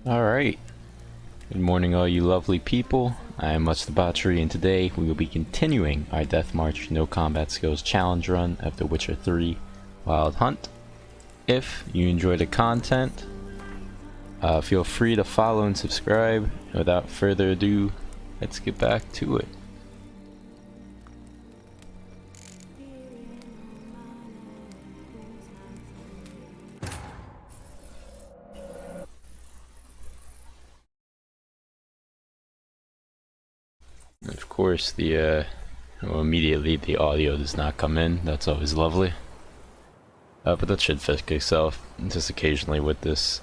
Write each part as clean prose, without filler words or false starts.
Alright, good morning all you lovely people. I am Much the Botchery, and today we will be continuing our Death March No Combat Skills Challenge run of The Witcher 3 Wild Hunt. If you enjoy the content, feel free to follow and subscribe. Without further ado, let's get back to it. Of course, immediately the audio does not come in. That's always lovely. But that should fix itself. Just occasionally with this,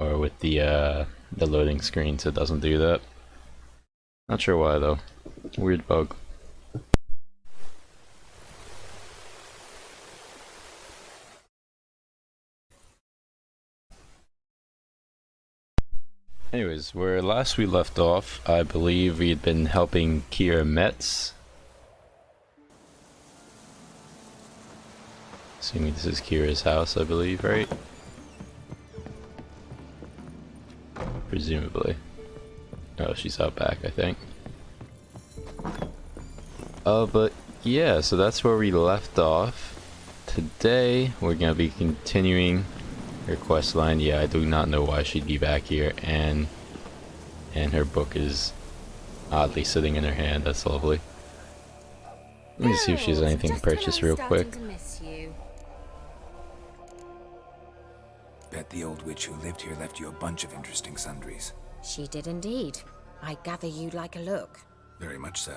or with the loading screens, it doesn't do that. Not sure why though. Weird bug. Anyways, where last we left off, I believe we had been helping Kiera Metz. Assuming this is Kiera's house, I believe, right? Presumably. Oh, she's out back, I think. But yeah, so that's where we left off. Today, we're gonna be continuing her quest line. Yeah, I do not know why she'd be back here, and her book is oddly sitting in her hand. That's lovely. Let me see if she has anything to purchase real quick. Bet the old witch who lived here left you a bunch of interesting sundries. She did indeed. I gather you'd like a look. Very much so.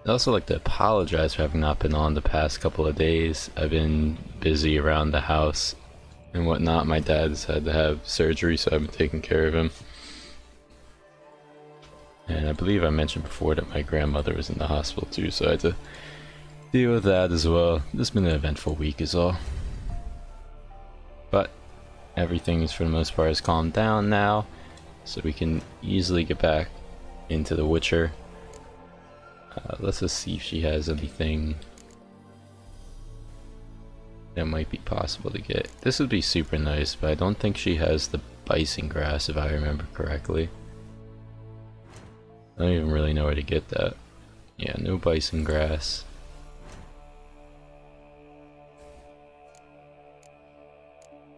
I'd also like to apologize for having not been on the past couple of days. I've been busy around the house and whatnot. My dad's had to have surgery, so I've been taking care of him. And I believe I mentioned before that my grandmother was in the hospital too, so I had to deal with that as well. This has been an eventful week is all. But everything is for the most part has calmed down now, so we can easily get back into The Witcher. Let's just see if she has anything that might be possible to get. This would be super nice, but I don't think she has the bison grass if I remember correctly. I don't even really know where to get that. Yeah, no bison grass.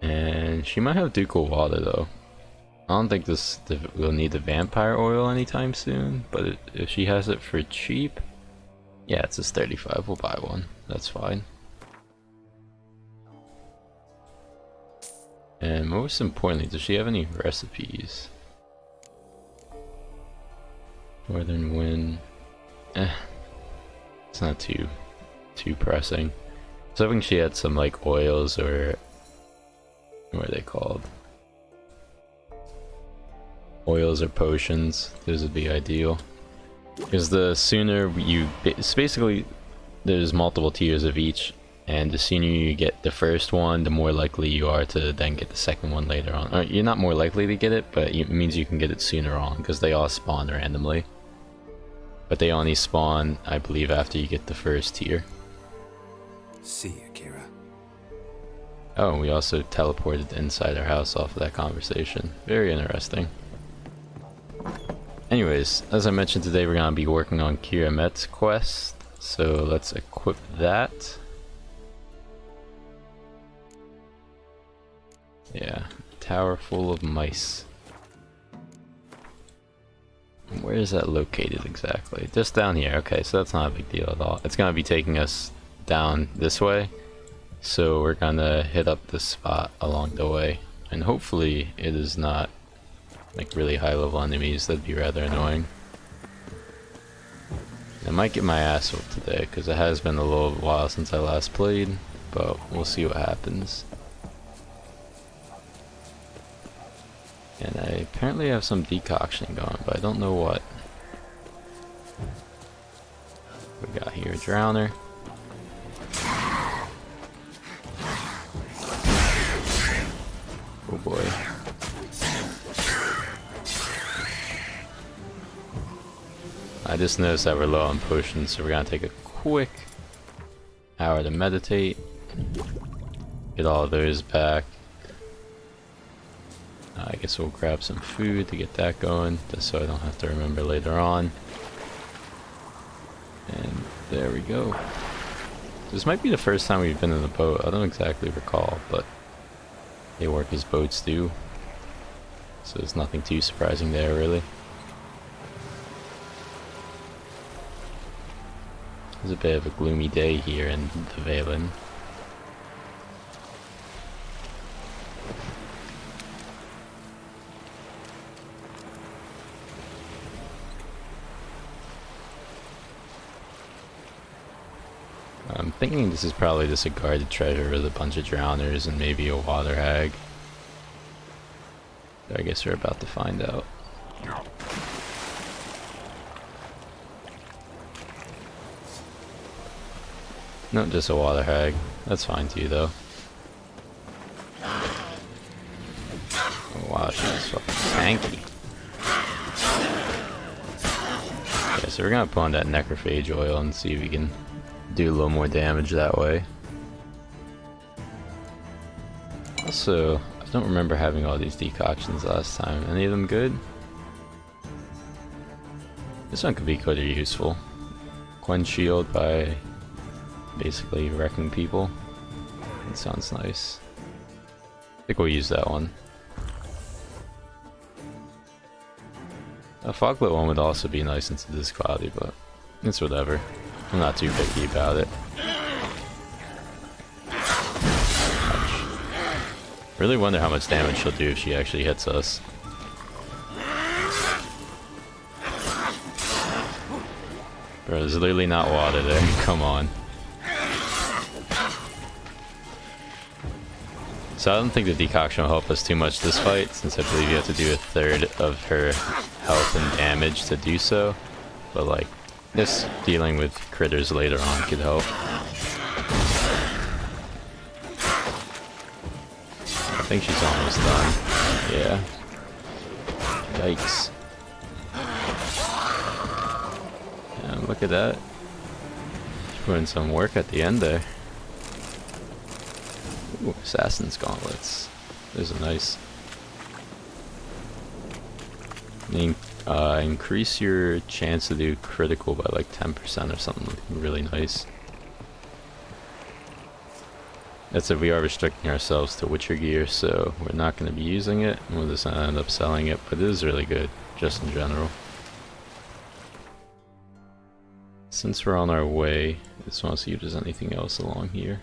And she might have ducal water though. I don't think we'll need the vampire oil anytime soon, but if she has it for cheap, yeah, it's just 35. We'll buy one. That's fine. And most importantly, does she have any recipes? Northern Wind. It's not too pressing. So I think she had some like oils, or what are they called? Oils or potions. Those would be ideal. Because the sooner it's basically, there's multiple tiers of each, and the sooner you get the first one, the more likely you are to then get the second one later on. Or you're not more likely to get it, but it means you can get it sooner on, because they all spawn randomly. But they only spawn, I believe, after you get the first tier. See ya, Kiera. Oh, and we also teleported inside our house off of that conversation. Very interesting. Anyways, as I mentioned, today we're going to be working on Kiera Metz's quest, so let's equip that. Yeah, tower full of mice. Where is that located exactly? Just down here. Okay, so that's not a big deal at all. It's going to be taking us down this way, so we're going to hit up this spot along the way, and hopefully it is not like really high level enemies. That'd be rather annoying. I might get my ass whooped today because it has been a little while since I last played, but we'll see what happens. And I apparently have some decoction going, but I don't know what. We got here a drowner. Oh boy. I just noticed that we're low on potions, so we're gonna take a quick hour to meditate. Get all of those back. I guess we'll grab some food to get that going, just so I don't have to remember later on. And there we go. This might be the first time we've been in a boat. I don't exactly recall, but they work as boats do. So there's nothing too surprising there, really. It's a bit of a gloomy day here in the Valen. I'm thinking this is probably just a guarded treasure with a bunch of drowners and maybe a water hag. I guess we're about to find out. No, just a water hag. That's fine too, though. Oh, wow, she's fucking tanky. Yeah, so we're gonna put on that necrophage oil and see if we can do a little more damage that way. Also, I don't remember having all these decoctions last time. Any of them good? This one could be quite useful. Quench shield by basically wrecking people. That sounds nice. I think we'll use that one. A foglet one would also be nice since it is cloudy, but it's whatever. I'm not too picky about it. Ouch. Really wonder how much damage she'll do if she actually hits us. Bro, there's literally not water there. Come on. So I don't think the decoction will help us too much this fight, since I believe you have to do a third of her health and damage to do so. But like, just dealing with critters later on could help. I think she's almost done. Yeah. Yikes. And look at that. She's putting some work at the end there. Ooh, Assassin's Gauntlets. Those are nice. Increase your chance to do critical by like 10% or something really nice. That's if we are restricting ourselves to Witcher gear, so we're not going to be using it. We'll just end up selling it, but it is really good, just in general. Since we're on our way, I just want to see if there's anything else along here.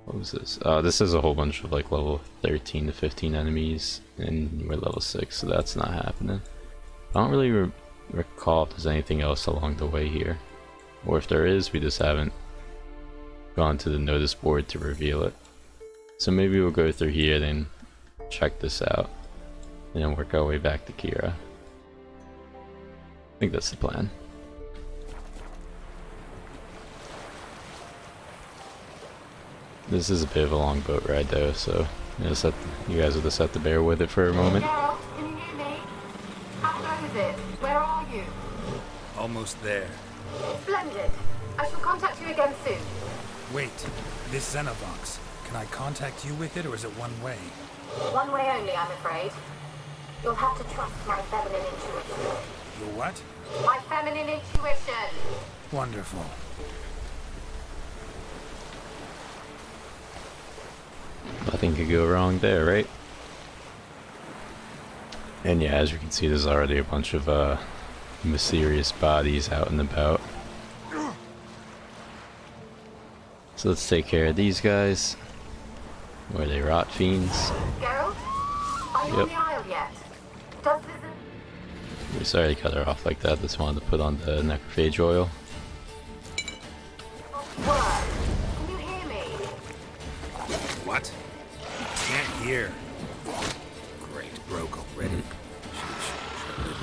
What was this? This is a whole bunch of like level 13 to 15 enemies, and we're level 6, so that's not happening. I don't really recall if there's anything else along the way here. Or if there is, we just haven't gone to the notice board to reveal it. So maybe we'll go through here, then check this out, and then work our way back to Kiera. I think that's the plan. This is a bit of a long boat ride though, so you guys will just have to bear with it for a moment. Geralt, can you hear me? How long is it? Where are you? Almost there. Splendid. I shall contact you again soon. Wait, this Xenovox. Can I contact you with it, or is it one way? One way only, I'm afraid. You'll have to trust my feminine intuition. Your what? My feminine intuition! Wonderful. Nothing could go wrong there, right? And yeah, as you can see, there's already a bunch of mysterious bodies out and about. So let's take care of these guys. Where they rot fiends. Geralt? Are you on the Isle yet? Does this... We're sorry to cut her off like that. Just wanted to put on the necrophage oil. Word. Can you hear me? What? Can't hear. Great, broke already.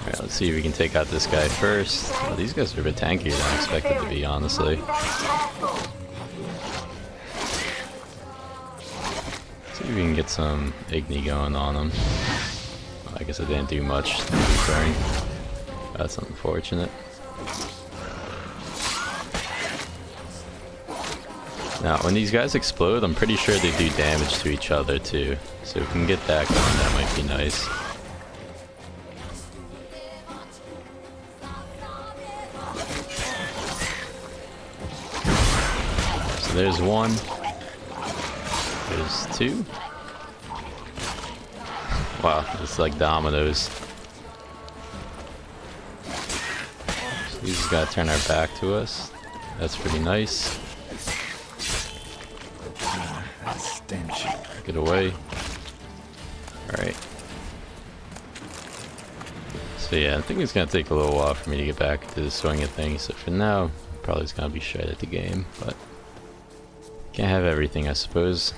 Alright, let's see if we can take out this guy first. Oh, these guys are a bit tankier than I expected to be, honestly. See if we can get some Igni going on them. Well, I guess it didn't do much to be burned. That's unfortunate. Now, when these guys explode, I'm pretty sure they do damage to each other too. So if we can get that going, that might be nice. So there's one. There's two. Wow, it's like dominoes. So these just gotta turn our back to us. That's pretty nice. That stench. Get away. Alright. So yeah, I think it's gonna take a little while for me to get back into the swing of things. So for now, probably just gonna be shite at the game, but can't have everything, I suppose.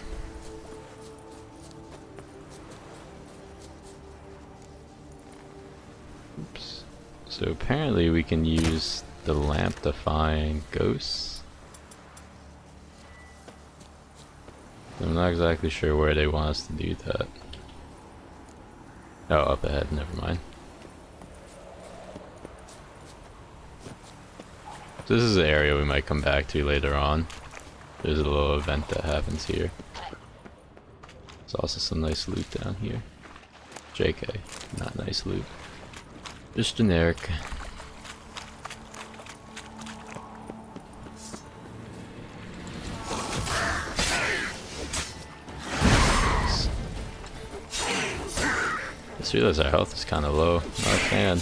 Oops. So apparently we can use the lamp to find ghosts. I'm not exactly sure where they want us to do that. Oh, up ahead, never mind. This is an area we might come back to later on. There's a little event that happens here. There's also some nice loot down here. JK, not nice loot. Just generic. I just realized our health is kind of low. Not a fan.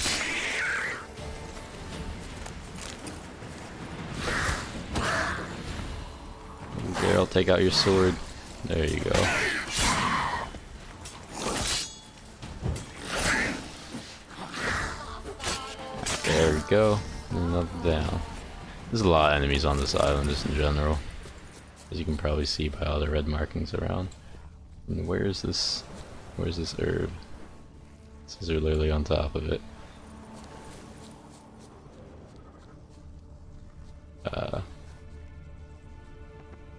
Geralt, take out your sword. There you go. There we go. Another down. There's a lot of enemies on this island just in general, as you can probably see by all the red markings around. And where's this herb? It says they're literally on top of it.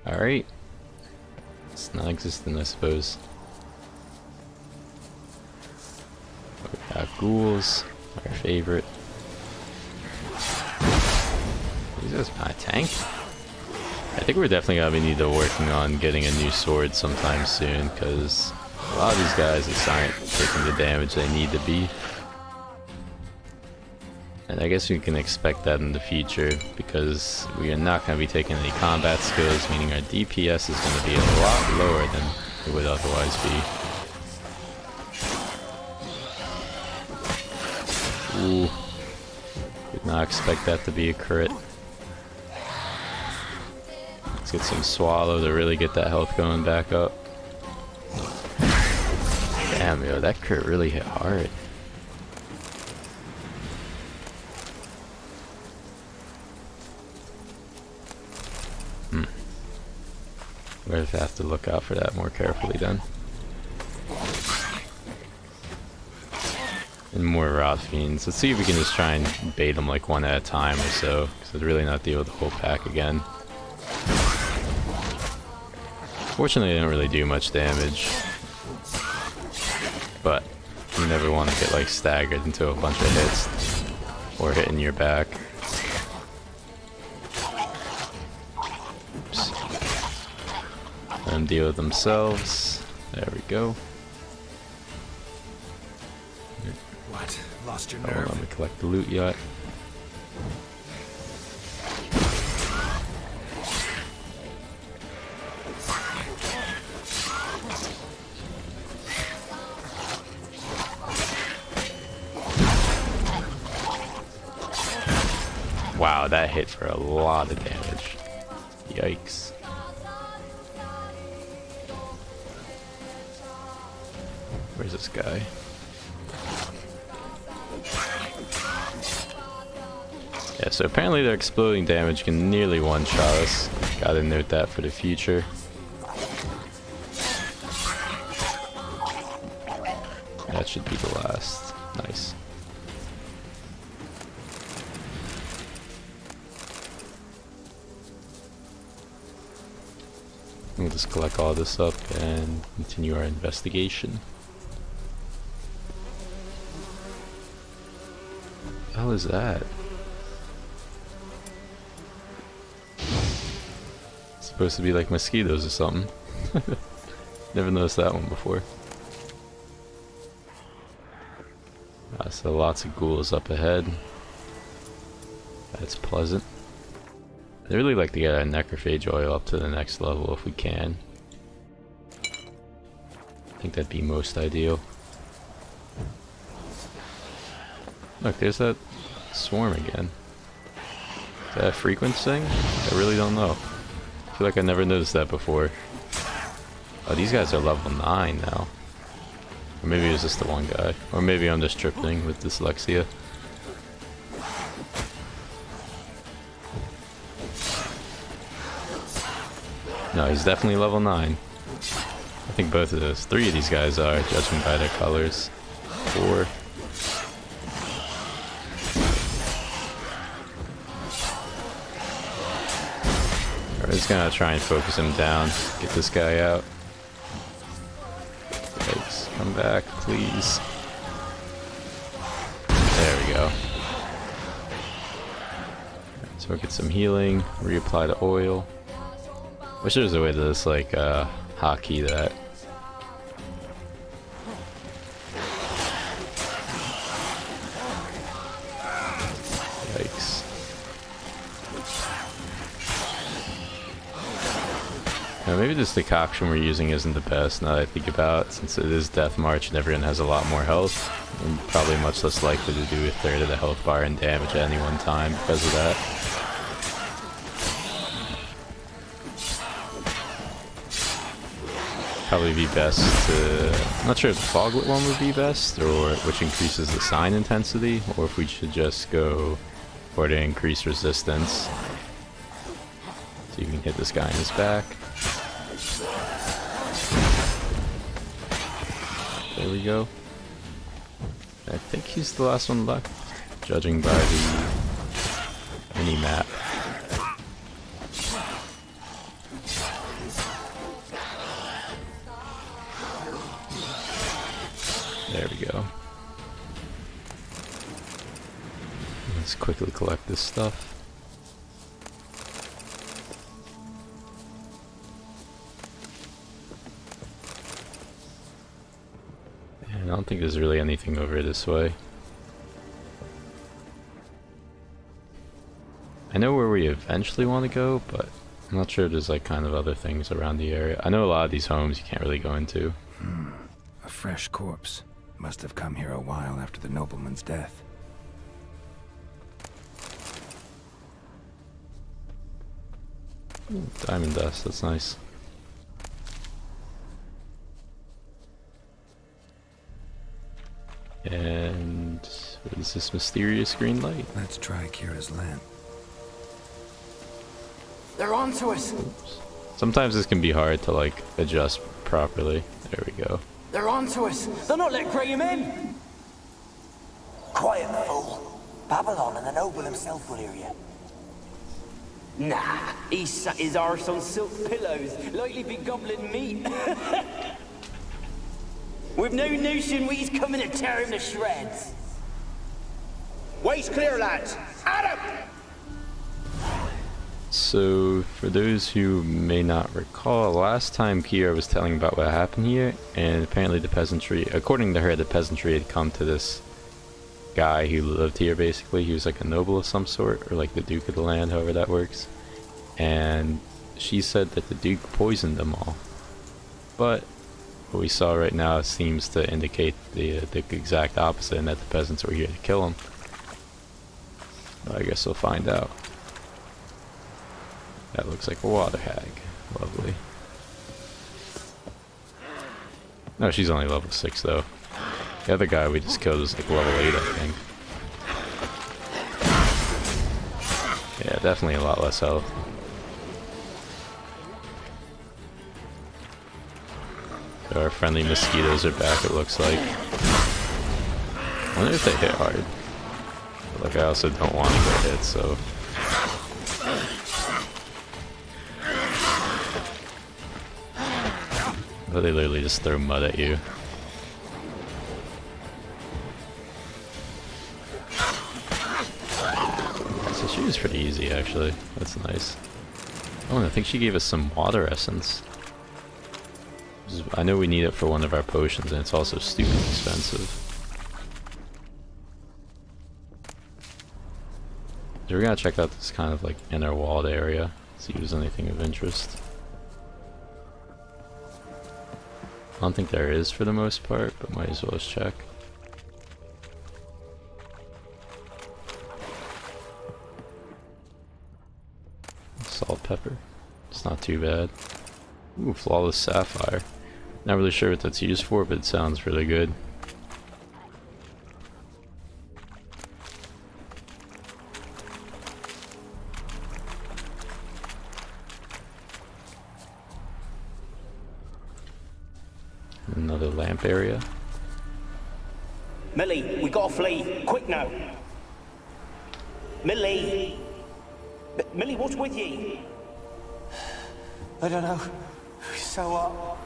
Alright. It's non-existent, I suppose. We got ghouls, our favorite. Is this my tank? I think we're definitely gonna need to working on getting a new sword sometime soon, because a lot of these guys just aren't taking the damage they need to be. And I guess we can expect that in the future, because we are not going to be taking any combat skills, meaning our DPS is going to be a lot lower than it would otherwise be. Ooh. Did not expect that to be a crit. Let's get some swallow to really get that health going back up. Damn, yo, that crit really hit hard. We're gonna have to look out for that more carefully then. And more rot fiends. Let's see if we can just try and bait them like one at a time or so, because I'd really not deal with the whole pack again. Fortunately, they don't really do much damage, but you never want to get like staggered into a bunch of hits or hitting your back. Let them deal with themselves. There we go. What? Lost your Oh, nerve? let me collect the loot yet. Wow, that hit for a lot of damage. Yikes. Where's this guy? Yeah, so apparently their exploding damage can nearly one-shot us. Gotta note that for the future. That should be the last. Nice. We'll just collect all this up and continue our investigation. What the hell is that? It's supposed to be like mosquitoes or something. Never noticed that one before. So lots of ghouls up ahead. That's pleasant. I'd really like to get our necrophage oil up to the next level if we can. I think that'd be most ideal. Look, there's that swarm again. Is that a frequent thing? I really don't know. I feel like I never noticed that before. Oh, these guys are level 9 now. Or maybe it was just the one guy. Or maybe I'm just tripping with dyslexia. No, he's definitely level 9. I think both of those. 3 of these guys are, judging by their colors. 4. We're just gonna try and focus him down. Get this guy out. Yikes, come back, please. There we go. So we'll get some healing, reapply the oil. Wish there was a way to just like hotkey that. Yikes. Now, maybe this decoction we're using isn't the best now that I think about it, since it is Death March and everyone has a lot more health. I'm probably much less likely to do a third of the health bar and damage at any one time because of that. Probably be best to... I'm not sure if the Foglet one would be best, or which increases the sign intensity, or if we should just go for the increased resistance. So you can hit this guy in his back. There we go. I think he's the last one left, judging by the mini-map. There we go. Let's quickly collect this stuff. And I don't think there's really anything over this way. I know where we eventually want to go, but I'm not sure if there's like kind of other things around the area. I know a lot of these homes you can't really go into. A fresh corpse. Must have come here a while after the nobleman's death. Diamond dust, that's nice. And what is this mysterious green light? Let's try Kiera's lamp. They're on to us! Oops. Sometimes this can be hard to like adjust properly. There we go. They're on to us! They're not letting Graham in! Quiet, fool. Babylon and the noble himself will hear you. Nah, he sat his arse on silk pillows, likely be gobbling meat. We've no notion he's coming to tear him to shreds. Waist clear, lads! Adam! So, for those who may not recall, last time Kiera was telling about what happened here, and apparently the peasantry, according to her, the peasantry had come to this guy who lived here basically. He was like a noble of some sort, or like the Duke of the land, however that works. And she said that the Duke poisoned them all. But what we saw right now seems to indicate the exact opposite, and that the peasants were here to kill him. I guess we'll find out. That looks like a water hag. Lovely. No, she's only level 6 though. The other guy we just killed was like level 8, I think. Yeah, definitely a lot less health. So our friendly mosquitoes are back, it looks like. I wonder if they hit hard. But like, I also don't want to get hit, so... But they literally just throw mud at you. So she was pretty easy, actually. That's nice. Oh, and I think she gave us some water essence. I know we need it for one of our potions, and it's also stupid expensive. So we're gonna check out this kind of like inner walled area, see if there's anything of interest. I don't think there is for the most part, but might as well just check. Salt pepper. It's not too bad. Ooh, flawless sapphire. Not really sure what that's used for, but it sounds really good. Another lamp area. Millie, we gotta flee. Quick now. Millie! Millie, what's with ye? I don't know. So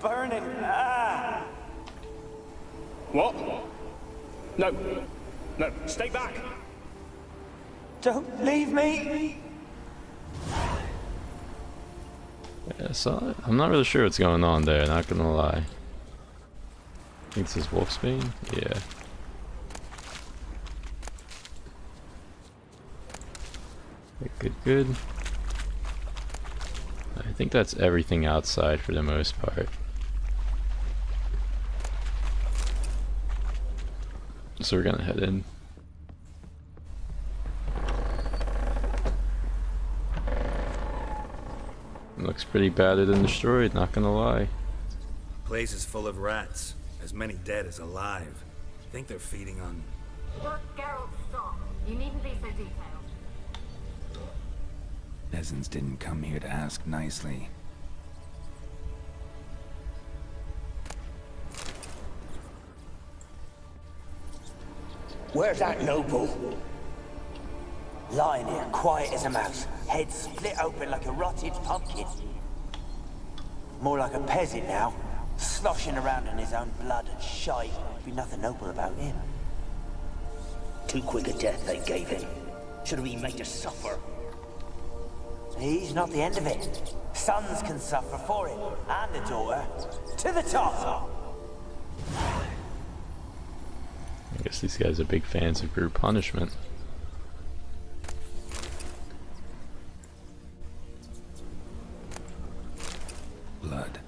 burning. Ah! What? No. No, stay back. Don't leave me. Yeah, so I'm not really sure what's going on there, not gonna lie. I think this is Wolfsbane? Yeah. Good, good. I think that's everything outside for the most part. So we're gonna head in. It looks pretty battered and destroyed, not gonna lie. Place is full of rats. As many dead as alive. Think they're feeding on... Look, Geralt, stop. You needn't be so detailed. Peasants didn't come here to ask nicely. Where's that noble? Lying here, quiet as a mouse, head split open like a rotted pumpkin. More like a peasant now, sloshing around in his own blood and shite. Be nothing noble about him. Too quick a death they gave him. Should have been made to suffer. He's not the end of it. Sons can suffer for it, and a daughter. To the top! I guess these guys are big fans of group punishment. Blood.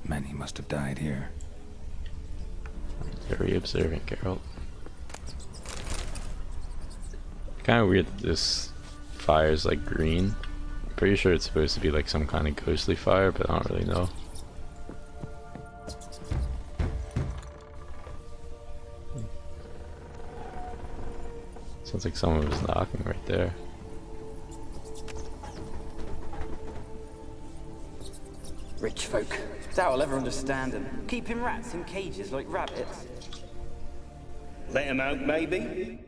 Many must have died here. Very observant, Geralt. Kind of weird that this fire's like green. Pretty sure it's supposed to be like some kind of ghostly fire, but I don't really know. Sounds like someone was knocking right there. Rich folk. Doubt I'll ever understand them. Keeping rats in cages like rabbits. Let him out, maybe?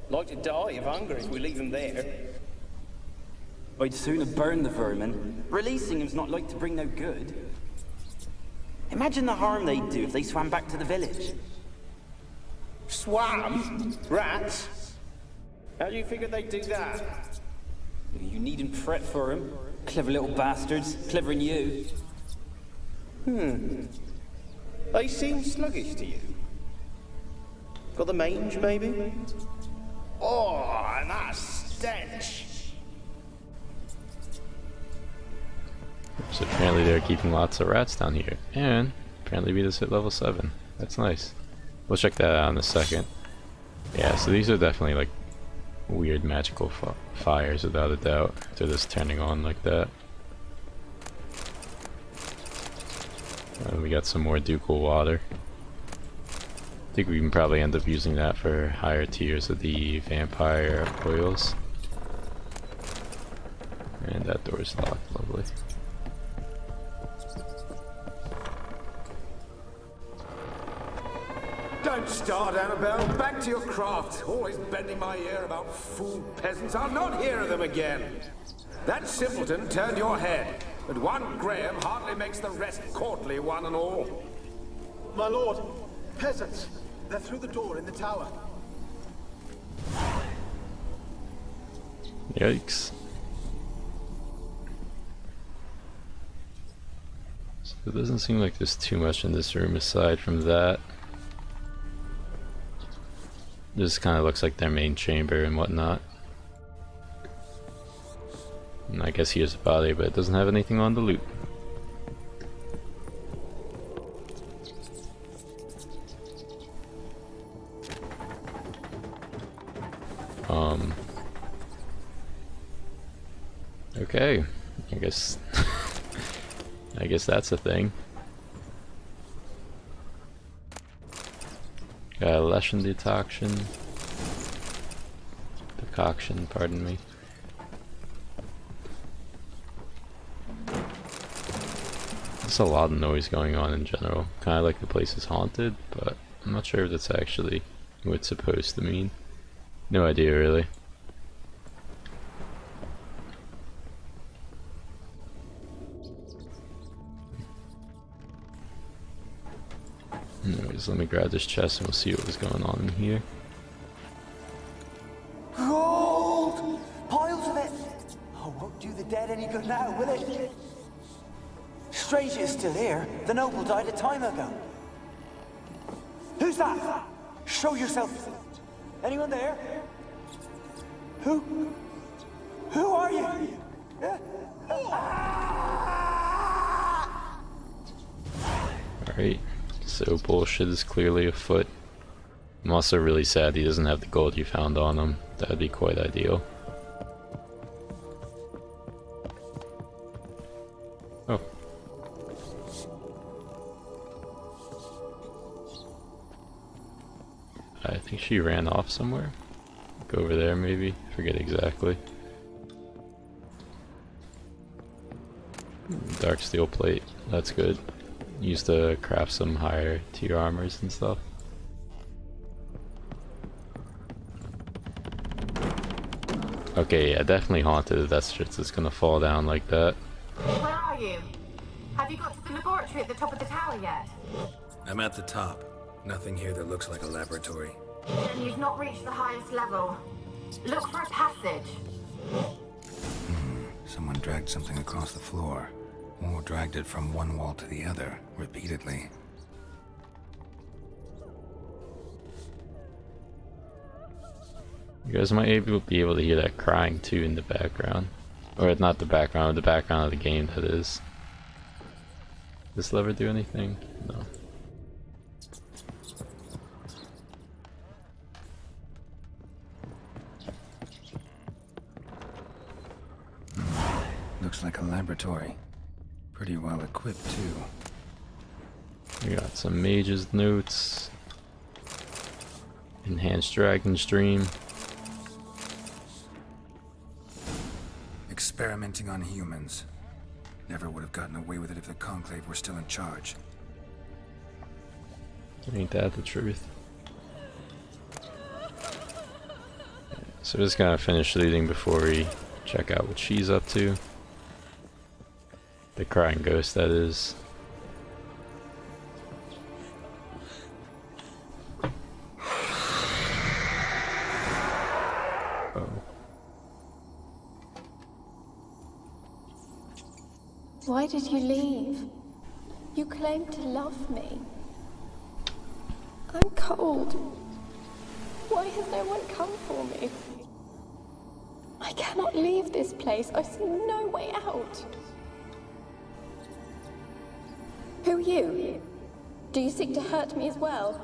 Like to die of hunger if we leave him there. I'd sooner burn the vermin. Releasing him's not like to bring no good. Imagine the harm they'd do if they swam back to the village. Swam? Rats? How do you figure they'd do that? You needn't fret for 'em. Clever little bastards. Clever than you. They seem sluggish to you. Got the mange, maybe? Oh, and that stench! So apparently they're keeping lots of rats down here, and apparently we just hit level 7. That's nice. We'll check that out in a second. Yeah, so these are definitely like weird magical fires without a doubt. They're just turning on like that. We got some more ducal water. I think we can probably end up using that for higher tiers of the vampire oils. And that door's locked, lovely. Don't start, Annabelle. Back to your craft. Always bending my ear about fool peasants. I'll not hear of them again. That simpleton turned your head, but one Graham hardly makes the rest courtly, one and all. My lord, peasants. They're through the door in the tower. Yikes. It doesn't seem like there's too much in this room aside from that. This kind of looks like their main chamber and whatnot. And I guess here's a body, but it doesn't have anything on the loot. Okay, I guess I guess that's a thing. Got a lesson decoction, pardon me. There's a lot of noise going on in general. Kind of like the place is haunted, but I'm not sure if that's actually what it's supposed to mean. No idea really. Anyways, let me grab this chest and we'll see what was going on in here. Gold! Piles of it! Oh, won't do the dead any good now, will it? Strange it's still here. The noble died a time ago. Who's that? Show yourself. Anyone there? Who? Who are you? Alright, so bullshit is clearly afoot. I'm also really sad he doesn't have the gold you found on him. That would be quite ideal. Oh. I think she ran off somewhere. Go over there maybe, forget exactly. Dark steel plate, that's good. Used to craft some higher tier armors and stuff. Okay, yeah, definitely haunted if that shit's just gonna fall down like that. Where are you? Have you got to the laboratory at the top of the tower yet? I'm at the top. Nothing here that looks like a laboratory. Then you've not reached the highest level. Look for a passage. Someone dragged something across the floor. Or dragged it from one wall to the other, repeatedly. You guys might be able to hear that crying too in the background. Or not the background of the game, that is. Does this lever do anything? No. Looks like a laboratory. Pretty well equipped, too. We got some mage's notes. Enhanced dragon stream. Experimenting on humans. Never would have gotten away with it if the Conclave were still in charge. Ain't that the truth? So just gonna finish looting before we check out what she's up to. The crying ghost, that is. Oh. Why did you leave? You claimed to love me. I'm cold. Why has no one come for me? I cannot leave this place. I see no way out. Who are you? Do you seek to hurt me as well?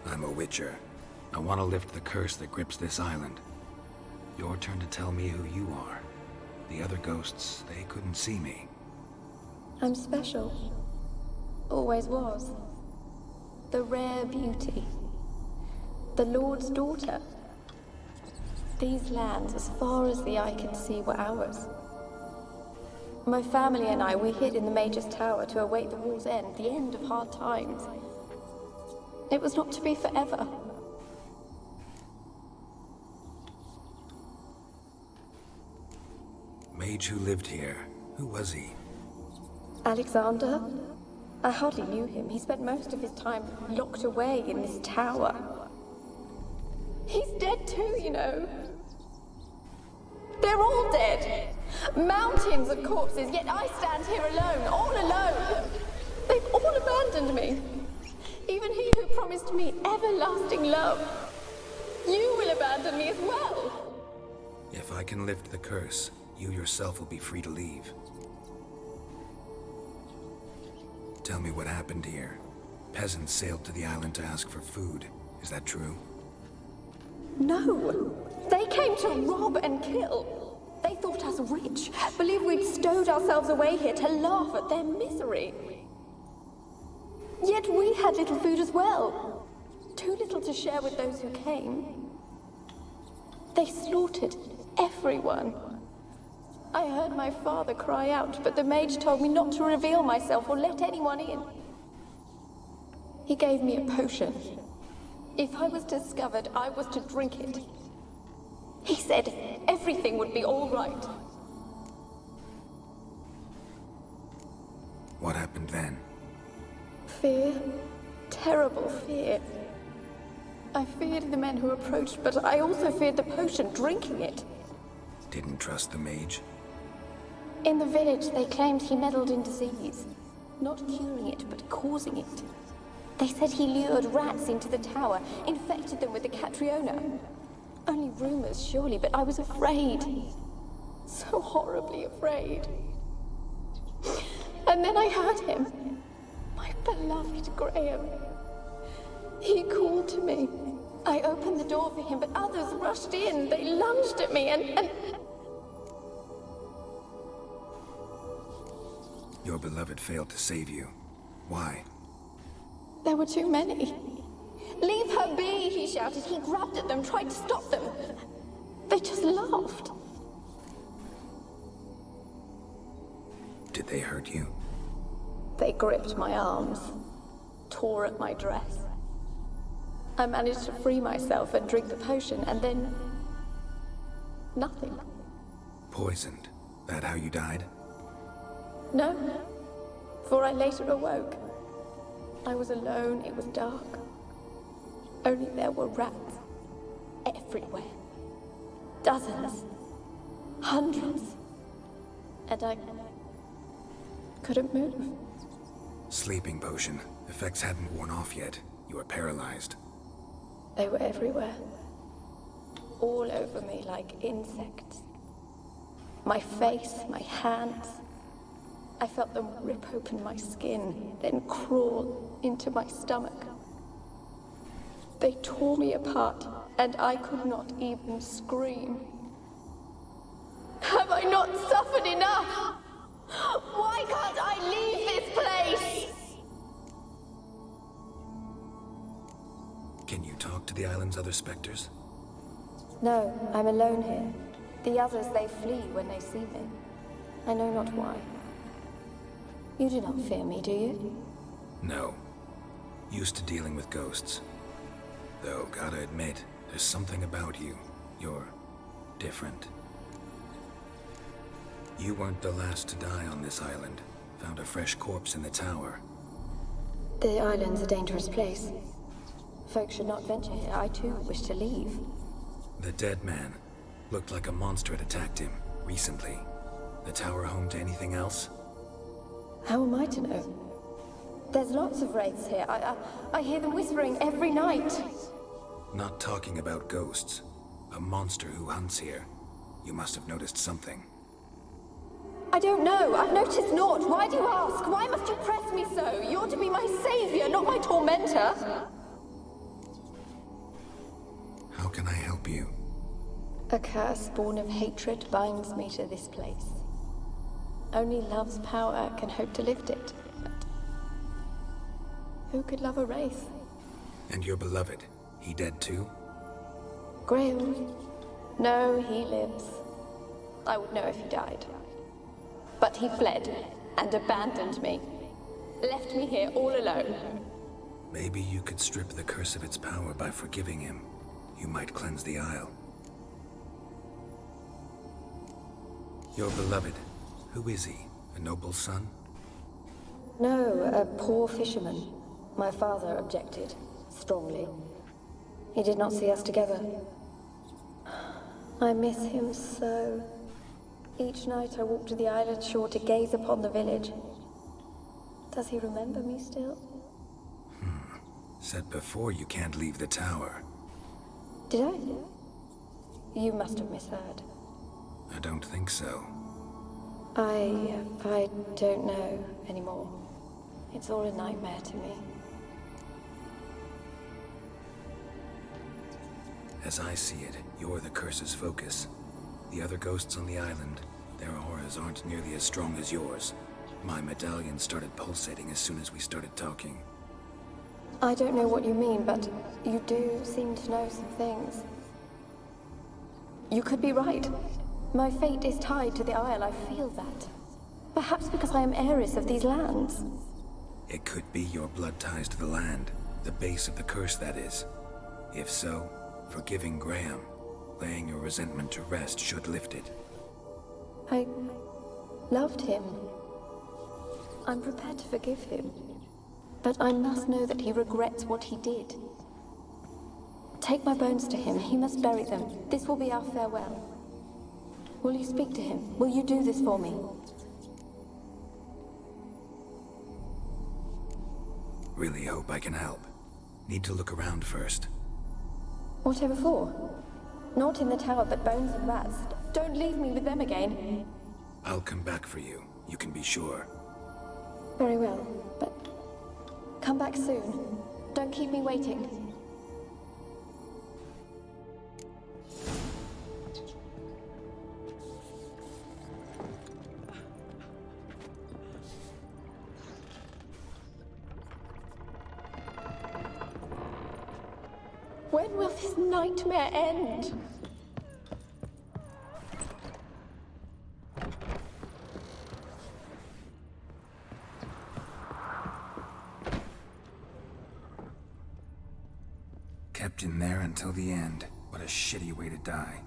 I'm a witcher. I want to lift the curse that grips this island. Your turn to tell me who you are. The other ghosts, they couldn't see me. I'm special. Always was. The rare beauty. The Lord's daughter. These lands, as far as the eye can see, were ours. My family and I, we hid in the Mage's Tower to await the war's end, the end of hard times. It was not to be forever. Mage who lived here. Who was he? Alexander? I hardly knew him. He spent most of his time locked away in this tower. He's dead too, you know. They're all dead. Mountains of corpses, yet I stand here alone, all alone. They've all abandoned me. Even he who promised me everlasting love. You will abandon me as well. If I can lift the curse, you yourself will be free to leave. Tell me what happened here. Peasants sailed to the island to ask for food. Is that true? No. They came to rob and kill. They thought us rich, believed we'd stowed ourselves away here to laugh at their misery. Yet we had little food as well. Too little to share with those who came. They slaughtered everyone. I heard my father cry out, but the mage told me not to reveal myself or let anyone in. He gave me a potion. If I was discovered, I was to drink it. He said everything would be all right. What happened then? Fear. Terrible fear. I feared the men who approached, but I also feared the potion, drinking it. Didn't trust the mage? In the village, they claimed he meddled in disease. Not curing it, but causing it. They said he lured rats into the tower, infected them with the Catriona. Only rumors, surely, but I was afraid. So horribly afraid. And then I heard him. My beloved Graham. He called to me. I opened the door for him, but others rushed in. They lunged at me and... Your beloved failed to save you. Why? There were too many. Leave her be, he shouted. He grabbed at them, tried to stop them. They just laughed. Did they hurt you? They gripped my arms, tore at my dress. I managed to free myself and drink the potion, and then... nothing. Poisoned? That how you died? No, for I later awoke. I was alone, it was dark. Only there were rats everywhere. Dozens. Hundreds. And I couldn't move. Sleeping potion. Effects hadn't worn off yet. You were paralyzed. They were everywhere. All over me like insects. My face, my hands. I felt them rip open my skin, then crawl into my stomach. They tore me apart, and I could not even scream. Have I not suffered enough? Why can't I leave this place? Can you talk to the island's other specters? No, I'm alone here. The others, they flee when they see me. I know not why. You do not fear me, do you? No. Used to dealing with ghosts. Though, gotta admit, there's something about you. You're different. You weren't the last to die on this island. Found a fresh corpse in the tower. The island's a dangerous place. Folk should not venture here. I too wish to leave. The dead man. Looked like a monster had attacked him, recently. The tower home to anything else? How am I to know? There's lots of wraiths here. I hear them whispering every night. Not talking about ghosts. A monster who hunts here. You must have noticed something. I don't know. I've noticed naught. Why do you ask? Why must you press me so? You're to be my savior, not my tormentor. How can I help you? A curse born of hatred binds me to this place. Only love's power can hope to lift it. But who could love a wraith? And your beloved, he dead too? Graham? No, he lives. I would know if he died. But he fled and abandoned me. Left me here all alone. Maybe you could strip the curse of its power by forgiving him. You might cleanse the Isle. Your beloved, who is he? A noble son? No, a poor fisherman. My father objected, strongly. He did not see us together. I miss him so. Each night I walk to the island shore to gaze upon the village. Does he remember me still? Said before you can't leave the tower. Did I? You must have misheard. I don't think so. I don't know anymore. It's all a nightmare to me. As I see it, you're the curse's focus. The other ghosts on the island, their auras aren't nearly as strong as yours. My medallion started pulsating as soon as we started talking. I don't know what you mean, but you do seem to know some things. You could be right. My fate is tied to the Isle, I feel that. Perhaps because I am heiress of these lands. It could be your blood ties to the land, the base of the curse, that is. If so, forgiving Graham, laying your resentment to rest should lift it. I loved him. I'm prepared to forgive him. But I must know that he regrets what he did. Take my bones to him. He must bury them. This will be our farewell. Will you speak to him? Will you do this for me? Really hope I can help. Need to look around first. Whatever for? Not in the tower, but bones and rats. Don't leave me with them again. I'll come back for you. You can be sure. Very well, but come back soon. Don't keep me waiting. When will this nightmare end? Kept in there until the end. What a shitty way to die.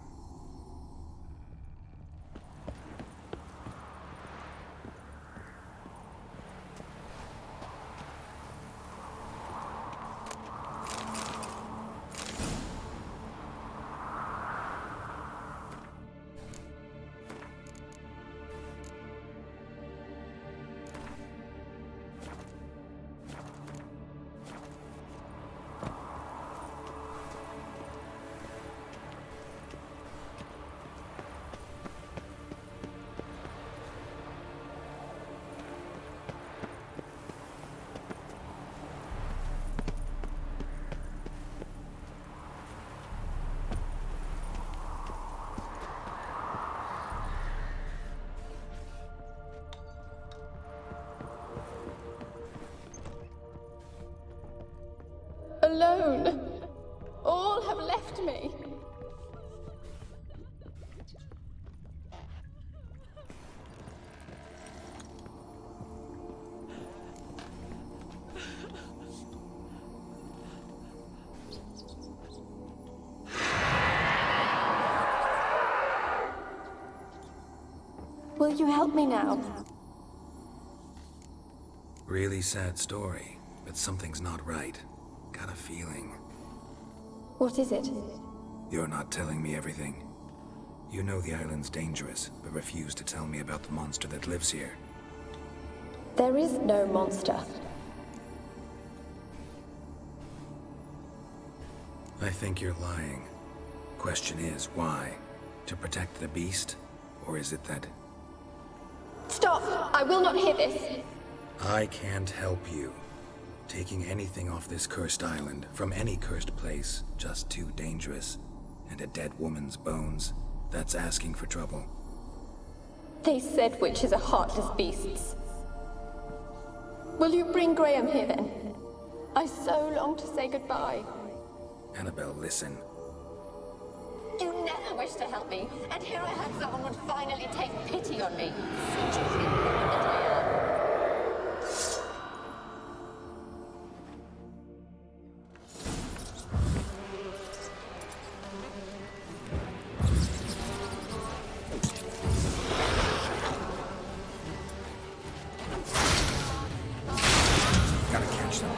Alone. All have left me. Will you help me now? Really sad story, but something's not right. Got a feeling. What is it? You're not telling me everything. You know the island's dangerous, but refuse to tell me about the monster that lives here. There is no monster. I think you're lying. Question is, why? To protect the beast? Or is it that... Stop! I will not hear this! I can't help you. Taking anything off this cursed island, from any cursed place, just too dangerous. And a dead woman's bones, that's asking for trouble. They said witches are heartless beasts. Will you bring Graham here then? I so long to say goodbye. Annabelle, listen. You never wished to help me, and here I had someone would finally take pity on me. Gotta catch them.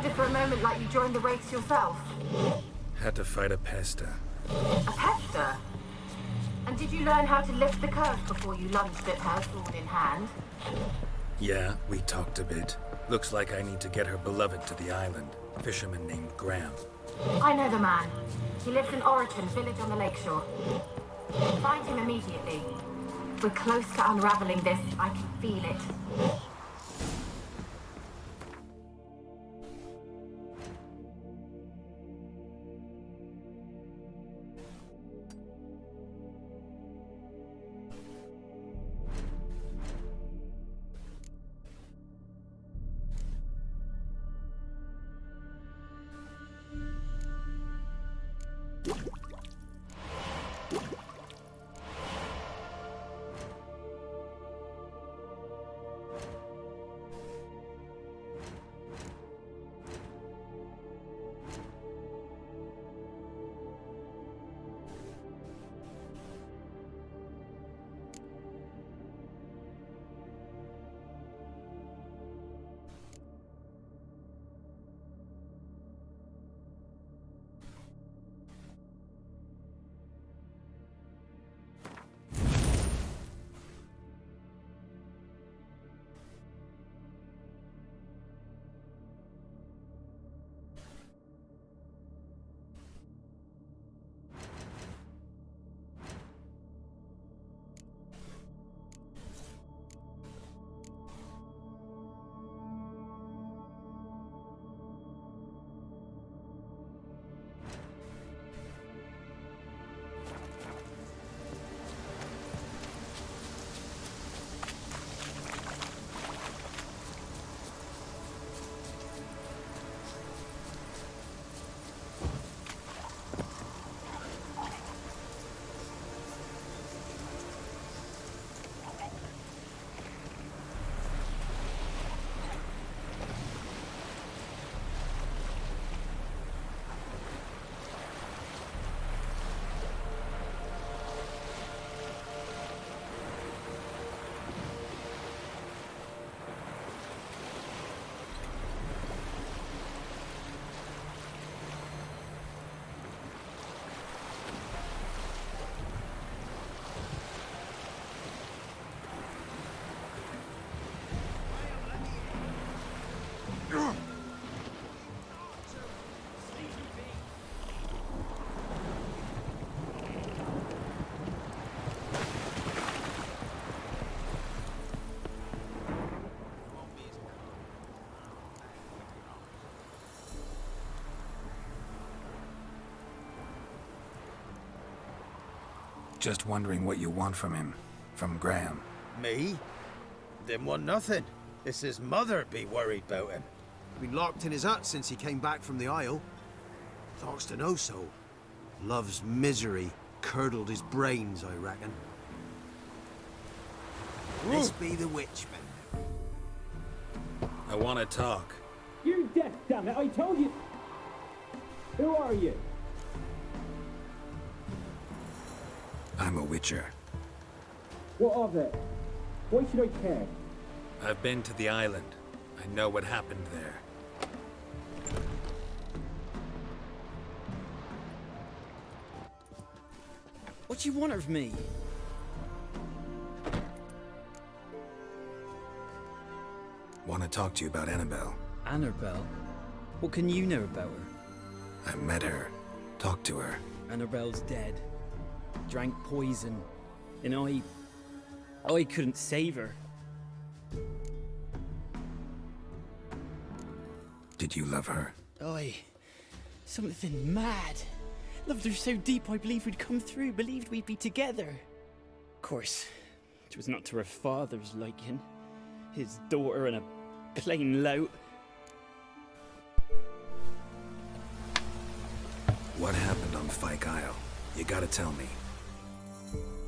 sounded for a moment like you joined the race yourself. Had to fight a pester. A pester? And did you learn how to lift the curse before you lunged at her, sword in hand? Yeah, we talked a bit. Looks like I need to get her beloved to the island. A fisherman named Graham. I know the man. He lives in Oriton, village on the lakeshore. Find him immediately. We're close to unraveling this. I can feel it. Just wondering what you want from him. From Graham. Me? Didn't want nothing. It's his mother be worried about him. Been locked in his hut since he came back from the Isle. Talks to no soul. Love's misery curdled his brains, I reckon. This be the Witchman. I want to talk. You're deaf, damn it! I told you. Who are you? I'm a witcher. What of it? Why should I care? I've been to the island. I know what happened there. What do you want of me? Want to talk to you about Annabelle. Annabelle? What can you know about her? I met her. Talked to her. Annabelle's dead. Drank poison. And I couldn't save her. Did you love her? Something mad. Loved her so deep I believed we'd come through, believed we'd be together. Of course, it was not to her father's liking. His daughter and a plain lout. What happened on Fyke Isle? You gotta tell me.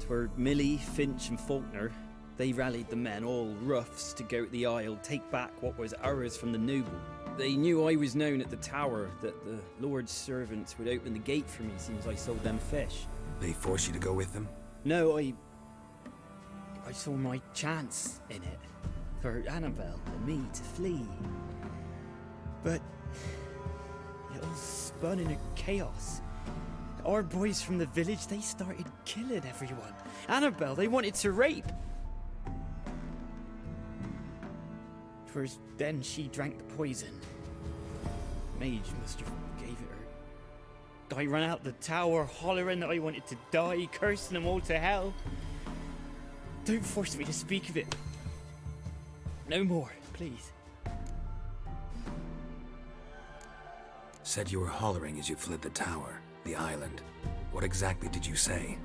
'Twere Millie, Finch and Faulkner. They rallied the men, all roughs, to go to the Isle, take back what was ours from the noble. They knew I was known at the tower, that the Lord's servants would open the gate for me since I sold them fish. They forced you to go with them? No, I saw my chance in it. For Annabelle and me to flee. But It all spun into chaos. Our boys from the village, they started killing everyone. Annabelle, they wanted to rape. Twas then she drank the poison. Mage must have gave it her. I ran out the tower hollering that I wanted to die, cursing them all to hell. Don't force me to speak of it. No more, please. Said you were hollering as you fled the tower, the island. What exactly did you say?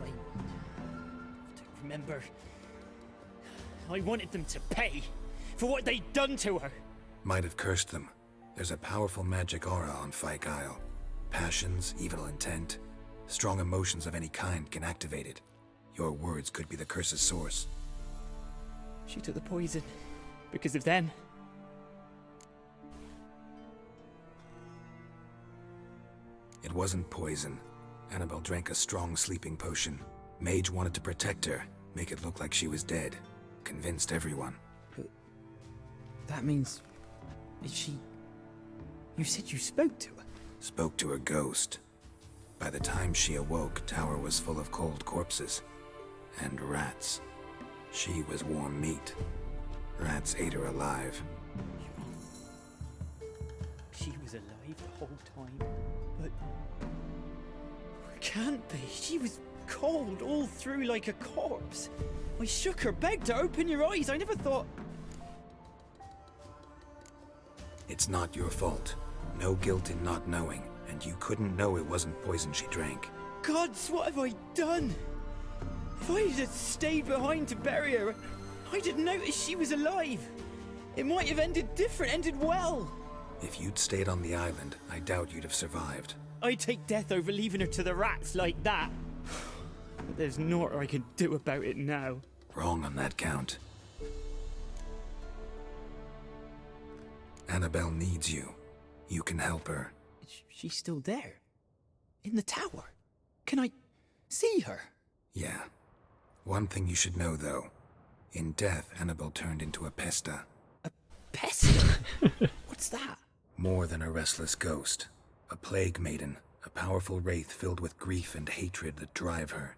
I don't remember. I wanted them to pay for what they'd done to her. Might have cursed them. There's a powerful magic aura on Fyke Isle. Passions, evil intent, strong emotions of any kind can activate it. Your words could be the curse's source. She took the poison because of them. It wasn't poison. Annabelle drank a strong sleeping potion. Mage wanted to protect her, make it look like she was dead. Convinced everyone. But that means... she... You said you spoke to her? Spoke to a ghost. By the time she awoke, Tower was full of cold corpses. And rats. She was warm meat. Rats ate her alive. She was alive the whole time, but... Can't be. She was cold all through like a corpse. I shook her, begged her, open your eyes. I never thought... It's not your fault. No guilt in not knowing, and you couldn't know it wasn't poison she drank. Gods, what have I done? If I had stayed behind to bury her, I'd have noticed she was alive. It might have ended different, ended well. If you'd stayed on the island, I doubt you'd have survived. I'd take death over leaving her to the rats like that. But there's naught I can do about it now. Wrong on that count. Annabelle needs you. You can help her. She's still there? In the tower? Can I see her? Yeah. One thing you should know, though. In death, Annabelle turned into a pesta. A pesta? What's that? More than a restless ghost. A plague maiden. A powerful wraith filled with grief and hatred that drive her.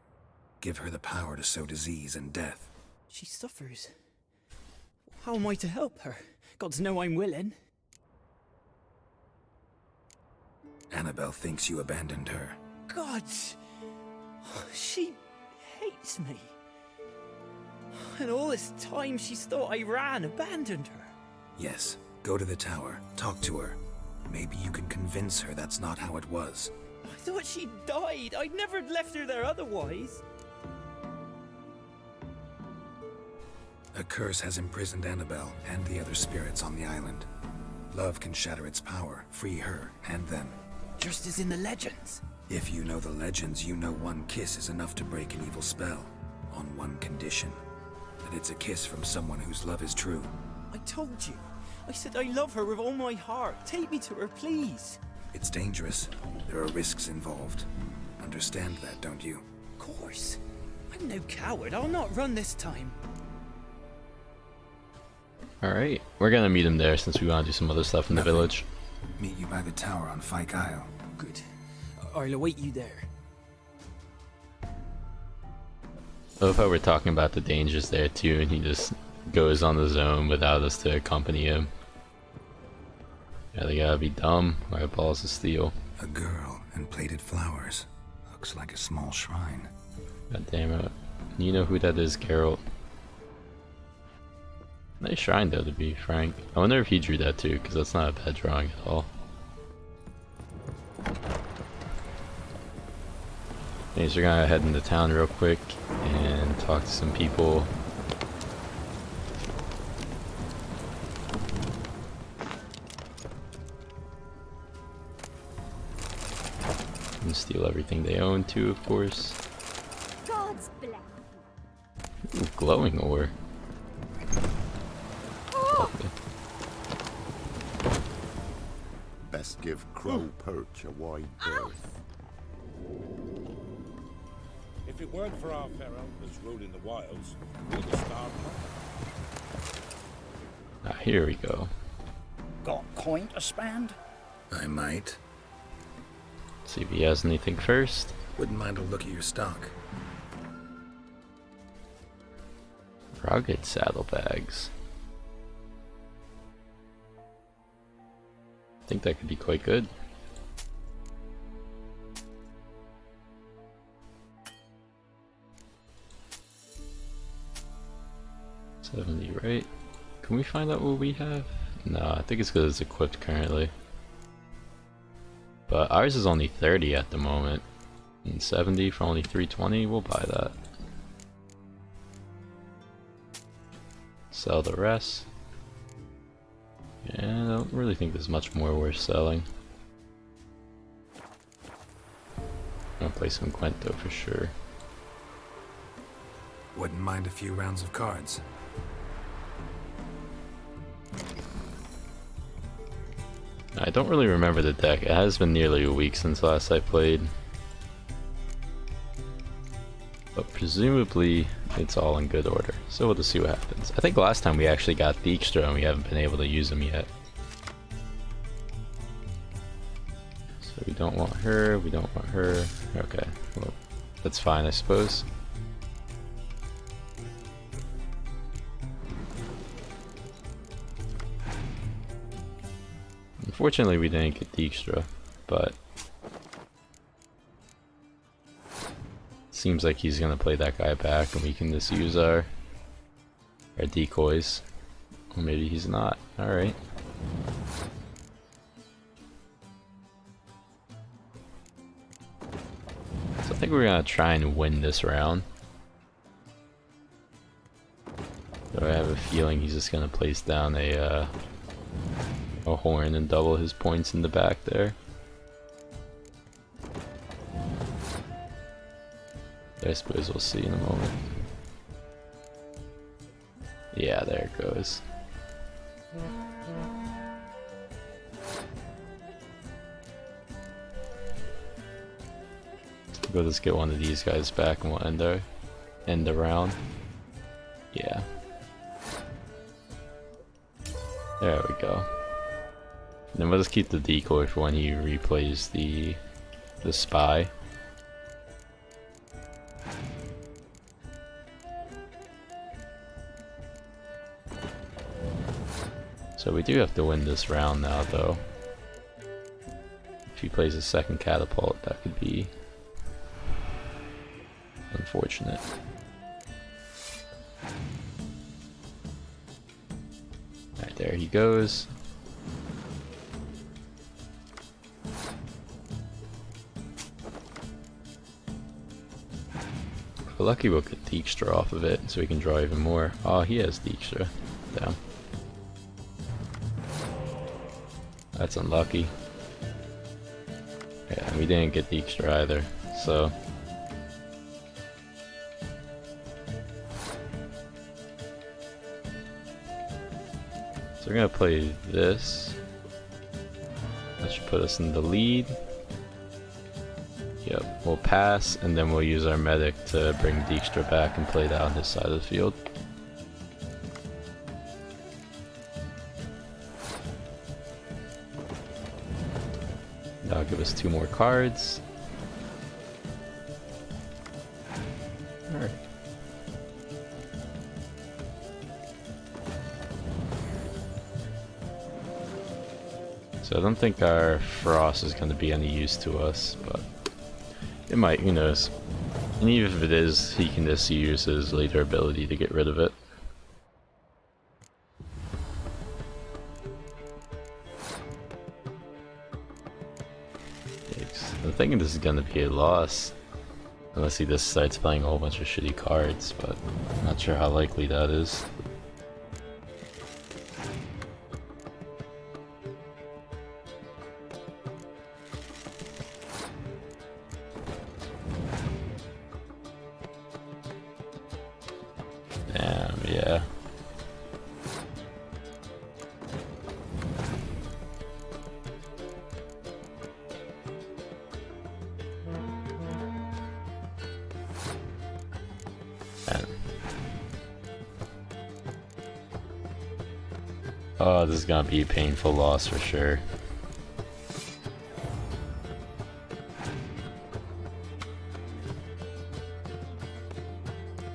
Give her the power to sow disease and death. She suffers. How am I to help her? Gods know I'm willing. Annabelle thinks you abandoned her. Gods! She hates me. And all this time she's thought I abandoned her. Yes, go to the tower, talk to her. Maybe you can convince her that's not how it was. I thought she died. I'd never left her there otherwise. A curse has imprisoned Annabelle and the other spirits on the island. Love can shatter its power, free her and them. Just as in the legends. If you know the legends, you know one kiss is enough to break an evil spell. On one condition. That it's a kiss from someone whose love is true. I told you. I said I love her with all my heart. Take me to her, please. It's dangerous. There are risks involved. Understand that, don't you? Of course. I'm no coward. I'll not run this time. Alright, we're gonna meet him there since we want to do some other stuff in the village. Meet you by the tower on Fyke Isle. Good. I'll await you there. I love how we're talking about the dangers there too, and he just goes on his own without us to accompany him. Yeah, they gotta be dumb or have balls of steel. A girl and plated flowers. Looks like a small shrine. God damn it. You know who that is, Geralt. Nice shrine though, to be frank. I wonder if he drew that too, because that's not a bad drawing at all. Okay, so we're gonna head into town real quick and talk to some people. And steal everything they own too, of course. God's bless. Ooh, glowing ore. Best give Crow Perch a wide berth. If it weren't for our pharaoh that's ruling the wilds, we'd have starved. Ah, here we go. got coin to spend? I might. See if he has anything first. Wouldn't mind a look at your stock. Rugged saddlebags. I think that could be quite good. $70, right? Can we find out what we have? No, I think it's because it's equipped currently. But ours is only 30 at the moment. And 70 for only 320, we'll buy that. Sell the rest. Yeah, I don't really think there's much more worth selling. I'm gonna play some Quento for sure. Wouldn't mind a few rounds of cards. I don't really remember the deck. It has been nearly a week since last I played. But presumably it's all in good order. So we'll just see what happens. I think last time we actually got Dijkstra and we haven't been able to use them yet. So we don't want her, we don't want her. Okay, well, that's fine I suppose. Unfortunately we didn't get Dijkstra, but seems like he's gonna play that guy back and we can just use our decoys. Or maybe he's not. Alright. So I think we're gonna try and win this round. Though I have a feeling he's just gonna place down a horn and double his points in the back there. I suppose we'll see in a moment. Yeah, there it goes. We'll just get one of these guys back and we'll end the round. Yeah. There we go. And then we'll just keep the decoy for when he replays the spy. So we do have to win this round now though. If he plays a second catapult, that could be unfortunate. Alright, there he goes. If we're lucky, we'll get Dijkstra off of it so we can draw even more. Oh, he has Dijkstra. Damn. That's unlucky. Yeah, we didn't get Dijkstra either, so. So we're gonna play this. That should put us in the lead. Yep, we'll pass, and then we'll use our medic to bring Dijkstra back and play that on his side of the field. That'll give us 2 more cards. Alright. So I don't think our Frost is going to be any use to us, but it might, who knows. And even if it is, he can just use his later ability to get rid of it. I'm thinking this is gonna be a loss. Unless he just starts playing a whole bunch of shitty cards, but I'm not sure how likely that is. Damn, yeah. Oh, this is gonna be a painful loss for sure.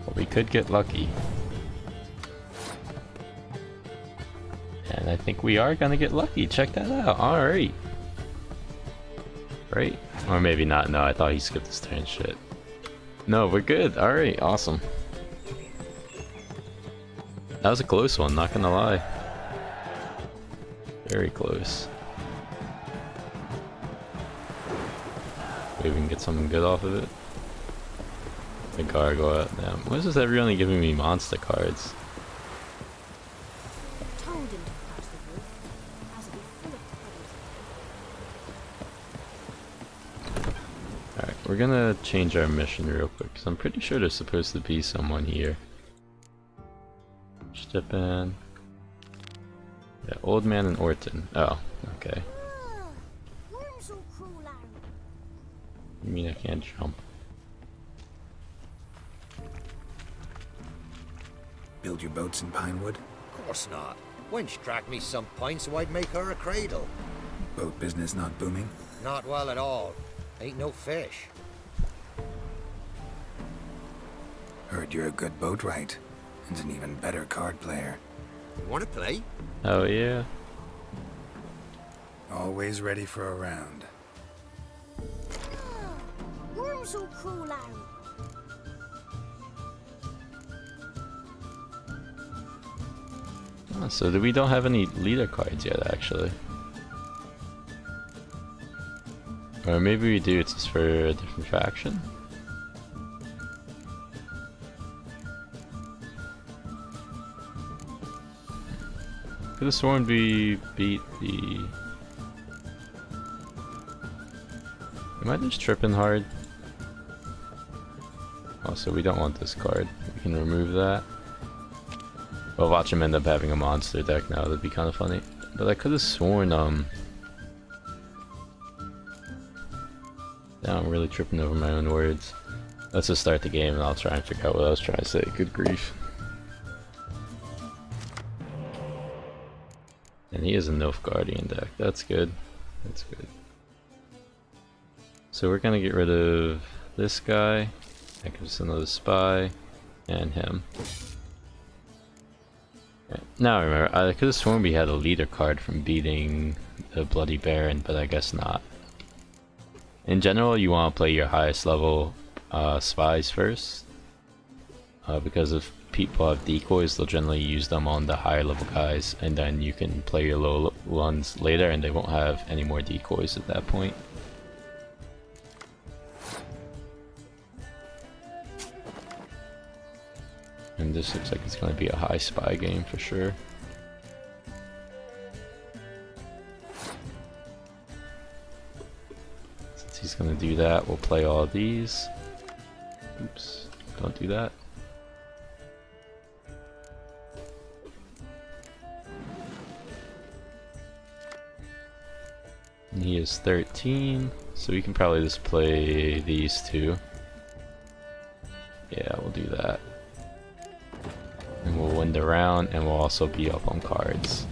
But we could get lucky. And I think we are gonna get lucky. Check that out. Alright. Right? Or maybe not. No, I thought he skipped his turn. Shit. No, we're good. Alright, awesome. That was a close one, not gonna lie. Very close. Maybe we can get something good off of it. The gargoyle. Damn. Why is this everyone giving me monster cards? Alright, we're gonna change our mission real quick, because I'm pretty sure there's supposed to be someone here. Step in. Yeah, Old Man and Orton. Oh, okay. You mean I can't jump? Build your boats in pinewood? Of course not. Wench dragged me some pine so I'd make her a cradle. Boat business not booming? Not well at all. Ain't no fish. Heard you're a good boatwright, and an even better card player. You wanna play? Oh yeah. Always ready for a round. Worms will crawl out. Oh, so we don't have any leader cards yet, actually. Or maybe we do, it's just for a different faction? Could have sworn we beat the... Am I just tripping hard? Oh, so we don't want this card. We can remove that. Well, watch him end up having a monster deck now, that'd be kind of funny. But I could have sworn, Now I'm really tripping over my own words. Let's just start the game and I'll try and figure out what I was trying to say. Good grief. And he is a Nilfgaardian deck. That's good. That's good. So we're gonna get rid of this guy. That gives us another spy. And him. Okay. Now I remember, I could have sworn we had a leader card from beating the Bloody Baron, but I guess not. In general, you want to play your highest level spies first. Because if people have decoys, they'll generally use them on the higher level guys, and then you can play your low ones later and they won't have any more decoys at that point. And this looks like it's going to be a high spy game for sure. Since he's going to do that, we'll play all these. Oops, don't do that. And he is 13, so we can probably just play these two. Yeah, we'll do that. And we'll win the round, and we'll also be up on cards,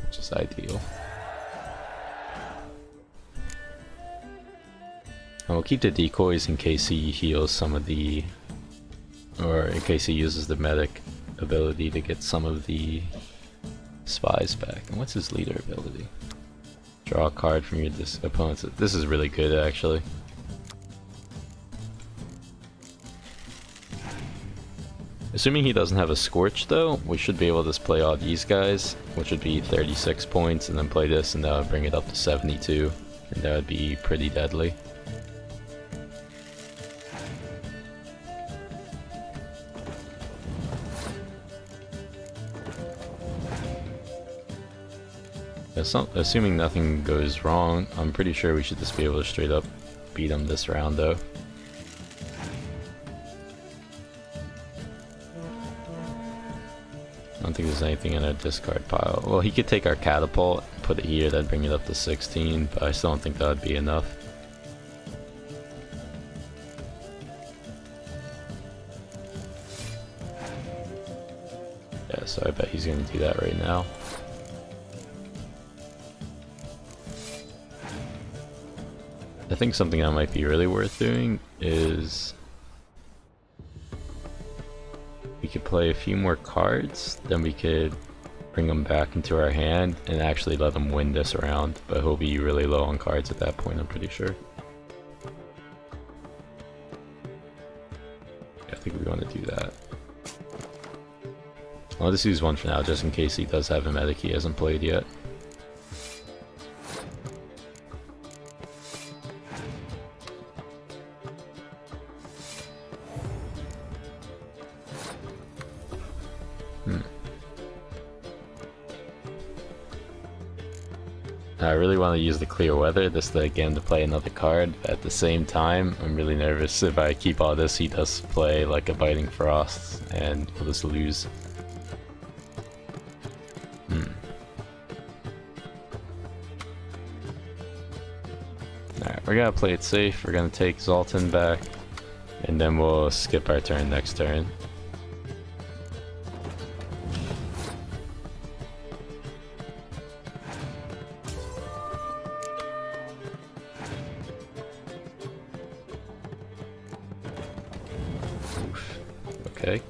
which is ideal. And we'll keep the decoys in case he heals some of the... or in case he uses the medic ability to get some of the spies back. And what's his leader ability? Draw a card from your opponent's... This is really good, actually. Assuming he doesn't have a Scorch, though, we should be able to just play all these guys, which would be 36 points, and then play this, and that would bring it up to 72. And that would be pretty deadly. Assuming nothing goes wrong, I'm pretty sure we should just be able to straight up beat him this round, though. I don't think there's anything in our discard pile. Well, he could take our catapult, put it here, that'd bring it up to 16, but I still don't think that would be enough. Yeah, so I bet he's gonna do that right now. I think something that might be really worth doing is we could play a few more cards, then we could bring them back into our hand and actually let them win this round, but he'll be really low on cards at that point, I'm pretty sure. Yeah, I think we want to do that. I'll just use one for now, just in case he does have a medic he hasn't played yet. I really want to use the clear weather just to, again, to play another card. At the same time, I'm really nervous if I keep all this, he does play like a Biting Frost and we'll just lose. Alright, we're gonna play it safe. We're gonna take Zoltan back and then we'll skip our turn next turn. Okay.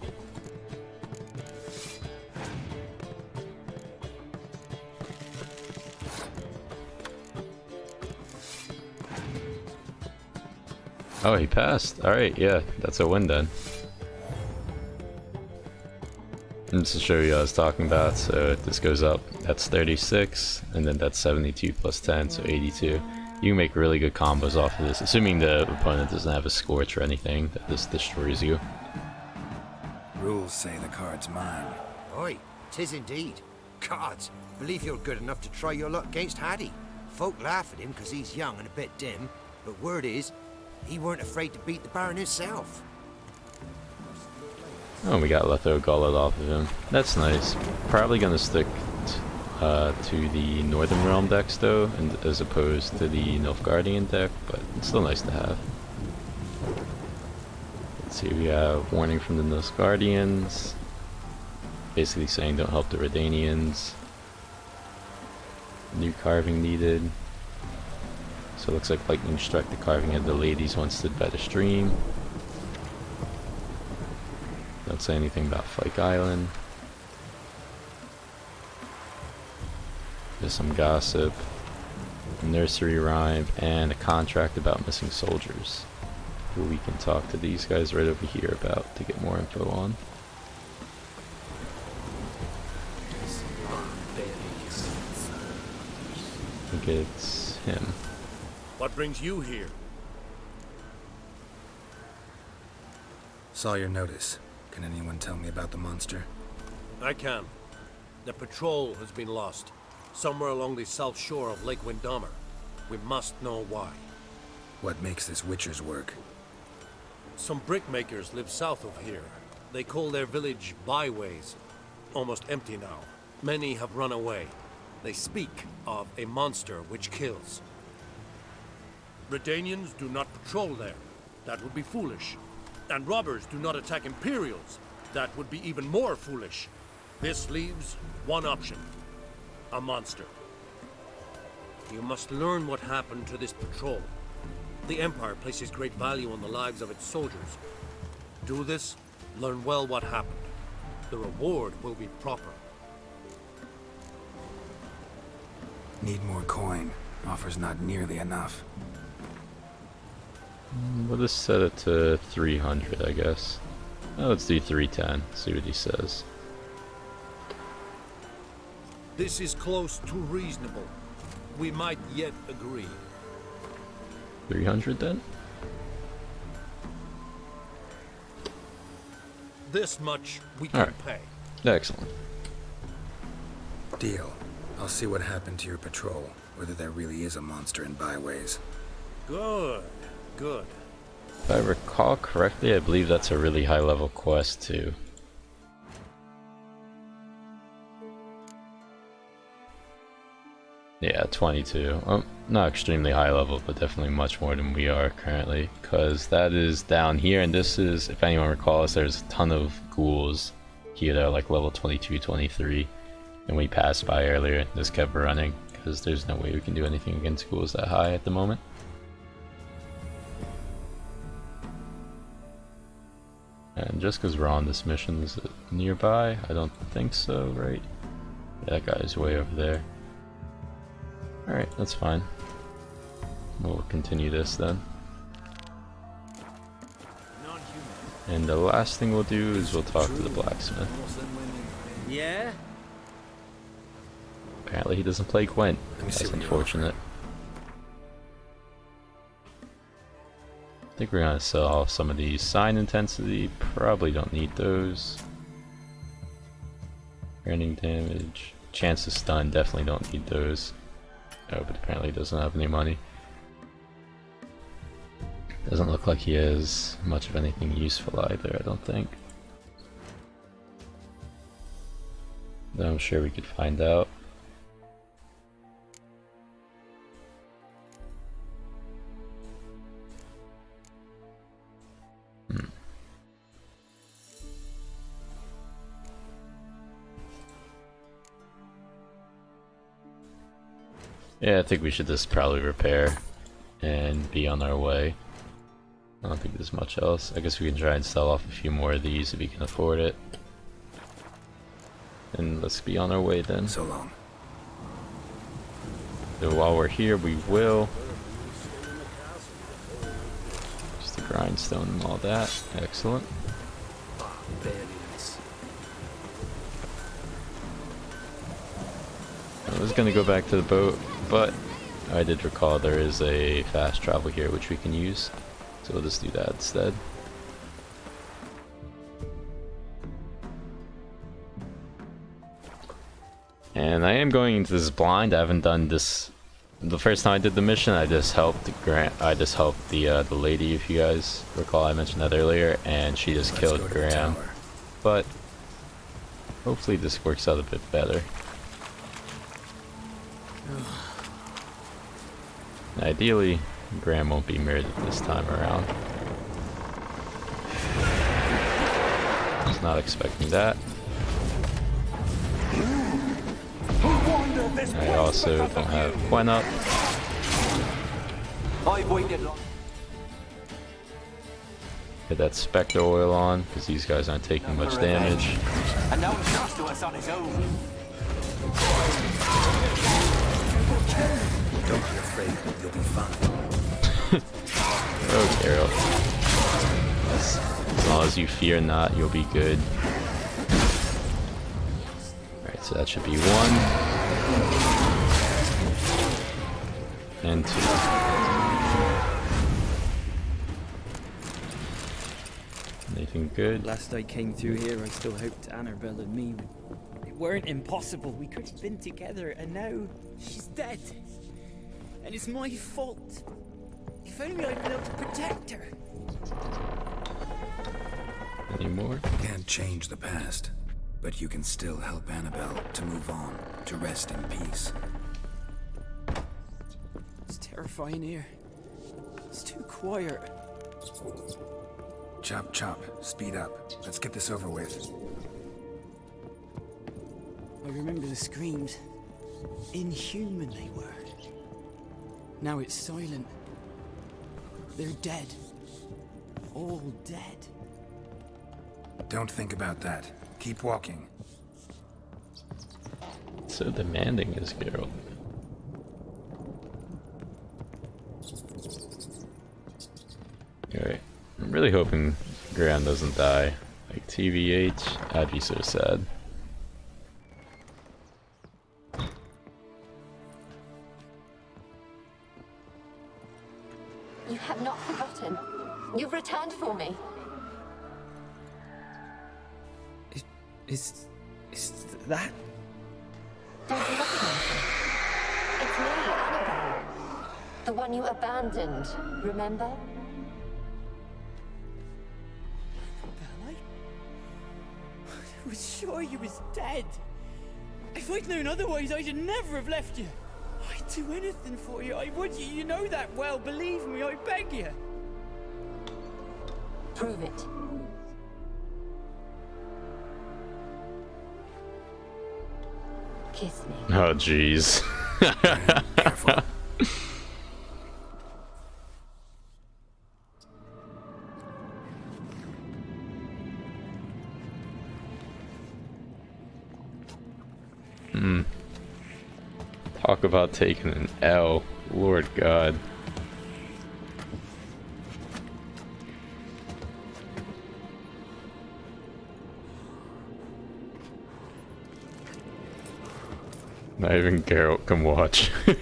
Oh, he passed. Alright, yeah, that's a win then. And just to show you what I was talking about, so this goes up, that's 36, and then that's 72 plus 10, so 82. You can make really good combos off of this, assuming the opponent doesn't have a Scorch or anything that this destroys you. Rules say the card's mine. Oi, 'tis indeed. Cards, believe you're good enough to try your luck against Hattie. Folk laugh at him because he's young and a bit dim, but word is, he weren't afraid to beat the Baron himself. Oh, we got Letho Gullet off of him. That's nice. Probably gonna stick to the Northern Realm decks though, and as opposed to the Nilfgaardian deck, but it's still nice to have. Let's see, we have warning from the Nilfgaardians, basically saying don't help the Redanians. New carving needed. So it looks like Lightning Struck the carving of the ladies once stood by the stream. Don't say anything about Fyke Island. There's some gossip, a nursery rhyme, and a contract about missing soldiers, who we can talk to these guys right over here about to get more info on. I think it's him. What brings you here? Saw your notice. Can anyone tell me about the monster? I can. The patrol has been lost, somewhere along the south shore of Lake Windhammer. We must know why. What makes this Witcher's work? Some brickmakers live south of here. They call their village byways. Almost empty now. Many have run away. They speak of a monster which kills. Redanians do not patrol there. That would be foolish. And robbers do not attack Imperials. That would be even more foolish. This leaves one option. A monster. You must learn what happened to this patrol. The Empire places great value on the lives of its soldiers. Do this, learn well what happened. The reward will be proper. Need more coin. Offer's not nearly enough. We'll just set it to 300, I guess. Oh, let's do 310, see what he says. This is close to reasonable. We might yet agree. 300 then? This much we can pay. Excellent. Deal. I'll see what happened to your patrol, whether there really is a monster in byways. Good. Good. If I recall correctly, I believe that's a really high level quest too. Yeah, 22. Not extremely high level, but definitely much more than we are currently. Because that is down here, and this is, if anyone recalls, there's a ton of ghouls here that are like level 22, 23. And we passed by earlier, just kept running, because there's no way we can do anything against ghouls that high at the moment. And just because we're on this mission, is it nearby? I don't think so, right? Yeah, that guy's way over there. Alright, that's fine. We'll continue this then. And the last thing we'll do is we'll talk to the blacksmith. Yeah? Apparently he doesn't play Gwent. That's unfortunate. I think we're gonna sell off some of these. Sign intensity, probably don't need those. Burning damage. Chance to stun, definitely don't need those. Oh, but apparently he doesn't have any money. Doesn't look like he has much of anything useful either, I don't think. Though I'm sure we could find out. Yeah, I think we should just probably repair and be on our way. I don't think there's much else. I guess we can try and sell off a few more of these if we can afford it. And let's be on our way then. So long. So while we're here, we will. Just the grindstone and all that. Excellent. I was gonna go back to the boat, but I did recall there is a fast travel here which we can use, so we'll just do that instead. And I am going into this blind. I haven't done this the first time I did the mission. I just helped the lady, if you guys recall. I mentioned that earlier, and she just killed Graham. But hopefully this works out a bit better. Ideally, Graham won't be murdered this time around. Was not expecting that. I also don't have Gwen up. Get that Spectre oil on, because these guys aren't taking much damage. And now he comes to us on his own. Don't be afraid, you'll be fine. Oh, Carol. As long as you fear not, you'll be good. Alright, so that should be 1. And 2. Anything good? Last I came through here, I still hoped Annabelle and me weren't impossible. We could have been together, and now she's dead. And it's my fault. If only I'd been able to protect her. Any more? Can't change the past, but you can still help Annabelle to move on, to rest in peace. It's terrifying here. It's too quiet. Chop chop, speed up. Let's get this over with. I remember the screams. Inhuman they were. Now it's silent. They're dead. All dead. Don't think about that. Keep walking. So demanding is Geralt. Alright. I'm really hoping Graham doesn't die. Like, TVH, I'd be so sad. You have not forgotten. You've returned for me. Is that? Don't look at me. It's me, Annabelle. The one you abandoned, remember? I was sure you was dead. If I'd known otherwise, I'd never have left you. I'd do anything for you. I would. You know that well. Believe me, I beg you. Prove it. Kiss me. Oh, jeez. Careful. Talk about taking an L. Lord God. Not even Geralt can watch. Well,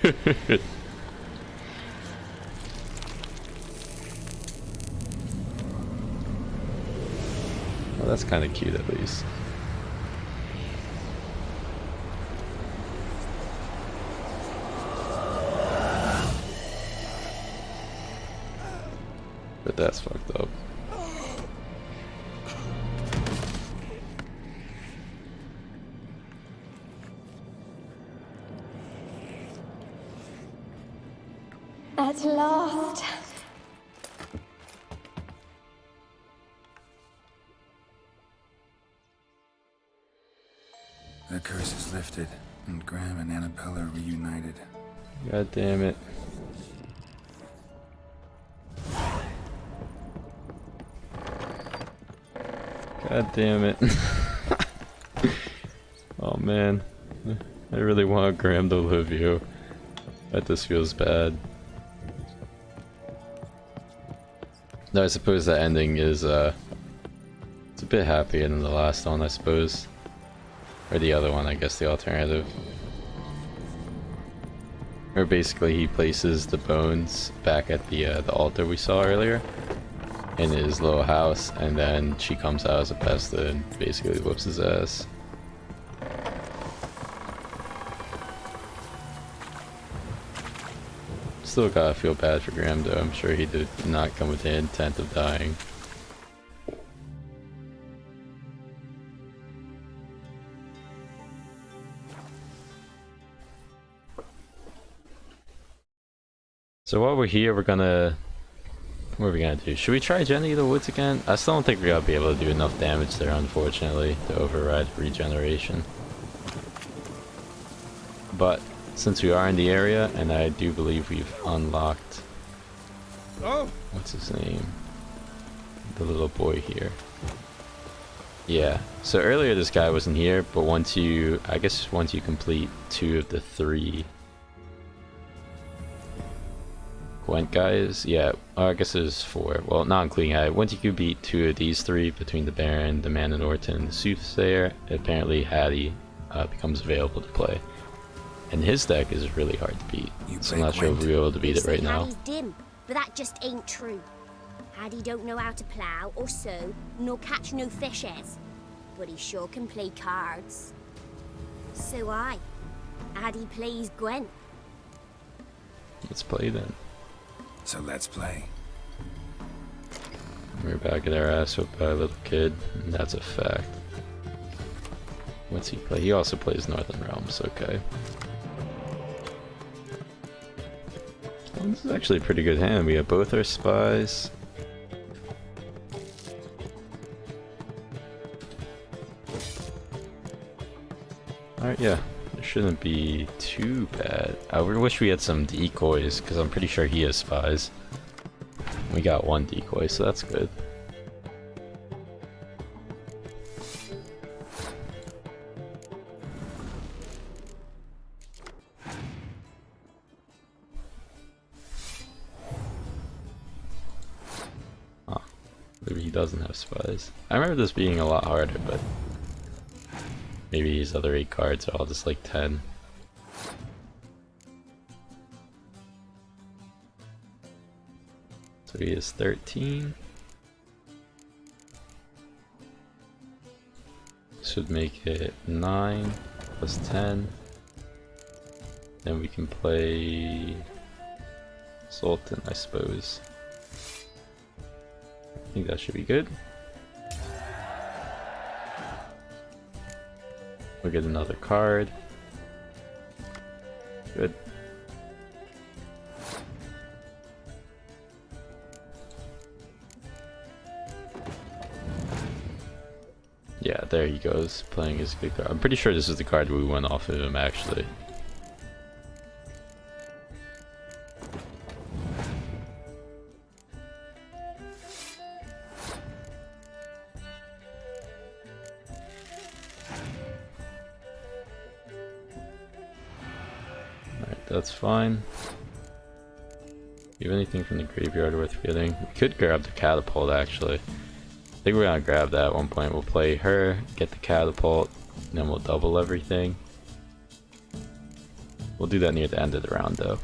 that's kind of cute at least. But that's fucked up. At last. The curse is lifted, and Graham and Annabella are reunited. God damn it. God damn it. Oh man. I really want Graham to live you. That just feels bad. No, I suppose the ending is it's a bit happier than the last one, I suppose. Or the other one, I guess, the alternative. Or basically he places the bones back at the altar we saw earlier in his little house, and then she comes out as a pest and basically whoops his ass. Still gotta feel bad for Graham though. I'm sure he did not come with the intent of dying. So while we're here, what are we gonna do? Should we try Jenny of the Woods again? I still don't think we're gonna be able to do enough damage there, unfortunately, to override regeneration. But since we are in the area, and I do believe we've unlocked... Oh! What's his name? The little boy here. Yeah, so earlier this guy wasn't here, but once you complete 2 of the 3 Gwent guys, yeah, I guess there's 4. Well, not including I. Once you can beat 2 of these 3 between the Baron, the Man in Orton, and the Soothsayer, apparently Hattie becomes available to play. And his deck is really hard to beat, so I'm not sure if we'll be able to beat it right now. Hattie's dim, but that just ain't true. Hattie don't know how to plough or sow, nor catch no fishes. But he sure can play cards. So Hattie plays Gwent. Let's play then. So let's play. We're back at our ass whooped by a little kid, and that's a fact. What's he play? He also plays Northern Realms, okay. Well, this is actually a pretty good hand. We have both our spies. Alright, yeah. It shouldn't be too bad. I wish we had some decoys, because I'm pretty sure he has spies. We got 1 decoy, so that's good. Huh. Maybe he doesn't have spies. I remember this being a lot harder, but maybe his other 8 cards are all just like 10. So he is 13. Should make it 9 plus 10. Then we can play Sultan, I suppose. I think that should be good. We'll get another card. Good. Yeah, there he goes, playing his good card. I'm pretty sure this is the card we went off of him, actually. that's fine. You have anything from the graveyard worth getting? We could grab the catapult actually. I think we're gonna grab that at one point. We'll play her, get the catapult, and then we'll double everything. We'll do that near the end of the round though.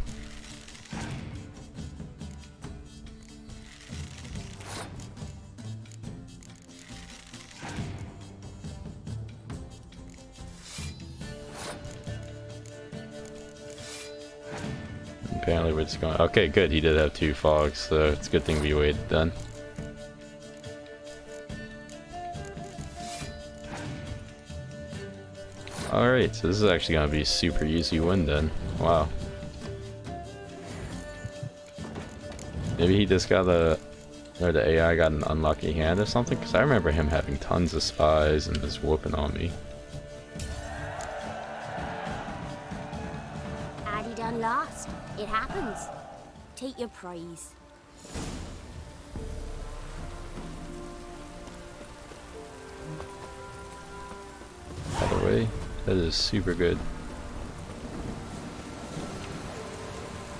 Apparently we're just going... Okay, good, he did have 2 fogs, so it's a good thing we waited then. Alright, so this is actually going to be a super easy win then. Wow. Maybe he just got a... or the AI got an unlucky hand or something? Because I remember him having tons of spies and just whooping on me. Addy done lost. It happens. Take your prize. By the way, that is super good.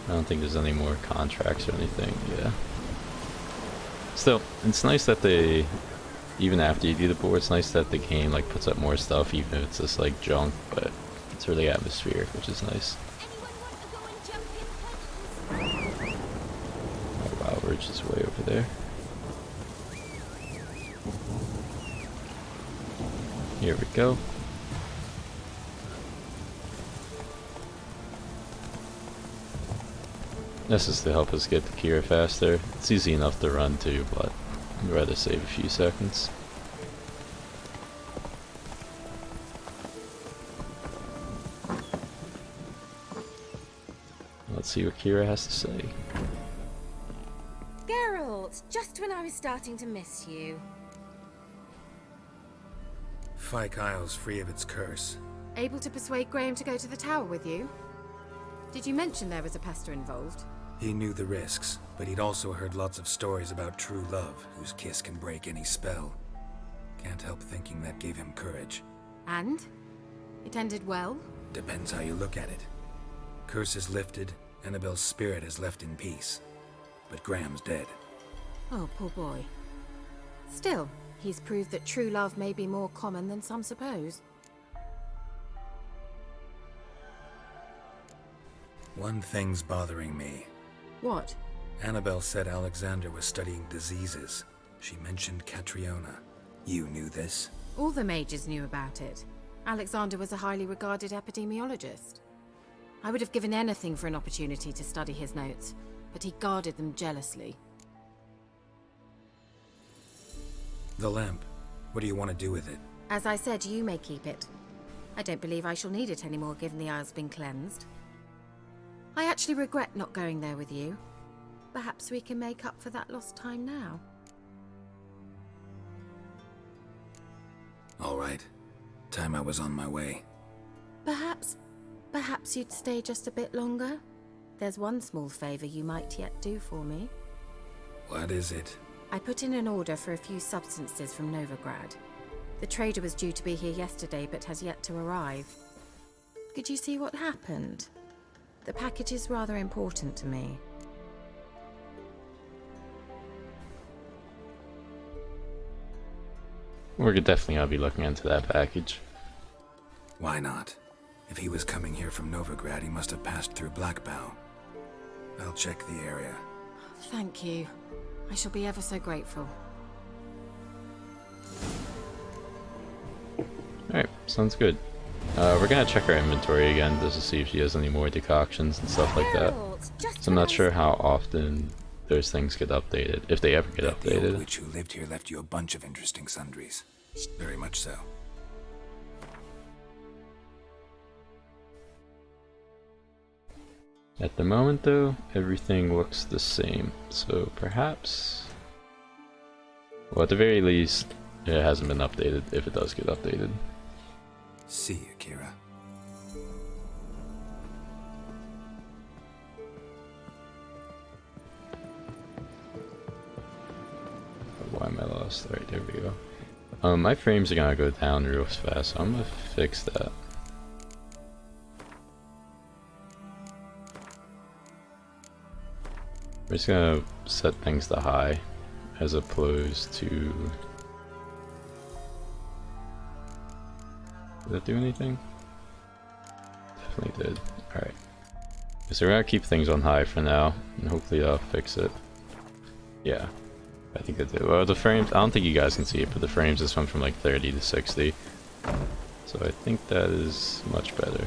I don't think there's any more contracts or anything, yeah. Still, it's nice that they, even after you do the board, it's nice that the game like puts up more stuff even if it's just like junk, but it's really atmospheric, which is nice. Oh wow, we're just way over there. Here we go. This is to help us get to Kiera faster. It's easy enough to run too, but I'd rather save a few seconds. Let's see what Kiera has to say. Geralt, just when I was starting to miss you. Fyke Isle's free of its curse. Able to persuade Graham to go to the tower with you? Did you mention there was a pester involved? He knew the risks, but he'd also heard lots of stories about true love, whose kiss can break any spell. Can't help thinking that gave him courage. And? It ended well? Depends how you look at it. Curse is lifted, Annabelle's spirit is left in peace. But Graham's dead. Oh, poor boy. Still, he's proved that true love may be more common than some suppose. One thing's bothering me. What? Annabelle said Alexander was studying diseases. She mentioned Catriona. You knew this? All the mages knew about it. Alexander was a highly regarded epidemiologist. I would have given anything for an opportunity to study his notes, but he guarded them jealously. The lamp. What do you want to do with it? As I said, you may keep it. I don't believe I shall need it anymore, given the Isle's been cleansed. I actually regret not going there with you. Perhaps we can make up for that lost time now. All right. Time I was on my way. Perhaps you'd stay just a bit longer? There's one small favor you might yet do for me. What is it? I put in an order for a few substances from Novigrad. The trader was due to be here yesterday, but has yet to arrive. Could you see what happened? The package is rather important to me. We're definitely gonna be looking into that package. Why not? If he was coming here from Novigrad, he must have passed through Blackbow. I'll check the area. Thank you. I shall be ever so grateful. Alright, sounds good. We're gonna check our inventory again just to see if she has any more decoctions and stuff like that. So I'm not sure how often those things get updated, if they ever get The old updated. witch who lived here left you a bunch of interesting sundries. Very much so. At the moment though, everything looks the same, so perhaps... Well, at the very least, it hasn't been updated, if it does get updated. See you, Kiera. Why am I lost? Alright, there we go. My frames are gonna go down real fast, so I'm gonna fix that. We're just gonna set things to high as opposed to... Did that do anything? Definitely did. Alright. So we're gonna keep things on high for now, and hopefully that'll fix it. Yeah, I think it did. Well, the frames, I don't think you guys can see it, but the frames just went from like 30 to 60. So I think that is much better.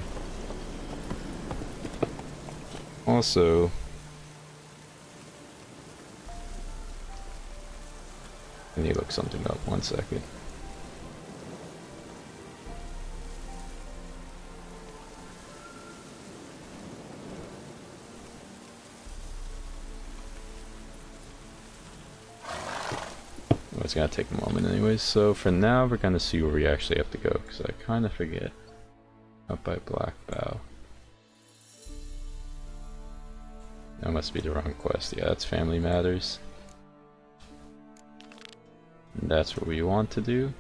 Also, I need to look something up, 1 second. It's gonna take a moment anyways, so for now we're gonna see where we actually have to go, because I kind of forget. Up by Black Bow. That must be the wrong quest. Yeah, that's Family Matters. And that's what we want to do.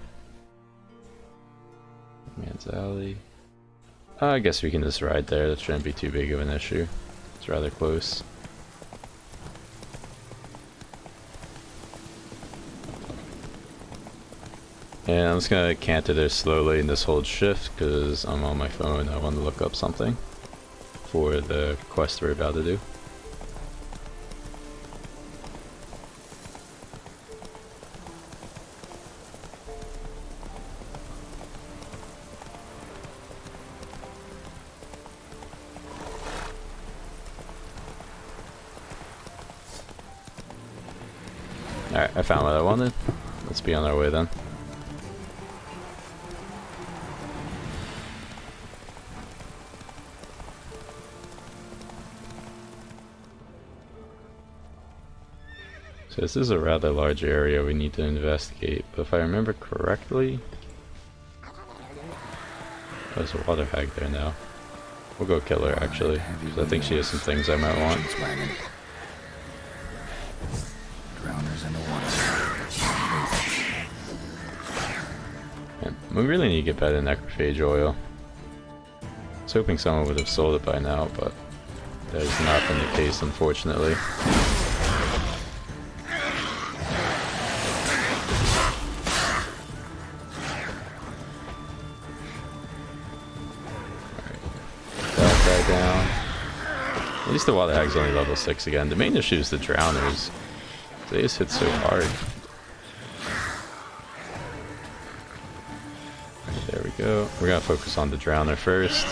Man's Alley. I guess we can just ride there, that shouldn't be too big of an issue. It's rather close. And I'm just gonna canter there slowly and just hold shift because I'm on my phone. I want to look up something for the quest we're about to do. Alright, I found what I wanted. Let's be on our way then. So this is a rather large area we need to investigate, but if I remember correctly... Oh, there's a water hag there now. We'll go kill her actually, because I think she has some things I might want. Drowners in the water. Man, we really need to get better necrophage oil. I was hoping someone would have sold it by now, but that has not been the case unfortunately. At least the water hag's only level 6 again. The main issue is the drowners. They just hit so hard. There we go. We're gonna focus on the drowner first.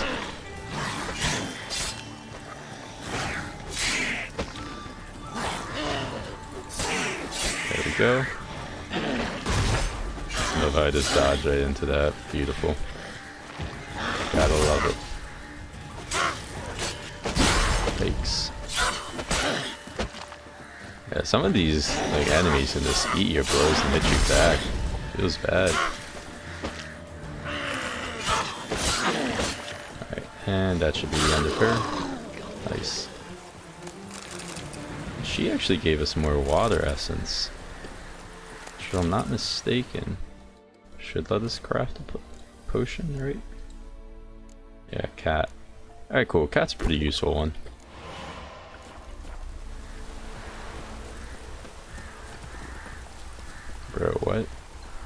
There we go. I love how I just dodged right into that. Beautiful. Gotta love it. Takes. Yeah, some of these like enemies can just eat your blows and hit you back. Feels bad. Alright, and that should be the end of her. Nice. She actually gave us more water essence. If I'm not mistaken, should let us craft a potion, right? Yeah, cat. Alright, cool. Cat's a pretty useful one. Bro, what?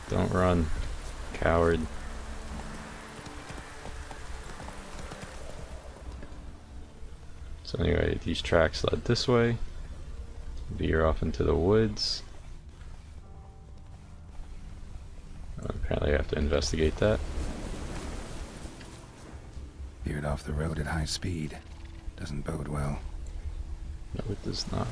Don't run, coward. So anyway, these tracks led this way. Veer off into the woods. Apparently I have to investigate that. Veered off the road at high speed. Doesn't bode well. No, it does not.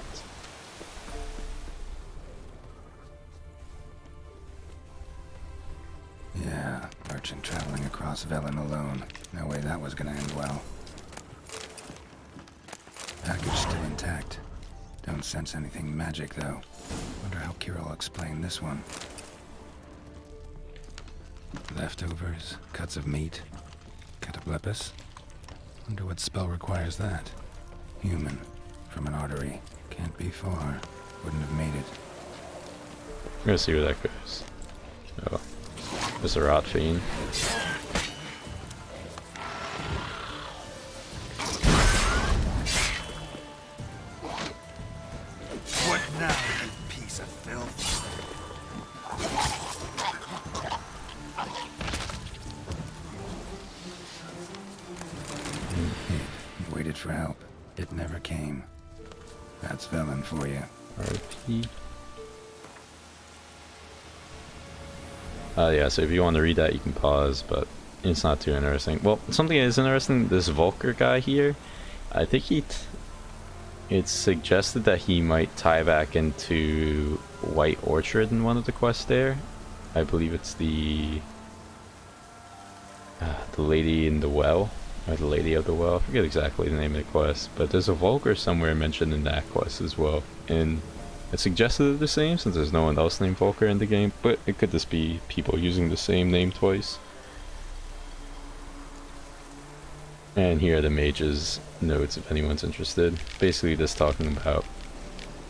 Yeah, merchant traveling across Velen alone. No way that was gonna end well. Package still intact. Don't sense anything magic though. Wonder how Kiera will explain this one. Leftovers, cuts of meat, cataplepis. Wonder what spell requires that. Human, from an artery. Can't be far. Wouldn't have made it. I'm gonna see where that goes. Oh. There's a rot fiend. waited for help. It never came. That's Velen for you. RP. Yeah, so if you want to read that, you can pause, but it's not too interesting. Well, something that is interesting, this Volker guy here, I think it's suggested that he might tie back into White Orchard in one of the quests there. I believe it's the lady in the well, or the lady of the well. I forget exactly the name of the quest, but there's a Volker somewhere mentioned in that quest as well. And it's suggested they're the same since there's no one else named Volker in the game, but it could just be people using the same name twice. And here are the mage's notes if anyone's interested. Basically just talking about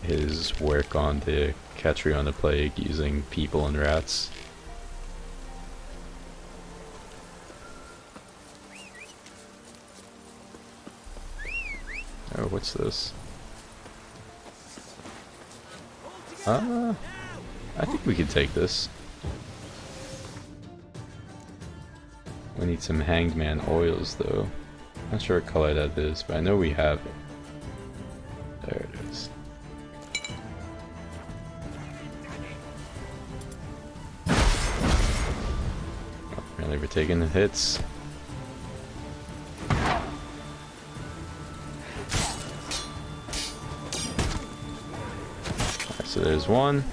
his work on the Catriona plague using people and rats. Oh, what's this? I think we could take this. We need some Hanged Man oils though. Not sure what color that is, but I know we have it. There it is. Oh, really, we're taking the hits. Alright, so there's one.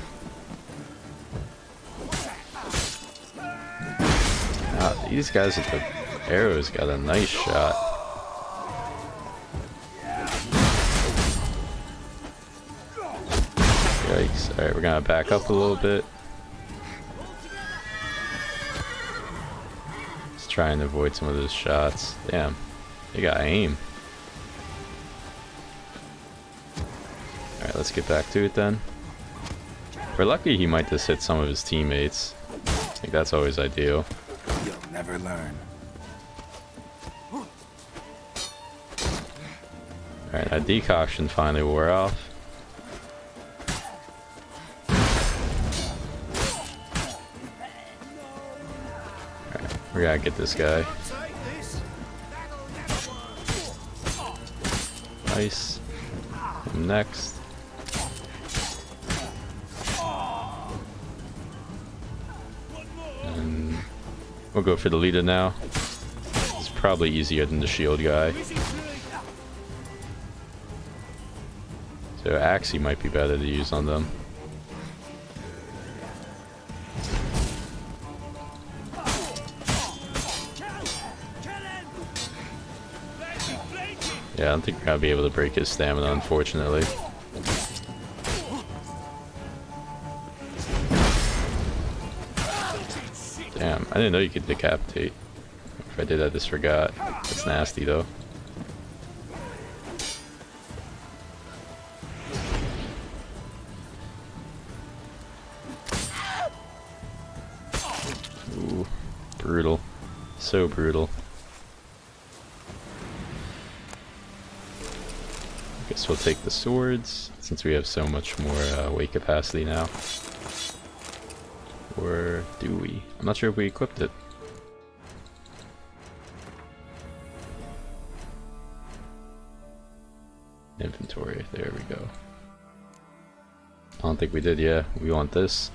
These guys with the arrows got a nice shot. Yikes. Alright, we're gonna back up a little bit. Let's try and avoid some of those shots. Damn, they got aim. Alright, let's get back to it then. If we're lucky, he might just hit some of his teammates. I think that's always ideal. You'll never learn. Alright, that decoction finally wore off. Alright, we gotta get this guy. Nice. Next. And we'll go for the leader now. It's probably easier than the shield guy. So Axie might be better to use on them. Yeah, I don't think we're gonna be able to break his stamina, unfortunately. Damn, I didn't know you could decapitate. If I did, I just forgot. It's nasty though. Ooh, brutal. So brutal. Guess we'll take the swords, since we have so much more weight capacity now. Or do we? I'm not sure if we equipped it. Inventory, there we go. I don't think we did, yeah. We want this.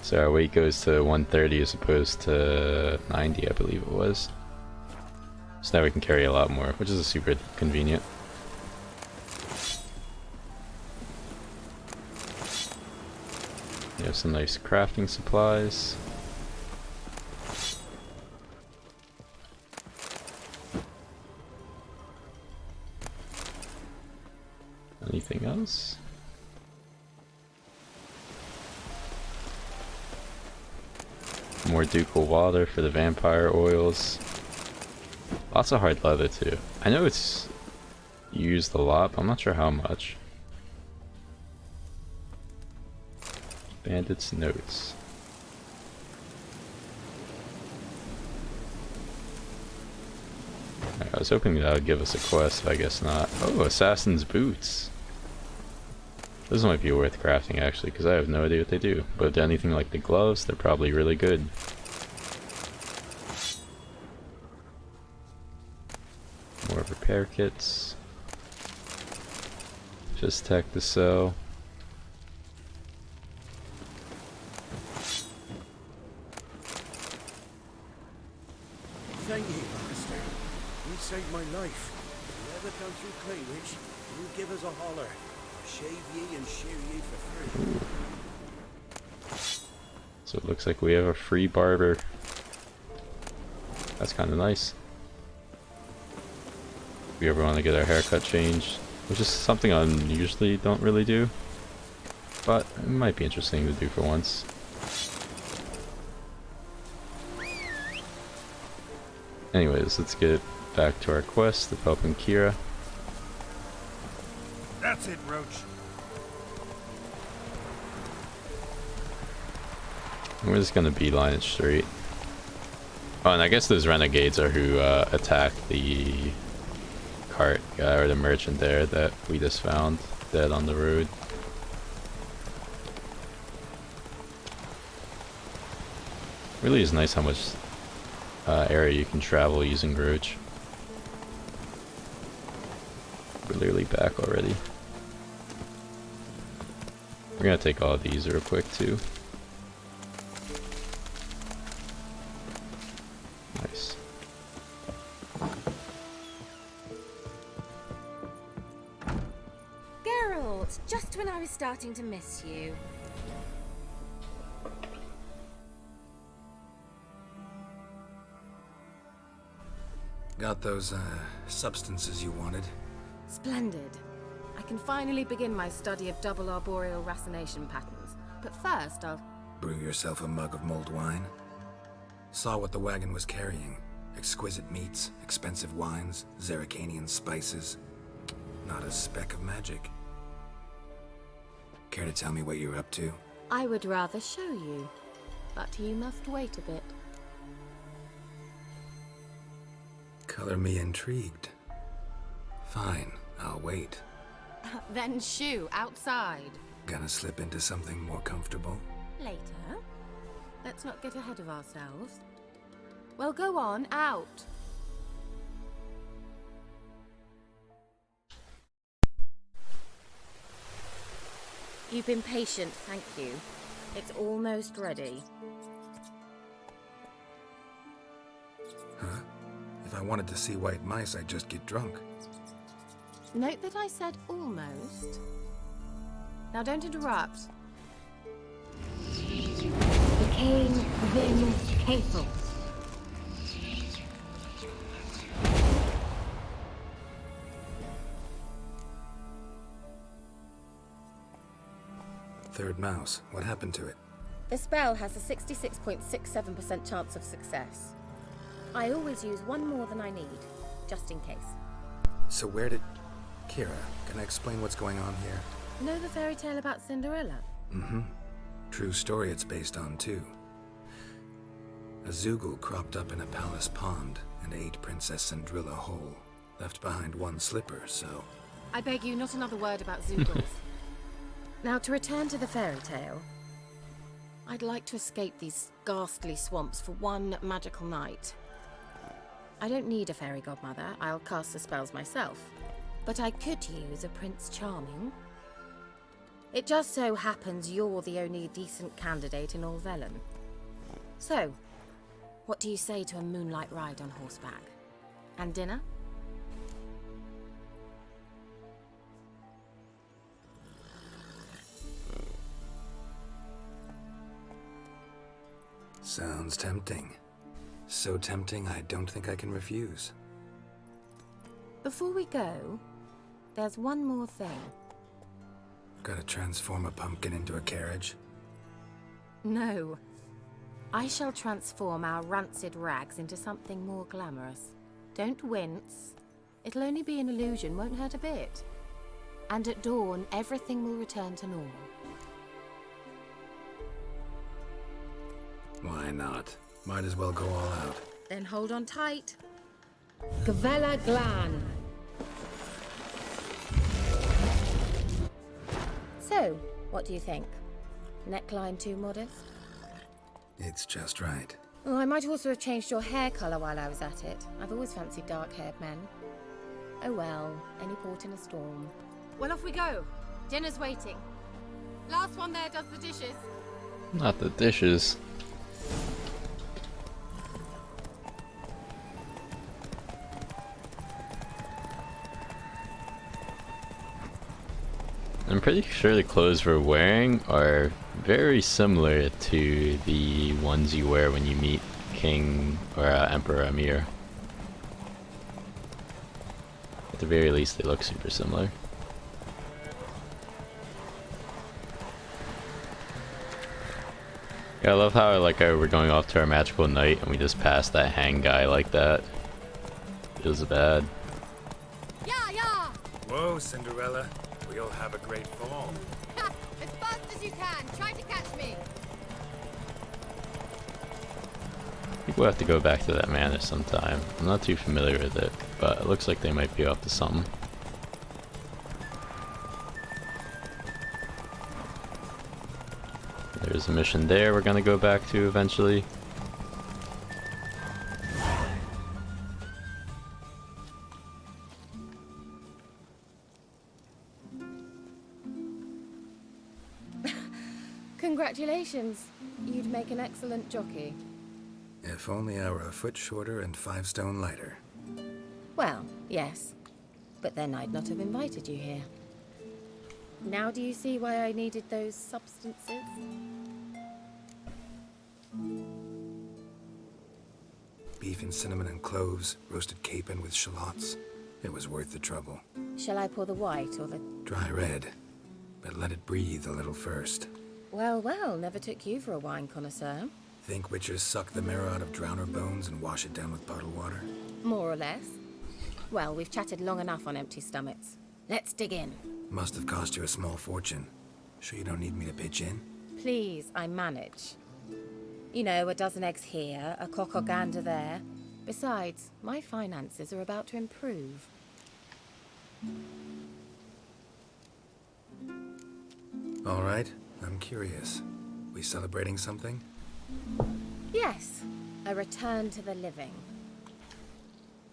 So our weight goes to 130 as opposed to 90, I believe it was. So now we can carry a lot more, which is super convenient. We have some nice crafting supplies. Anything else? More ducal water for the vampire oils. Lots of hard leather too. I know it's used a lot, but I'm not sure how much. Bandit's notes. I was hoping that would give us a quest, but I guess not. Oh, Assassin's Boots. Those might be worth crafting actually, because I have no idea what they do. But anything like the gloves, they're probably really good. More have repair kits. Just tech to sell. Thank you, Master. You saved my life. If you ever come through Claywich, you give us a holler. I'll shave ye and shear ye for free. So it looks like we have a free barber. That's kind of nice. If we ever want to get our haircut changed, which is something I usually don't really do, but it might be interesting to do for once. Anyways, let's get back to our quest of helping Kiera. That's it, Roach. We're just gonna beeline it straight. Oh, and I guess those renegades are who attacked the cart guy or the merchant there that we just found dead on the road. Really is nice how much area you can travel using Roach. We're literally back already. We're gonna take all of these real quick too. Nice. Geralt, just when I was starting to miss you. Got those, substances you wanted? Splendid. I can finally begin my study of double arboreal racination patterns. But first, I'll... Brew yourself a mug of mulled wine? Saw what the wagon was carrying. Exquisite meats, expensive wines, Zerrikanian spices. Not a speck of magic. Care to tell me what you're up to? I would rather show you, but you must wait a bit. Color me intrigued. Fine, I'll wait. Then shoo, outside. Gonna slip into something more comfortable? Later. Let's not get ahead of ourselves. Well, go on, out. You've been patient, thank you. It's almost ready. Huh? If I wanted to see white mice, I'd just get drunk. Note that I said almost. Now don't interrupt. The king Vin Cathel. Third mouse. What happened to it? The spell has a 66.67% chance of success. I always use one more than I need, just in case. So where did... Kiera, can I explain what's going on here? Know the fairy tale about Cinderella? Mm-hmm. True story it's based on, too. A Zoogle cropped up in a palace pond and ate Princess Cinderella whole. Left behind one slipper, so... I beg you, not another word about Zoogles. Now, to return to the fairy tale, I'd like to escape these ghastly swamps for one magical night. I don't need a fairy godmother, I'll cast the spells myself. But I could use a Prince Charming. It just so happens you're the only decent candidate in all Velen. So, what do you say to a moonlight ride on horseback? And dinner? Sounds tempting. So tempting, I don't think I can refuse. Before we go, there's one more thing. Gotta transform a pumpkin into a carriage? No. I shall transform our rancid rags into something more glamorous. Don't wince. It'll only be an illusion, won't hurt a bit. And at dawn, everything will return to normal. Why not? Might as well go all out. Then hold on tight. Gavella Glan. So, what do you think? Neckline too modest? It's just right. Oh, I might also have changed your hair colour while I was at it. I've always fancied dark-haired men. Oh well, any port in a storm. Well, off we go. Dinner's waiting. Last one there does the dishes. Not the dishes. I'm pretty sure the clothes we're wearing are very similar to the ones you wear when you meet King or Emperor Amir. At the very least, they look super similar. Yeah, I love how we're going off to our magical night and we just passed that hang guy like that. Feels bad. Yeah, yeah! Whoa, Cinderella. We'll have a great fall. As fast as you can. Try to catch me. I think we'll have to go back to that manor sometime. I'm not too familiar with it, but it looks like they might be up to something. There's a mission there we're gonna go back to eventually. Congratulations. You'd make an excellent jockey. If only I were a foot shorter and 5 stone lighter. Well, yes. But then I'd not have invited you here. Now do you see why I needed those substances? Beef and cinnamon and cloves, roasted capon with shallots. It was worth the trouble. Shall I pour the white or the... Dry red, but let it breathe a little first. Well, well, never took you for a wine connoisseur. Think witches suck the marrow out of drowner bones and wash it down with bottled water? More or less. Well, we've chatted long enough on empty stomachs. Let's dig in. Must have cost you a small fortune. Sure you don't need me to pitch in? Please, I manage. You know, a dozen eggs here, a cock or gander there. Besides, my finances are about to improve. All right, I'm curious. We celebrating something? Yes, a return to the living.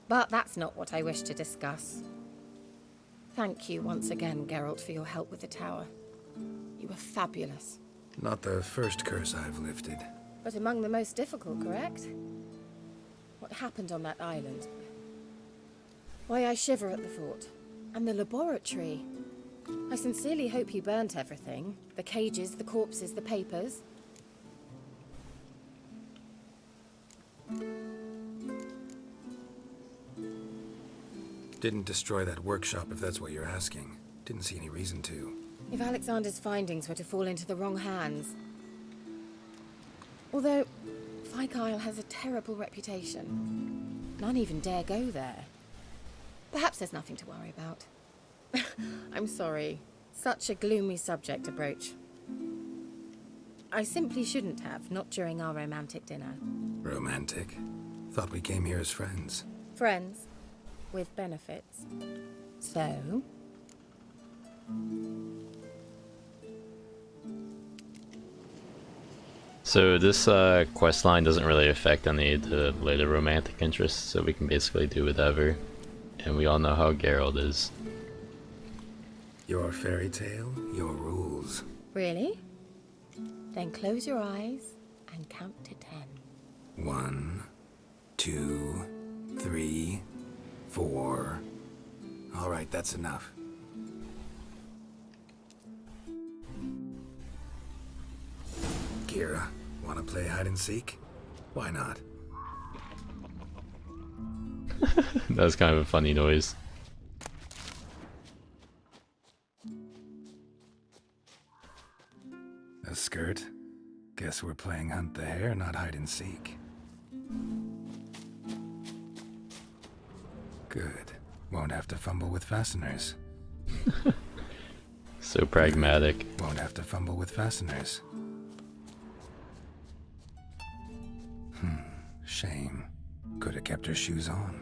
But that's not what I wish to discuss. Thank you once again, Geralt, for your help with the tower. You were fabulous. Not the first curse I've lifted. But among the most difficult, correct? What happened on that island? Why, I shiver at the thought. And the laboratory. I sincerely hope you burnt everything. The cages, the corpses, the papers. Didn't destroy that workshop if that's what you're asking. Didn't see any reason to. If Alexander's findings were to fall into the wrong hands. Although, Fyke Isle has a terrible reputation. None even dare go there. Perhaps there's nothing to worry about. I'm sorry. Such a gloomy subject to broach. I simply shouldn't have, not during our romantic dinner. Romantic? Thought we came here as friends. Friends. With benefits. So? So this quest line doesn't really affect any of the later romantic interests, so we can basically do whatever. And we all know how Geralt is. Your fairy tale, your rules. Really? Then close your eyes and count to 10. 1, 2, 3, 4. All right, that's enough. Kiera, want to play hide and seek? Why not? That was kind of a funny noise. A skirt? Guess we're playing hunt the hare, not hide and seek. Good. Won't have to fumble with fasteners. So pragmatic. Won't have to fumble with fasteners. Shame. Could have kept her shoes on.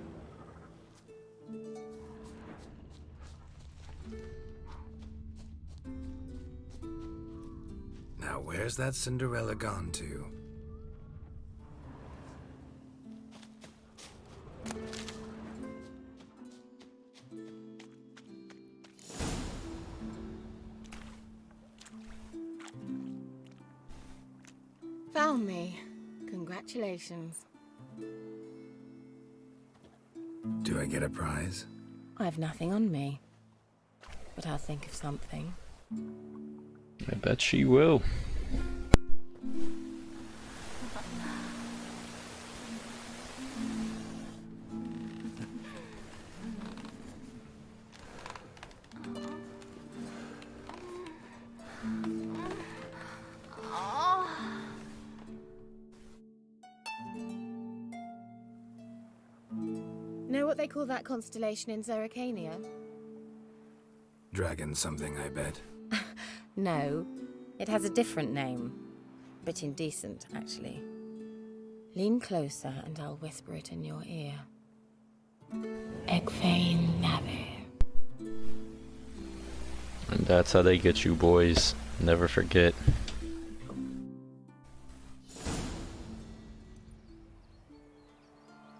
Now where's that Cinderella gone to? Congratulations. Do I get a prize? I've nothing on me, but I'll think of something. I bet she will. Know what they call that constellation in Zeracania? Dragon something, I bet. No, it has a different name. Bit indecent, actually. Lean closer and I'll whisper it in your ear. Egfain Nave. And that's how they get you, boys. Never forget.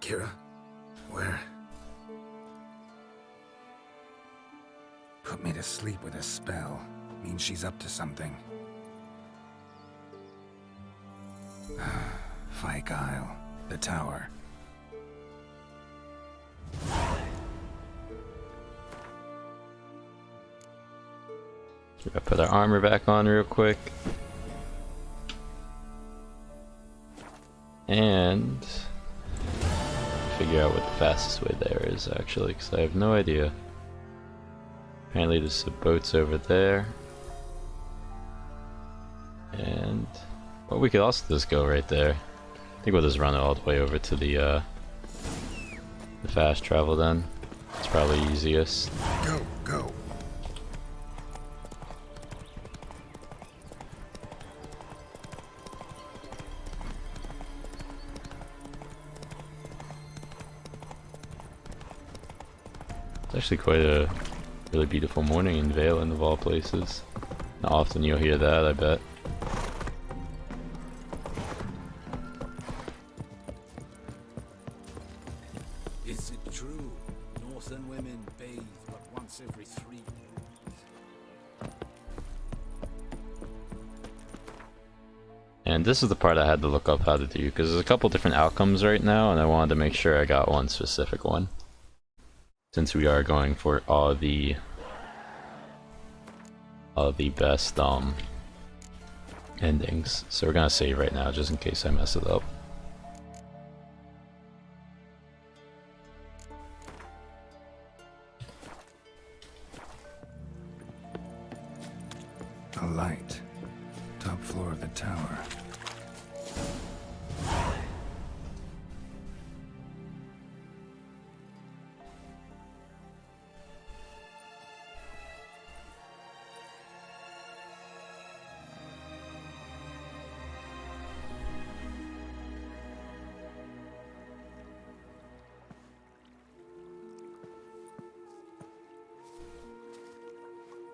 Kiera? Where? Put me to sleep with a spell. Means she's up to something. Fyke Isle. The tower. We gotta put our armor back on real quick. And figure out what the fastest way there is, actually, because I have no idea. Apparently there's some boats over there. And well, we could also just go right there. I think we'll just run it all the way over to the fast travel then. It's probably easiest. Go, go. It's actually quite a really beautiful morning in Valen, of all places. Not often you'll hear that, I bet. Is it true? Northern women bathe but once every 3 years. And this is the part I had to look up how to do, because there's a couple different outcomes right now, and I wanted to make sure I got one specific one. Since we are going for all the best endings. So we're gonna save right now just in case I mess it up. A light. Top floor of the tower.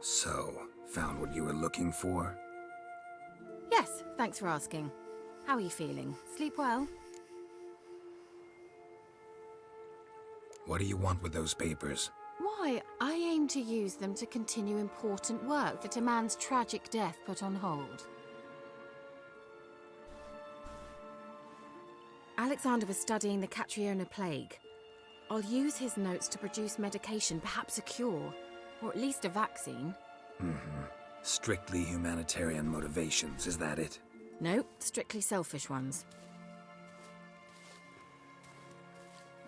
So, found what you were looking for? Yes, thanks for asking. How are you feeling? Sleep well? What do you want with those papers? Why, I aim to use them to continue important work that a man's tragic death put on hold. Alexander was studying the Catriona plague. I'll use his notes to produce medication, perhaps a cure, or at least a vaccine. Strictly humanitarian motivations, is that it? No, strictly selfish ones.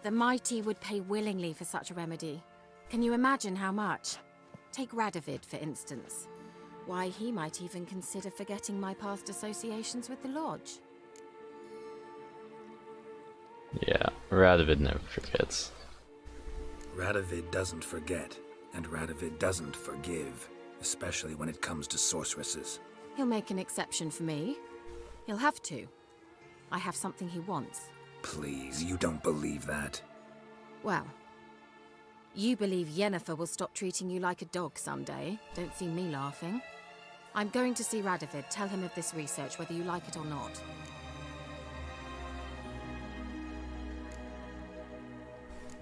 The mighty would pay willingly for such a remedy. Can you imagine how much? Take Radovid, for instance. Why, he might even consider forgetting my past associations with the Lodge. Yeah, Radovid never forgets. Radovid doesn't forget, and Radovid doesn't forgive, especially when it comes to sorceresses. He'll make an exception for me. He'll have to. I have something he wants. Please, you don't believe that. Well, you believe Yennefer will stop treating you like a dog someday. Don't see me laughing. I'm going to see Radovid. Tell him of this research, whether you like it or not.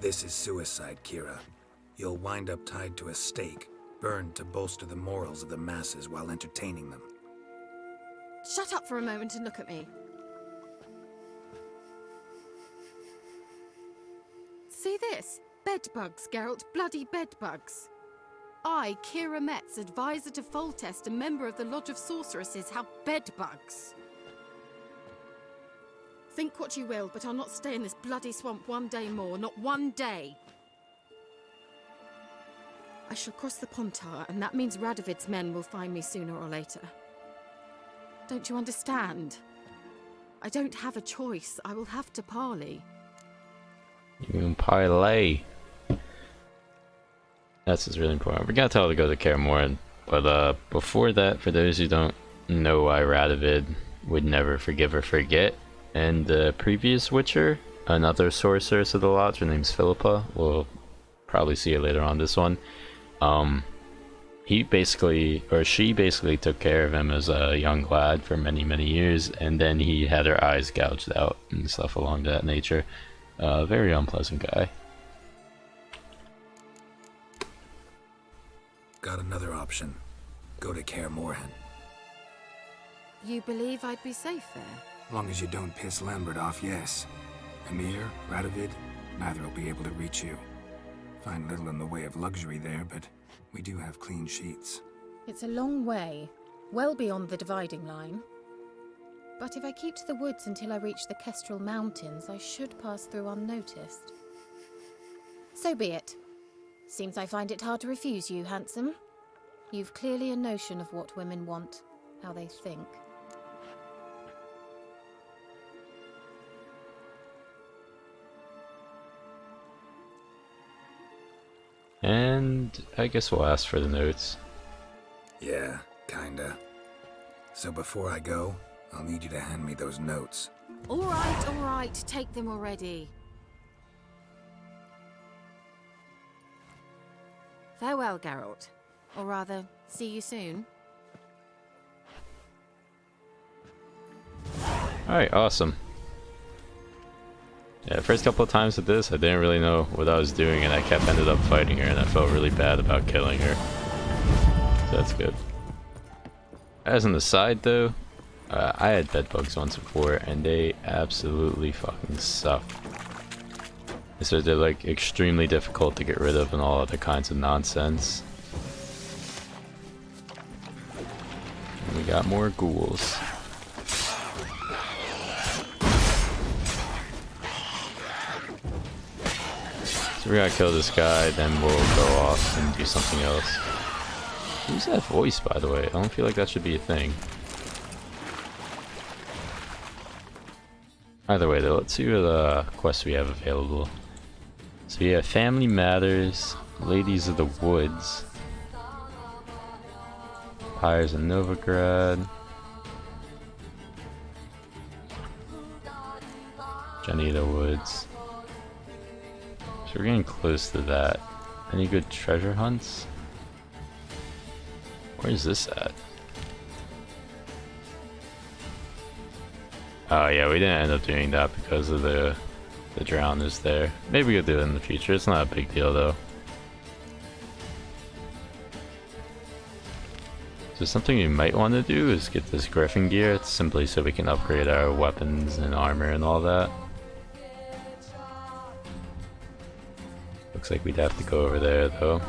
This is suicide, Kiera. You'll wind up tied to a stake, burned to bolster the morals of the masses while entertaining them. Shut up for a moment and look at me. See this? Bedbugs, Geralt. Bloody bedbugs. I, Kiera Metz, advisor to Foltest and member of the Lodge of Sorceresses, have bedbugs. Think what you will, but I'll not stay in this bloody swamp one day more. Not one day. I shall cross the Pontar, and that means Radovid's men will find me sooner or later. Don't you understand? I don't have a choice. I will have to parley. You can parlay. That's just really important. We gotta tell her to go to Kaer Morhen. But before that, for those who don't know why Radovid would never forgive or forget, and the previous Witcher, another sorceress of the Lodge, her name's Philippa. We'll probably see her later on this one. He basically, or she basically took care of him as a young lad for many, many years, and then he had her eyes gouged out and stuff along that nature. Very unpleasant guy. Got another option. Go to Kaer Morhen. You believe I'd be safe there? Long as you don't piss Lambert off, yes. Emir, Radovid, neither will be able to reach you. Find little in the way of luxury there, but we do have clean sheets. It's a long way, well beyond the dividing line. But if I keep to the woods until I reach the Kestrel Mountains, I should pass through unnoticed. So be it. Seems I find it hard to refuse you, handsome. You've clearly a notion of what women want, how they think. And I guess we'll ask for the notes. Yeah, kinda. So before I go, I'll need you to hand me those notes. All right, take them already. Farewell, Geralt. Or rather, see you soon. Alright, awesome. Yeah, first couple of times with this, I didn't really know what I was doing, and I ended up fighting her, and I felt really bad about killing her. So that's good. As an aside, though, I had bedbugs once before, and they absolutely fucking suck. So they're like extremely difficult to get rid of and all other kinds of nonsense. And we got more ghouls. So we gotta kill this guy, then we'll go off and do something else. Who's that voice, by the way? I don't feel like that should be a thing. Either way, though, let's see what quests we have available. So yeah, Family Matters, Ladies of the Woods, Pyres in Novigrad, Jenny of the Woods. So we're getting close to that. Any good treasure hunts? Where's this at? Oh yeah, we didn't end up doing that because of the drowners there. Maybe we'll do it in the future. It's not a big deal though. So something we might want to do is get this Griffin gear. It's simply so we can upgrade our weapons and armor and all that. Looks like we'd have to go over there though.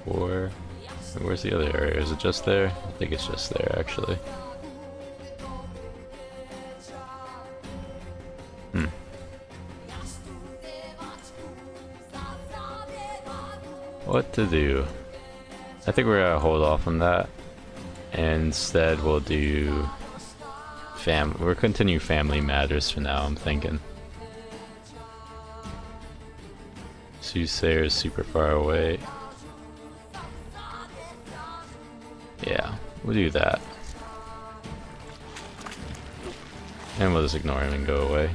Or where's the other area? Is it just there? I think it's just there actually. What to do? I think we're gonna hold off on that. And instead we'll do we'll continue Family Matters for now, I'm thinking. Soothsayer is super far away. Yeah, we'll do that. And we'll just ignore him and go away.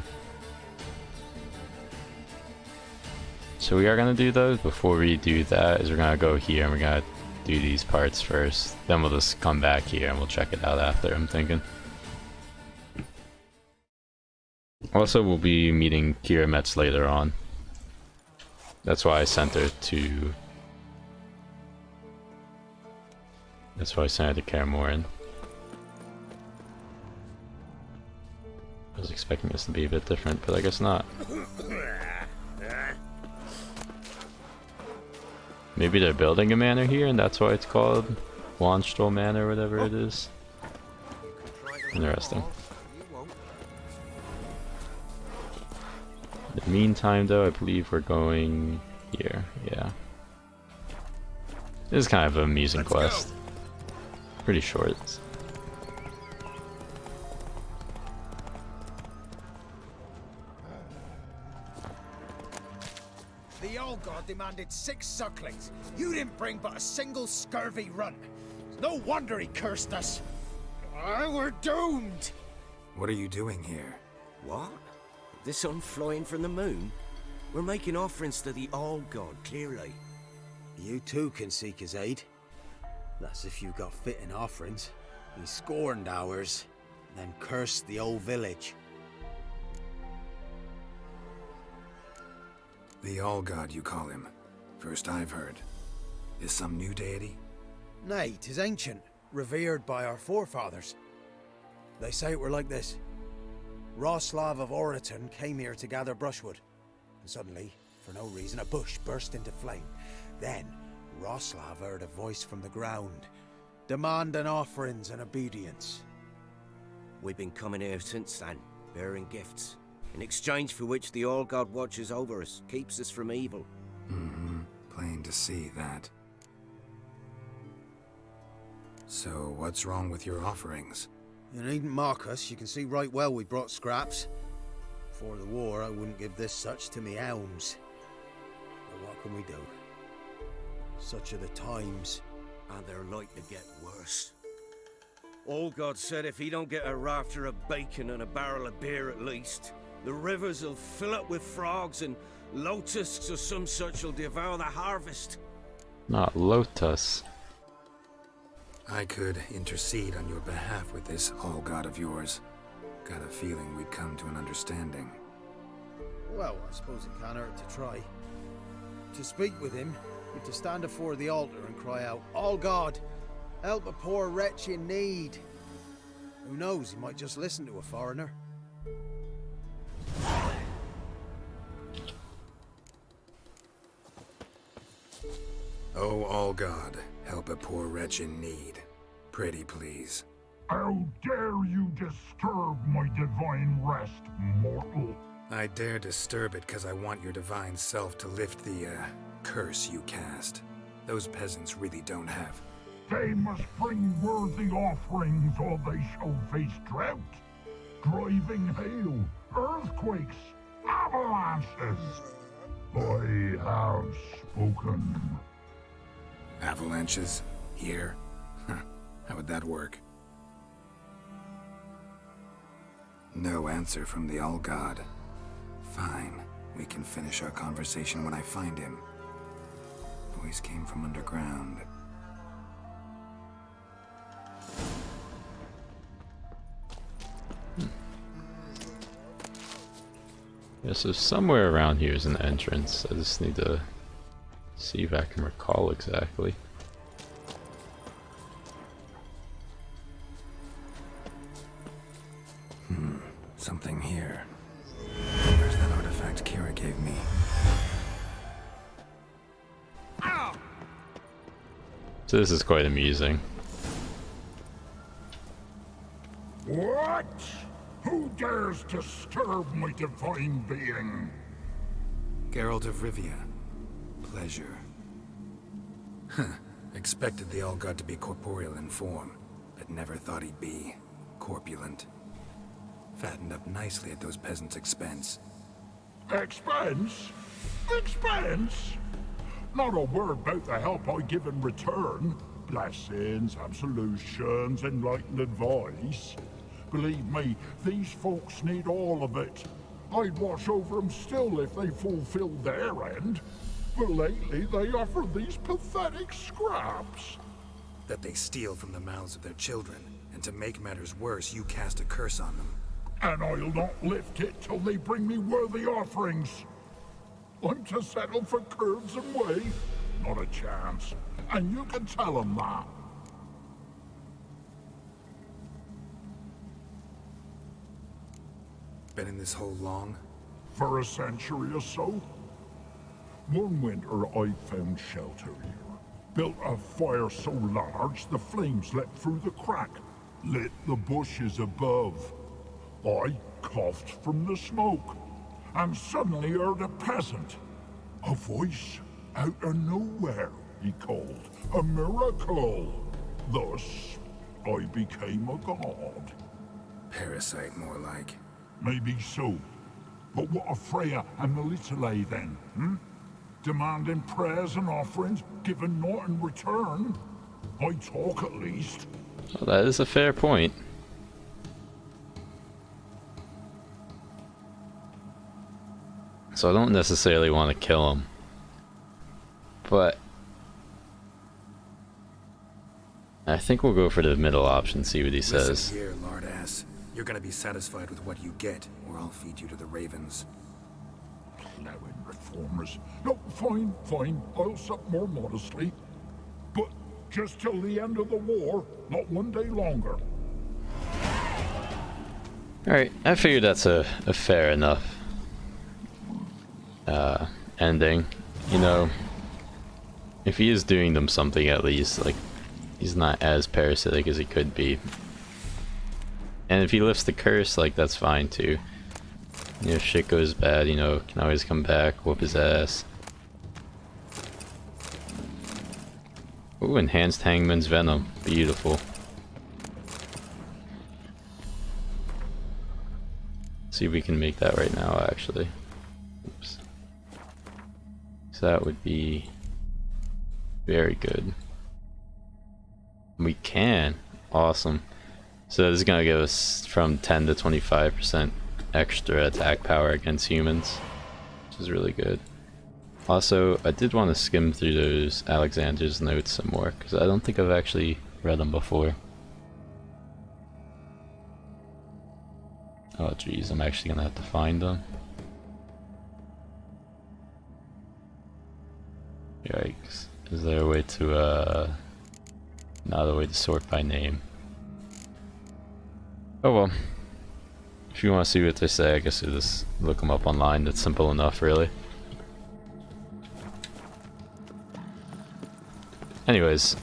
So we are gonna do those. Before we do that, is we're gonna go here and we're gonna do these parts first. Then we'll just come back here and we'll check it out after, I'm thinking. Also, we'll be meeting Kiera Metz later on. That's why I sent her to... That's why I sent her to Kaer Morhen. was expecting this to be a bit different, but I guess not. Maybe they're building a manor here and that's why it's called Wanstrel Manor or whatever it is. Interesting. In the meantime though, I believe we're going here, yeah. This is kind of an amusing quest. Pretty short. The old god demanded 6 sucklings. You didn't bring but a single scurvy run. No wonder he cursed us. We're doomed. What are you doing here? What? The sun flying from the moon? We're making offerings to the old god, clearly. You too can seek his aid. That's if you got fitting offerings. He scorned ours, then cursed the old village. The All-God, you call him. First I've heard. Is some new deity? Nay, 'tis ancient, revered by our forefathers. They say it were like this. Roslav of Oriton came here to gather brushwood, and suddenly, for no reason, a bush burst into flame. Then, Roslav heard a voice from the ground, demanding offerings and obedience. We've been coming here since then, bearing gifts, in exchange for which the All-God watches over us, keeps us from evil. Mm-hmm. Plain to see that. So, what's wrong with your offerings? You needn't mock us, you can see right well we brought scraps. Before the war, I wouldn't give this such to me elms. But what can we do? Such are the times. And they're like to get worse. All-God said if he don't get a rafter of bacon and a barrel of beer at least, the rivers will fill up with frogs and lotuses or some such will devour the harvest. Not lotus. I could intercede on your behalf with this All-God of yours. Got a feeling we'd come to an understanding. Well, I suppose it can't hurt to try. To speak with him, you've to stand before the altar and cry out, All God, help a poor wretch in need. Who knows, he might just listen to a foreigner. Oh, All-God, help a poor wretch in need. Pretty please. How dare you disturb my divine rest, mortal? I dare disturb it because I want your divine self to lift the, curse you cast. Those peasants really don't have. They must bring worthy offerings or they shall face drought, driving hail, earthquakes, avalanches. I have spoken. Avalanches? Here? How would that work? No answer from the All-God. Fine. We can finish our conversation when I find him. Voice came from underground. Yeah, so somewhere around here is an entrance. I just need to see if I can recall exactly. Something here. Where's that artifact Kiera gave me? So this is quite amusing. What? Who dares disturb my divine being? Geralt of Rivia. Pleasure. Expected the All-God to be corporeal in form, but never thought he'd be corpulent. Fattened up nicely at those peasants' expense. Expense? Expense? Not a word about the help I give in return. Blessings, absolutions, enlightened advice. Believe me, these folks need all of it. I'd watch over them still if they fulfilled their end. But lately they offer these pathetic scraps. That they steal from the mouths of their children, and to make matters worse, you cast a curse on them. And I'll not lift it till they bring me worthy offerings. I'm to settle for curves and whey? Not a chance. And you can tell them that. Been in this hole long? For a century or so. One winter I found shelter here. Built a fire so large the flames leapt through the crack, lit the bushes above. I coughed from the smoke, and suddenly heard a peasant. A voice out of nowhere, he called. A miracle. Thus, I became a god. Parasite, more like. Maybe so. But what of Freya and Melitele then, hmm? Demanding prayers and offerings, given naught in return? I talk at least. Well, that is a fair point. So I don't necessarily want to kill him. But I think we'll go for the middle option, see what he says. Listen here, lard ass. You're gonna be satisfied with what you get, or I'll feed you to the ravens. Plowing reformers. No, fine. I'll sup more modestly. But just till the end of the war, not one day longer. Alright, I figured that's a fair enough ending. You know, if he is doing them something at least, like, he's not as parasitic as he could be. And if he lifts the curse, like, that's fine too. You know, if shit goes bad, you know, can always come back, whoop his ass. Ooh, enhanced Hangman's Venom. Beautiful. See if we can make that right now, actually. Oops. So that would be very good. We can. Awesome. So this is going to give us from 10 to 25% extra attack power against humans, which is really good. Also, I did want to skim through those Alexander's notes some more, because I don't think I've actually read them before. Oh geez, I'm actually going to have to find them. Yikes. Is there a way to, not a way to sort by name? Oh well. If you want to see what they say, I guess you just look them up online. That's simple enough, really. Anyways,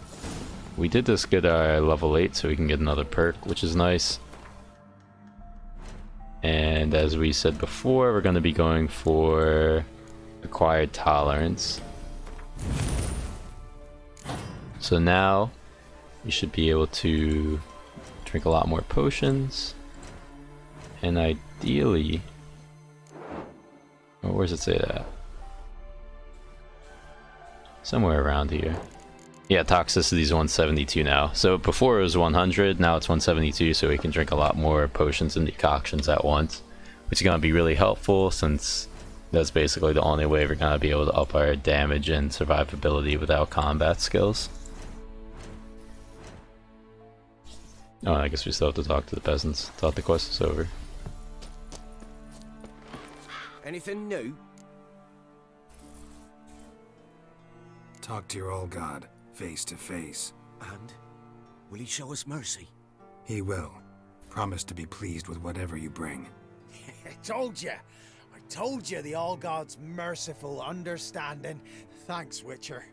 we did just get our level 8, so we can get another perk, which is nice. And as we said before, we're going to be going for acquired tolerance. So now we should be able to drink a lot more potions. And ideally, oh, where does it say that? Somewhere around here. Yeah, toxicity is 172 now. So before it was 100, now it's 172, so we can drink a lot more potions and decoctions at once, which is going to be really helpful since that's basically the only way we're going to be able to up our damage and survivability without combat skills. Oh, I guess we still have to talk to the peasants. Thought the quest was over. Anything new? Talk to your old god, face to face. And? Will he show us mercy? He will. Promise to be pleased with whatever you bring. I told you the All God's merciful, understanding. Thanks, Witcher.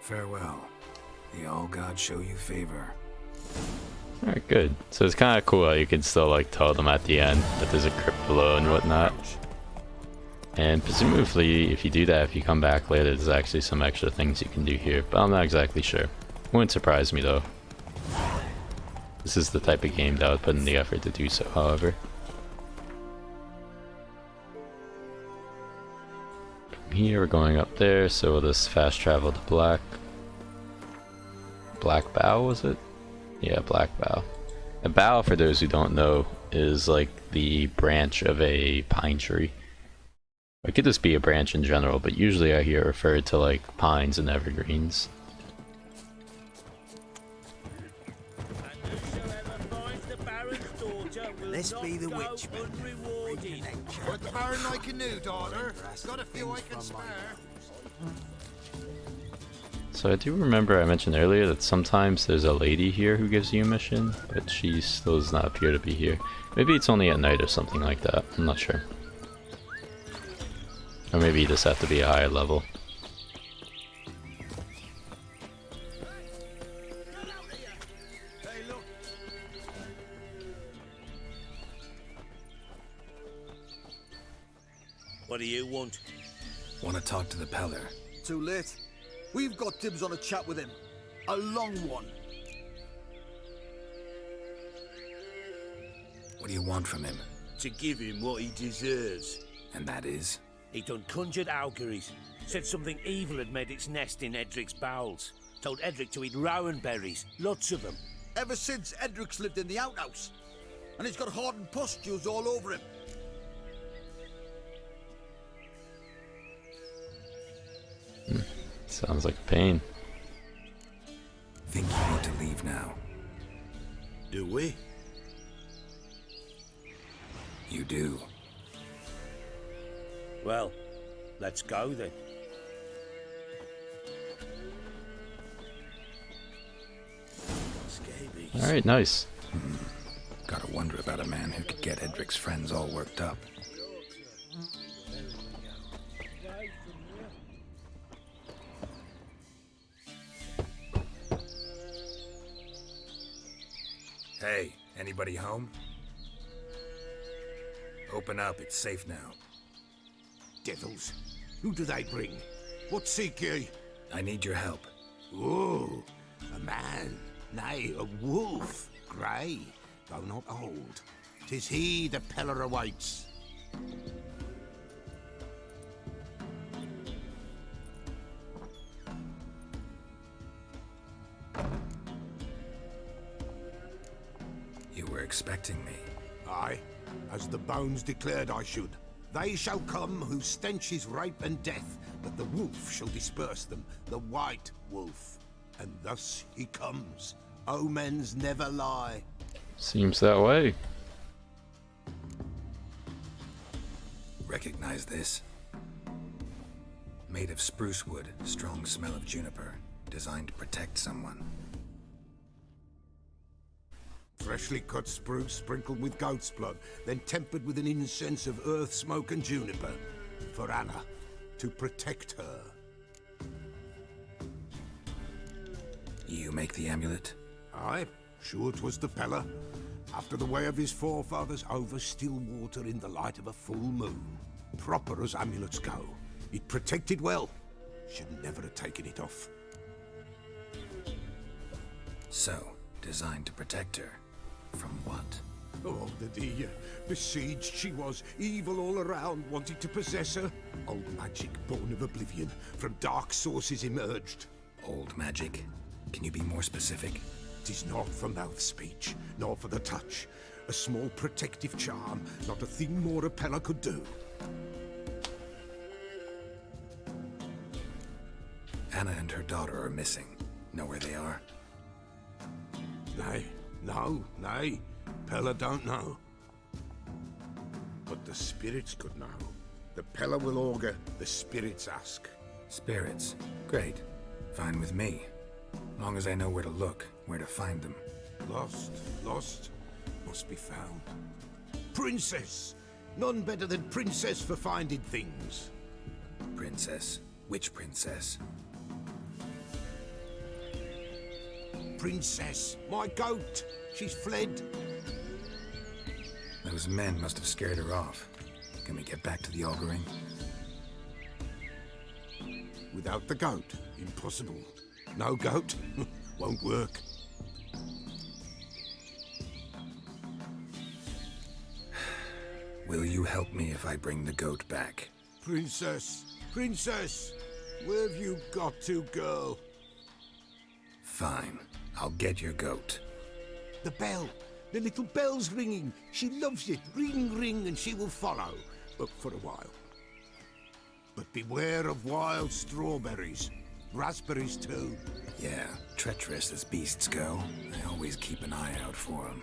Farewell. The All God show you favor. Alright, good. So it's kind of cool how you can still like tell them at the end that there's a crypt below and whatnot. And presumably if you do that, if you come back later, there's actually some extra things you can do here, but I'm not exactly sure. Wouldn't surprise me though. This is the type of game that would put in the effort to do so, however. From here we're going up there, so we'll just fast travel to Black Bough, was it? Yeah, Black Bough. A bough, for those who don't know, is like the branch of a pine tree. It could just be a branch in general, but usually I hear it referred to like pines and evergreens. Let's be the witch. Put the Baron like a new daughter. Got a few I can spare. So So I do remember I mentioned earlier that sometimes there's a lady here who gives you a mission, but she still does not appear to be here. Maybe it's only at night or something like that, I'm not sure. Or maybe you just have to be a higher level. What do you want? Want to talk to the Peller. Too late. We've got dibs on a chat with him. A long one. What do you want from him? To give him what he deserves. And that is? He done conjured auguries. Said something evil had made its nest in Edric's bowels. Told Edric to eat rowan berries. Lots of them. Ever since Edric's lived in the outhouse. And he's got hardened pustules all over him. Sounds like pain. Think you need to leave now. Do we? You do. Well, let's go then. Scabies. Alright, nice. Gotta wonder about a man who could get Edric's friends all worked up. Hey, anybody home? Open up, it's safe now. Devils, who do they bring? What seek ye? I need your help. Oh, a man, nay, a wolf, grey, though not old. 'Tis he the Peller awaits. You were expecting me. Aye, as the bones declared I should. They shall come whose stench is rape and death, but the wolf shall disperse them, the white wolf. And thus he comes. Omens never lie. Seems that way. Recognize this? Made of spruce wood, strong smell of juniper, designed to protect someone. Freshly cut spruce sprinkled with goat's blood, then tempered with an incense of earth, smoke and juniper. For Anna, to protect her. You make the amulet? Aye, sure 'twas the Peller. After the way of his forefathers, over still water in the light of a full moon. Proper as amulets go. It protected well. Should never have taken it off. So, designed to protect her. From what? Oh, the besieged she was, evil all around, wanting to possess her. Old magic born of oblivion, from dark sources emerged. Old magic? Can you be more specific? 'Tis not for mouth speech, nor for the touch. A small protective charm, not a thing more a Peller could do. Anna and her daughter are missing. Know where they are? Nay, nay. Peller don't know. But the spirits could know. The Peller will augur, the spirits ask. Spirits? Great. Fine with me. Long as I know where to look, where to find them. Lost, must be found. Princess! None better than Princess for finding things. Princess? Which princess? Princess, my goat! She's fled. Those men must have scared her off. Can we get back to the auguring? Without the goat, impossible. No goat, won't work. Will you help me if I bring the goat back? Princess, where have you got to, girl? Fine, I'll get your goat. The bell, the little bell's ringing. She loves it. Ring, ring, and she will follow. But for a while. But beware of wild strawberries. Raspberries, too. Yeah, treacherous as beasts go. I always keep an eye out for them.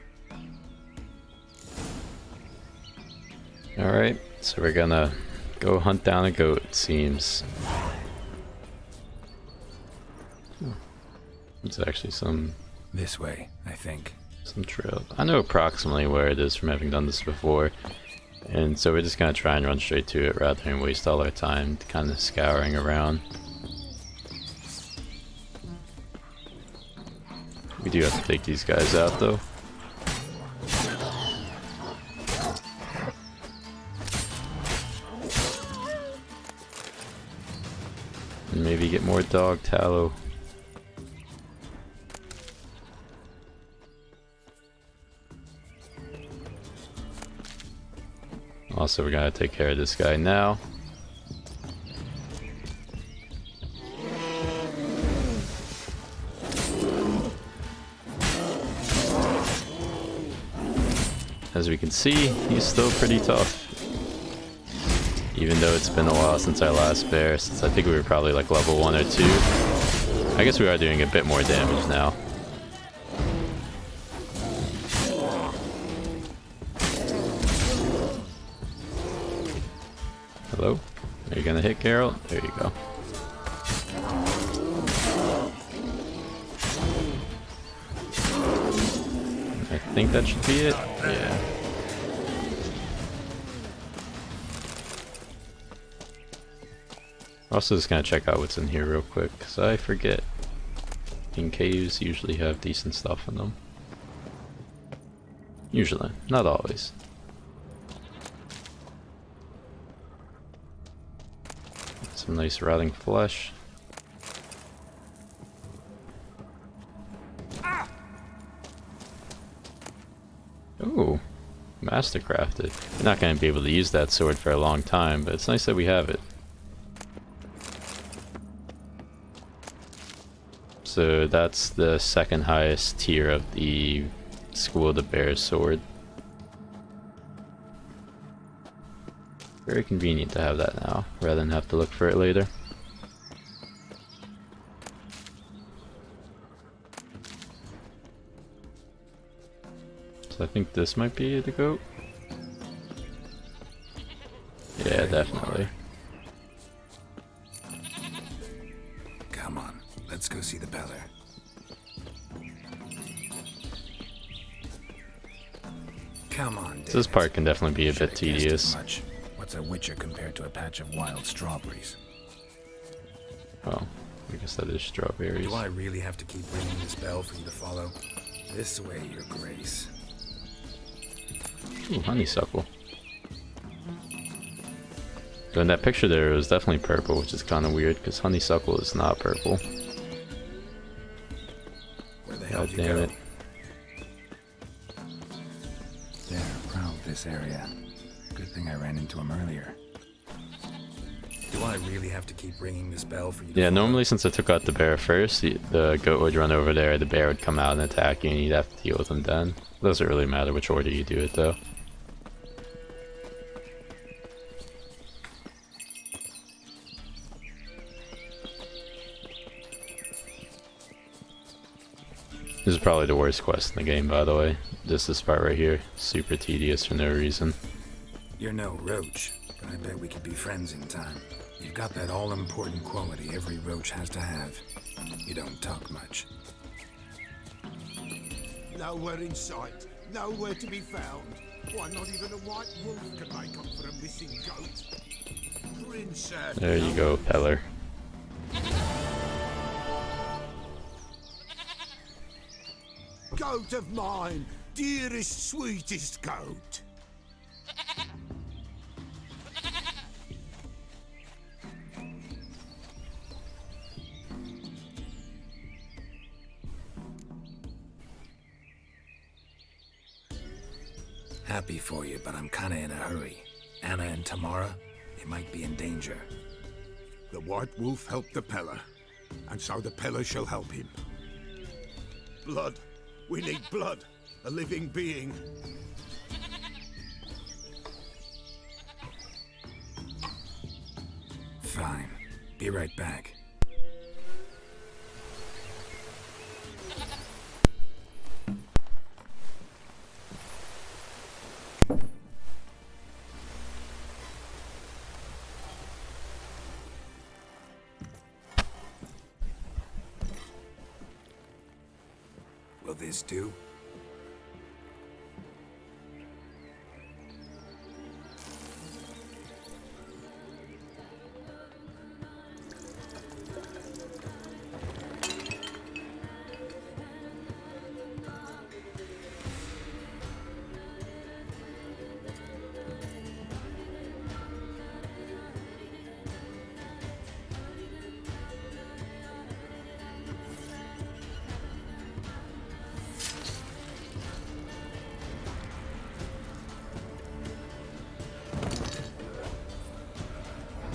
Alright, so we're gonna go hunt down a goat, it seems. It's actually some... This way, I think. Some trail. I know approximately where it is from having done this before. And so we're just gonna try and run straight to it rather than waste all our time kind of scouring around. We do have to take these guys out though. And maybe get more dog tallow. Also, we're gonna take care of this guy now. As we can see, he's still pretty tough. Even though it's been a while since our last bear, since I think we were probably like level 1 or 2. I guess we are doing a bit more damage now. Hello? Are you gonna hit Geralt? There you go. I think that should be it. Yeah. Also just gonna check out what's in here real quick, because I forget. In caves usually have decent stuff in them. Usually, not always. Some nice rotting flesh. Ooh, mastercrafted. We're not going to be able to use that sword for a long time, but it's nice that we have it. So that's the second highest tier of the School of the Bear sword. Very convenient to have that now, rather than have to look for it later. So I think this might be the goat. Yeah, definitely. Come on, let's go see the Beller. Come on, So this part can definitely be a bit tedious. What's a witcher compared to a patch of wild strawberries? Oh, I guess that is strawberries. Do I really have to keep ringing this bell for you to follow? This way, your grace. Ooh, honeysuckle. So in that picture there, it was definitely purple, which is kind of weird, because honeysuckle is not purple. Where the hell God did damn you go? it. There, around this area. Good thing I ran into him earlier. Do I really have to keep ringing this bell for you to Yeah, follow? normally since I took out the bear first, the goat would run over there, the bear would come out and attack you, and you'd have to deal with him then. It doesn't really matter which order you do it though. This is probably the worst quest in the game, by the way. Just this part right here. Super tedious for no reason. You're no roach, but I bet we could be friends in time. You've got that all-important quality every roach has to have. You don't talk much. Nowhere in sight, nowhere to be found. Why, not even a white wolf can make up for a missing goat. Princess. There you go, Peller. Goat of mine, dearest, sweetest goat. Happy for you, but I'm kinda in a hurry. Anna and Tamara, they might be in danger. The white wolf helped the Peller, and so the Peller shall help him. Blood. We need blood. A living being. Fine. Be right back. Will this do?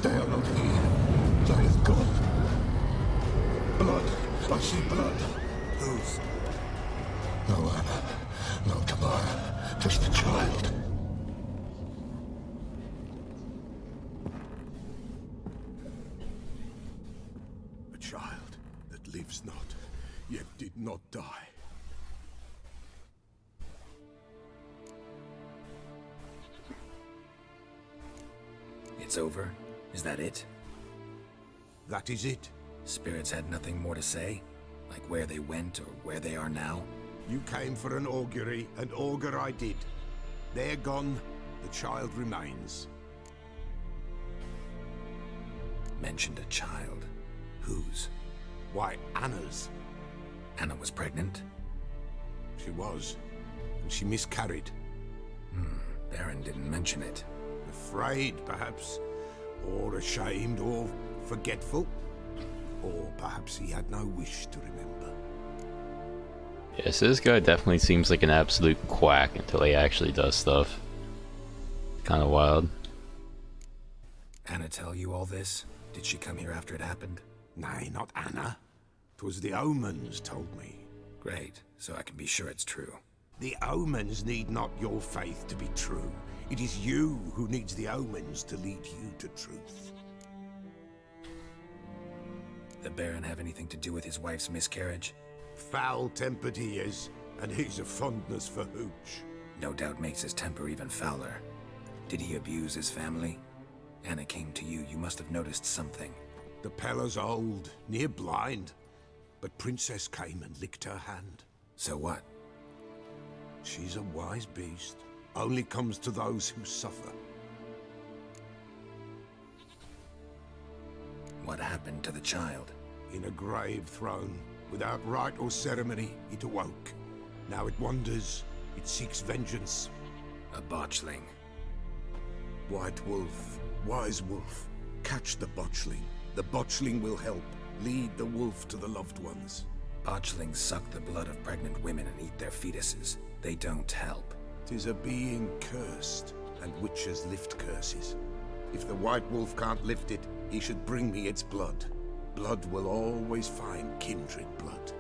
They are not here. They have gone. Blood. I see blood. Whose? No, Anna. No, Tamara. Just the child. A child that lives not, yet did not die. It's over? Is that it? That is it. Spirits had nothing more to say? Like where they went or where they are now? You came for an augury, and augur I did. They're gone, the child remains. Mentioned a child. Whose? Why, Anna's. Anna was pregnant? She was, and she miscarried. Baron didn't mention it. Afraid, perhaps, or ashamed, or forgetful. Or perhaps he had no wish to remember. Yeah, so this guy definitely seems like an absolute quack until he actually does stuff. Kind of wild. Anna tell you all this? Did she come here after it happened? Nay, not Anna. 'Twas the omens told me. Great, so I can be sure it's true. The omens need not your faith to be true. It is you who needs the omens to lead you to truth. The Baron have anything to do with his wife's miscarriage? Foul-tempered he is, and he's a fondness for hooch. No doubt makes his temper even fouler. Did he abuse his family? Anna came to you, you must have noticed something. The Pella's old, near blind, but Princess came and licked her hand. So what? She's a wise beast. Only comes to those who suffer. What happened to the child? In a grave thrown, without rite or ceremony, it awoke. Now it wanders, it seeks vengeance. A botchling. White wolf, wise wolf, catch the botchling. The botchling will help, lead the wolf to the loved ones. Botchlings suck the blood of pregnant women and eat their fetuses. They don't help. 'Tis a being cursed, and witches lift curses. If the white wolf can't lift it, he should bring me its blood. Blood will always find kindred blood.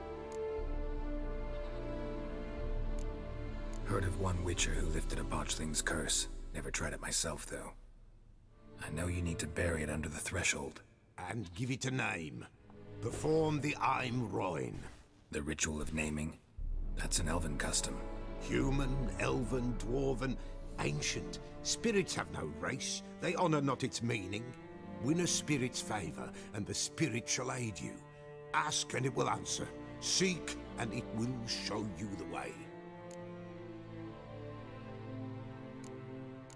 Heard of one witcher who lifted a botchling's curse. Never tried it myself, though. I know you need to bury it under the threshold. And give it a name. Perform the Aim Roin. The ritual of naming? That's an elven custom. Human, elven, dwarven, ancient. Spirits have no race. They honor not its meaning. Win a spirit's favor, and the spirit shall aid you. Ask, and it will answer. Seek, and it will show you the way.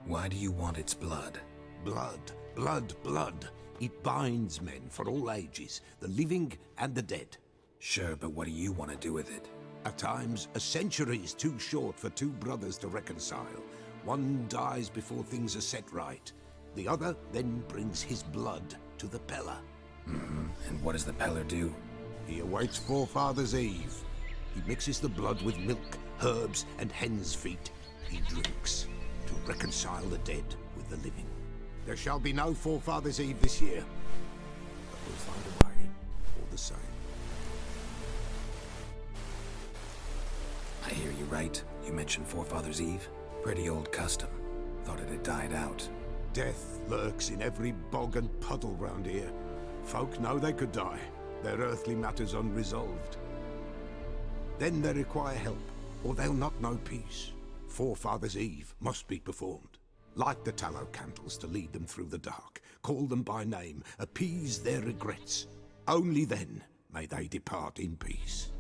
Why do you want its blood? Blood, blood, blood. It binds men for all ages, the living and the dead. Sure, but what do you want to do with it? At times, a century is too short for two brothers to reconcile. One dies before things are set right. The other then brings his blood to the Pella. And what does the Peller do? He awaits Forefather's Eve. He mixes the blood with milk, herbs, and hen's feet. He drinks to reconcile the dead with the living. There shall be no Forefather's Eve this year, but we'll find a way all the same. I hear you right. You mentioned Forefather's Eve? Pretty old custom. Thought it had died out. Death lurks in every bog and puddle round here. Folk know they could die, their earthly matters unresolved. Then they require help, or they'll not know peace. Forefather's Eve must be performed. Light the tallow candles to lead them through the dark. Call them by name, appease their regrets. Only then may they depart in peace.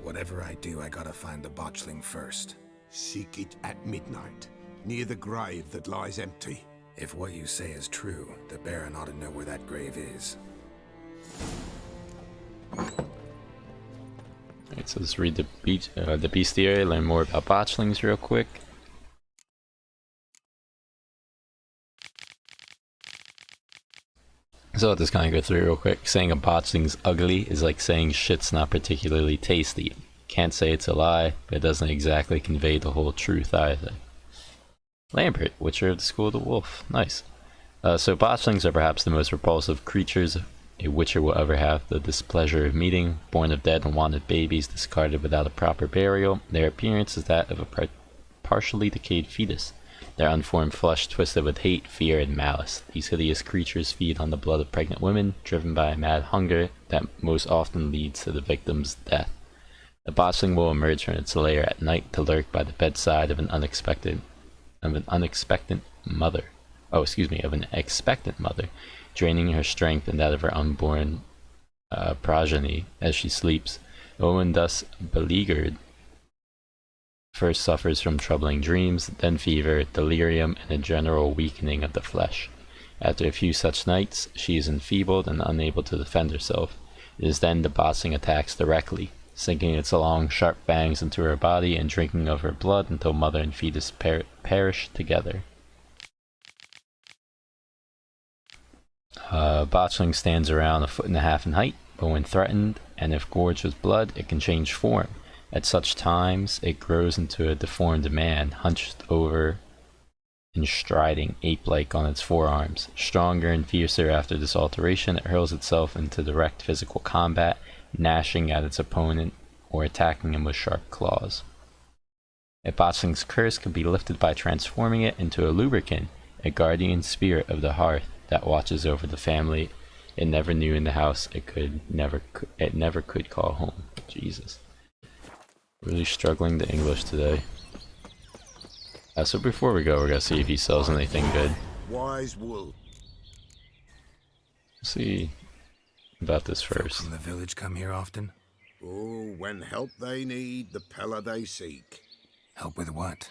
whatever I do, I gotta find the botchling first. Seek it at midnight, near the grave that lies empty. If what you say is true, the Baron ought to know where that grave is. Alright, so let's read the bestiary, learn more about botchlings real quick. So I'll just kind of go through it real quick. Saying a botchling's ugly is like saying shit's not particularly tasty. Can't say it's a lie, but it doesn't exactly convey the whole truth either. Lambert, Witcher of the School of the Wolf. Nice. So botchlings are perhaps the most repulsive creatures a Witcher will ever have the displeasure of meeting. Born of dead and wanted babies, discarded without a proper burial, their appearance is that of a partially decayed fetus. Their unformed flesh twisted with hate, fear, and malice. These hideous creatures feed on the blood of pregnant women, driven by a mad hunger that most often leads to the victim's death. The botchling will emerge from its lair at night to lurk by the bedside of an expectant mother, draining her strength and that of her unborn progeny as she sleeps. A woman thus beleaguered first suffers from troubling dreams, then fever, delirium, and a general weakening of the flesh. After a few such nights, she is enfeebled and unable to defend herself. It is then the botchling attacks directly, sinking its long, sharp fangs into her body and drinking of her blood until mother and fetus perish together. Botchling stands around 1.5 feet in height, but when threatened, and if gorged with blood, it can change form. At such times, it grows into a deformed man, hunched over and striding ape-like on its forearms. Stronger and fiercer after this alteration, it hurls itself into direct physical combat, gnashing at its opponent or attacking him with sharp claws. A botchling's curse can be lifted by transforming it into a lubricant, a guardian spirit of the hearth that watches over the family it never knew in the house it never could call home. Jesus. Really struggling the English today. So before we go, we're gonna see if he sells anything good. Wise wool. Let's see about this first. Folks from the village come here often? Oh, when help they need, the Pella they seek. Help with what?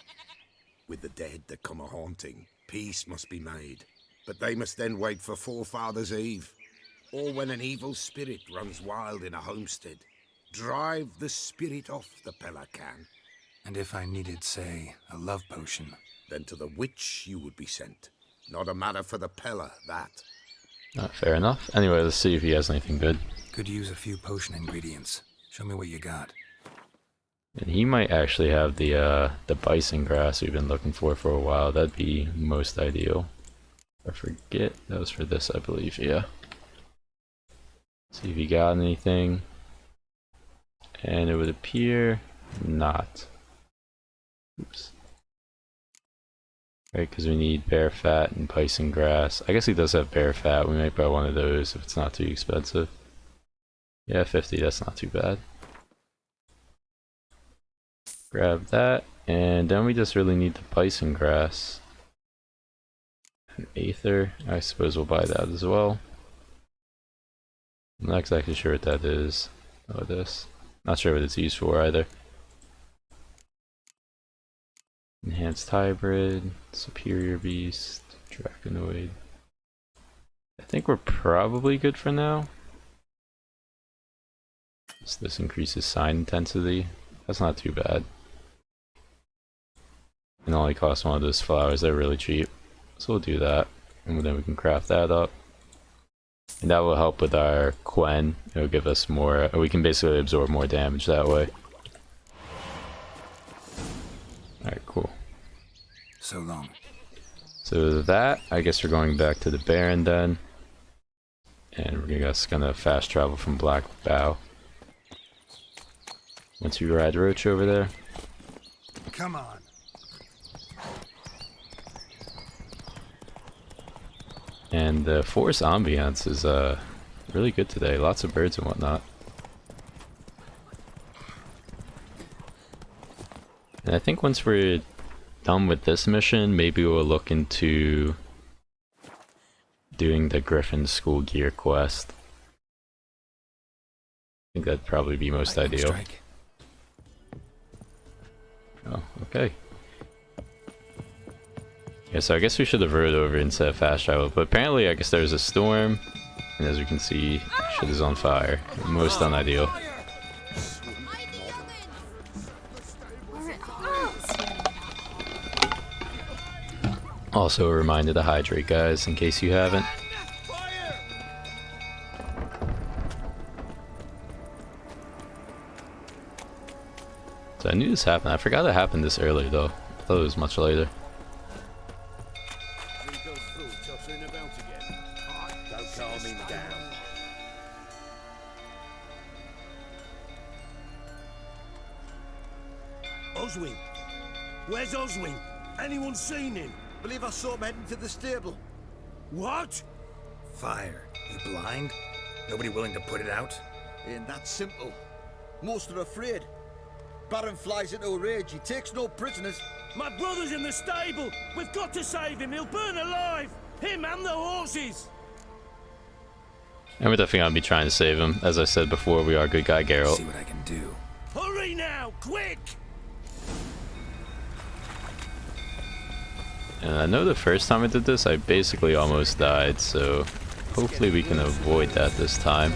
With the dead that come a-haunting. Peace must be made. But they must then wait for Forefathers' Eve. Or when an evil spirit runs wild in a homestead. Drive the spirit off, the Pella can. And if I needed, say, a love potion? Then to the witch you would be sent. Not a matter for the Pella, that. Fair enough. Anyway, let's see if he has anything good. Could use a few potion ingredients. Show me what you got. And he might actually have the bison grass we've been looking for a while. That'd be most ideal. I forget, that was for this, I believe, yeah. See if he got anything. And it would appear not. Oops. Right, because we need bear fat and bison grass. I guess he does have bear fat. We might buy one of those if it's not too expensive. Yeah, 50, that's not too bad. Grab that, and then we just really need the bison grass. An aether, I suppose we'll buy that as well. I'm not exactly sure what that is. Oh, this. Not sure what it's used for either. Enhanced hybrid, superior beast, draconoid. I think we're probably good for now. So this increases sign intensity. That's not too bad. And only costs one of those flowers. They're really cheap. So we'll do that. And then we can craft that up. And that will help with our Quen. It'll give us more, we can basically absorb more damage that way. Alright, cool. So long. So that, I guess we're going back to the Baron then. And we're just gonna fast travel from Black Bow. Once we ride Roach over there. Come on. And the forest ambiance is really good today. Lots of birds and whatnot. And I think once we're done with this mission, maybe we'll look into doing the Griffin School Gear quest. I think that'd probably be most ideal. Oh, okay. Yeah, so I guess we should have rode over instead of fast travel, but apparently I guess there's a storm, and as you can see, shit is on fire. Most unideal. Also a reminder to hydrate, guys, in case you haven't. So I knew this happened. I forgot it happened this early though. I thought it was much later. Oswin! Where's Oswin? Anyone seen him? Believe I saw him heading to the stable. What? Fire. You blind? Nobody willing to put it out? Ain't that simple. Most are afraid. Baron flies into a rage. He takes no prisoners. My brother's in the stable! We've got to save him! He'll burn alive! Him and the horses! And we're definitely gonna be trying to save him. As I said before, we are good guy Geralt. See what I can do. Hurry now! Quick! And I know the first time I did this, I basically almost died, so hopefully we can avoid that this time.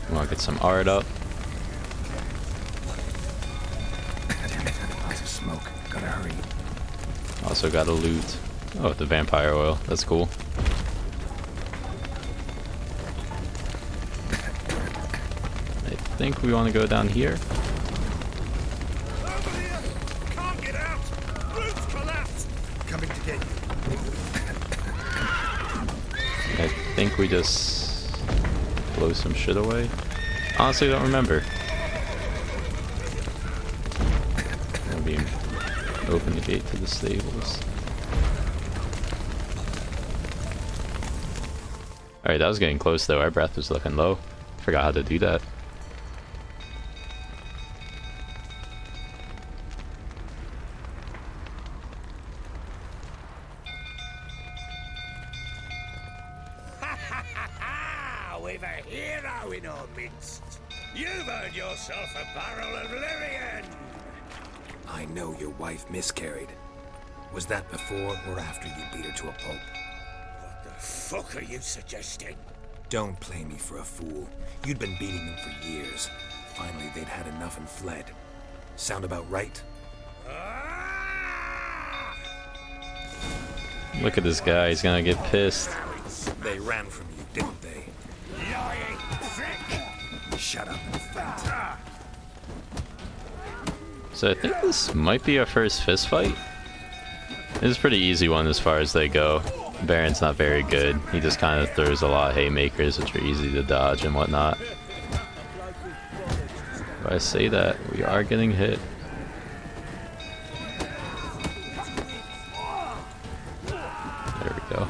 I want to get some art up. Lots of smoke. Gotta hurry. Also got a loot. Oh, the vampire oil. That's cool. I think we want to go down here. Coming to get you. I think we just blow some shit away. Honestly, I don't remember. Maybe open the gate to the stables. Alright, that was getting close though. Our breath was looking low. Forgot how to do that. We've a hero in our midst. You've earned yourself a barrel of Lyrian. I know your wife miscarried. Was that before or after you beat her to a pulp? What the fuck are you suggesting? Don't play me for a fool. You'd been beating them for years. Finally, they'd had enough and fled. Sound about right? Look at this guy, he's gonna get pissed. They ran from you, didn't they? Lying prick! Shut up and fight. So I think this might be our first fist fight. It's a pretty easy one as far as they go. Baron's not very good. He just kind of throws a lot of haymakers, which are easy to dodge and whatnot. If I say that, we are getting hit. There we go.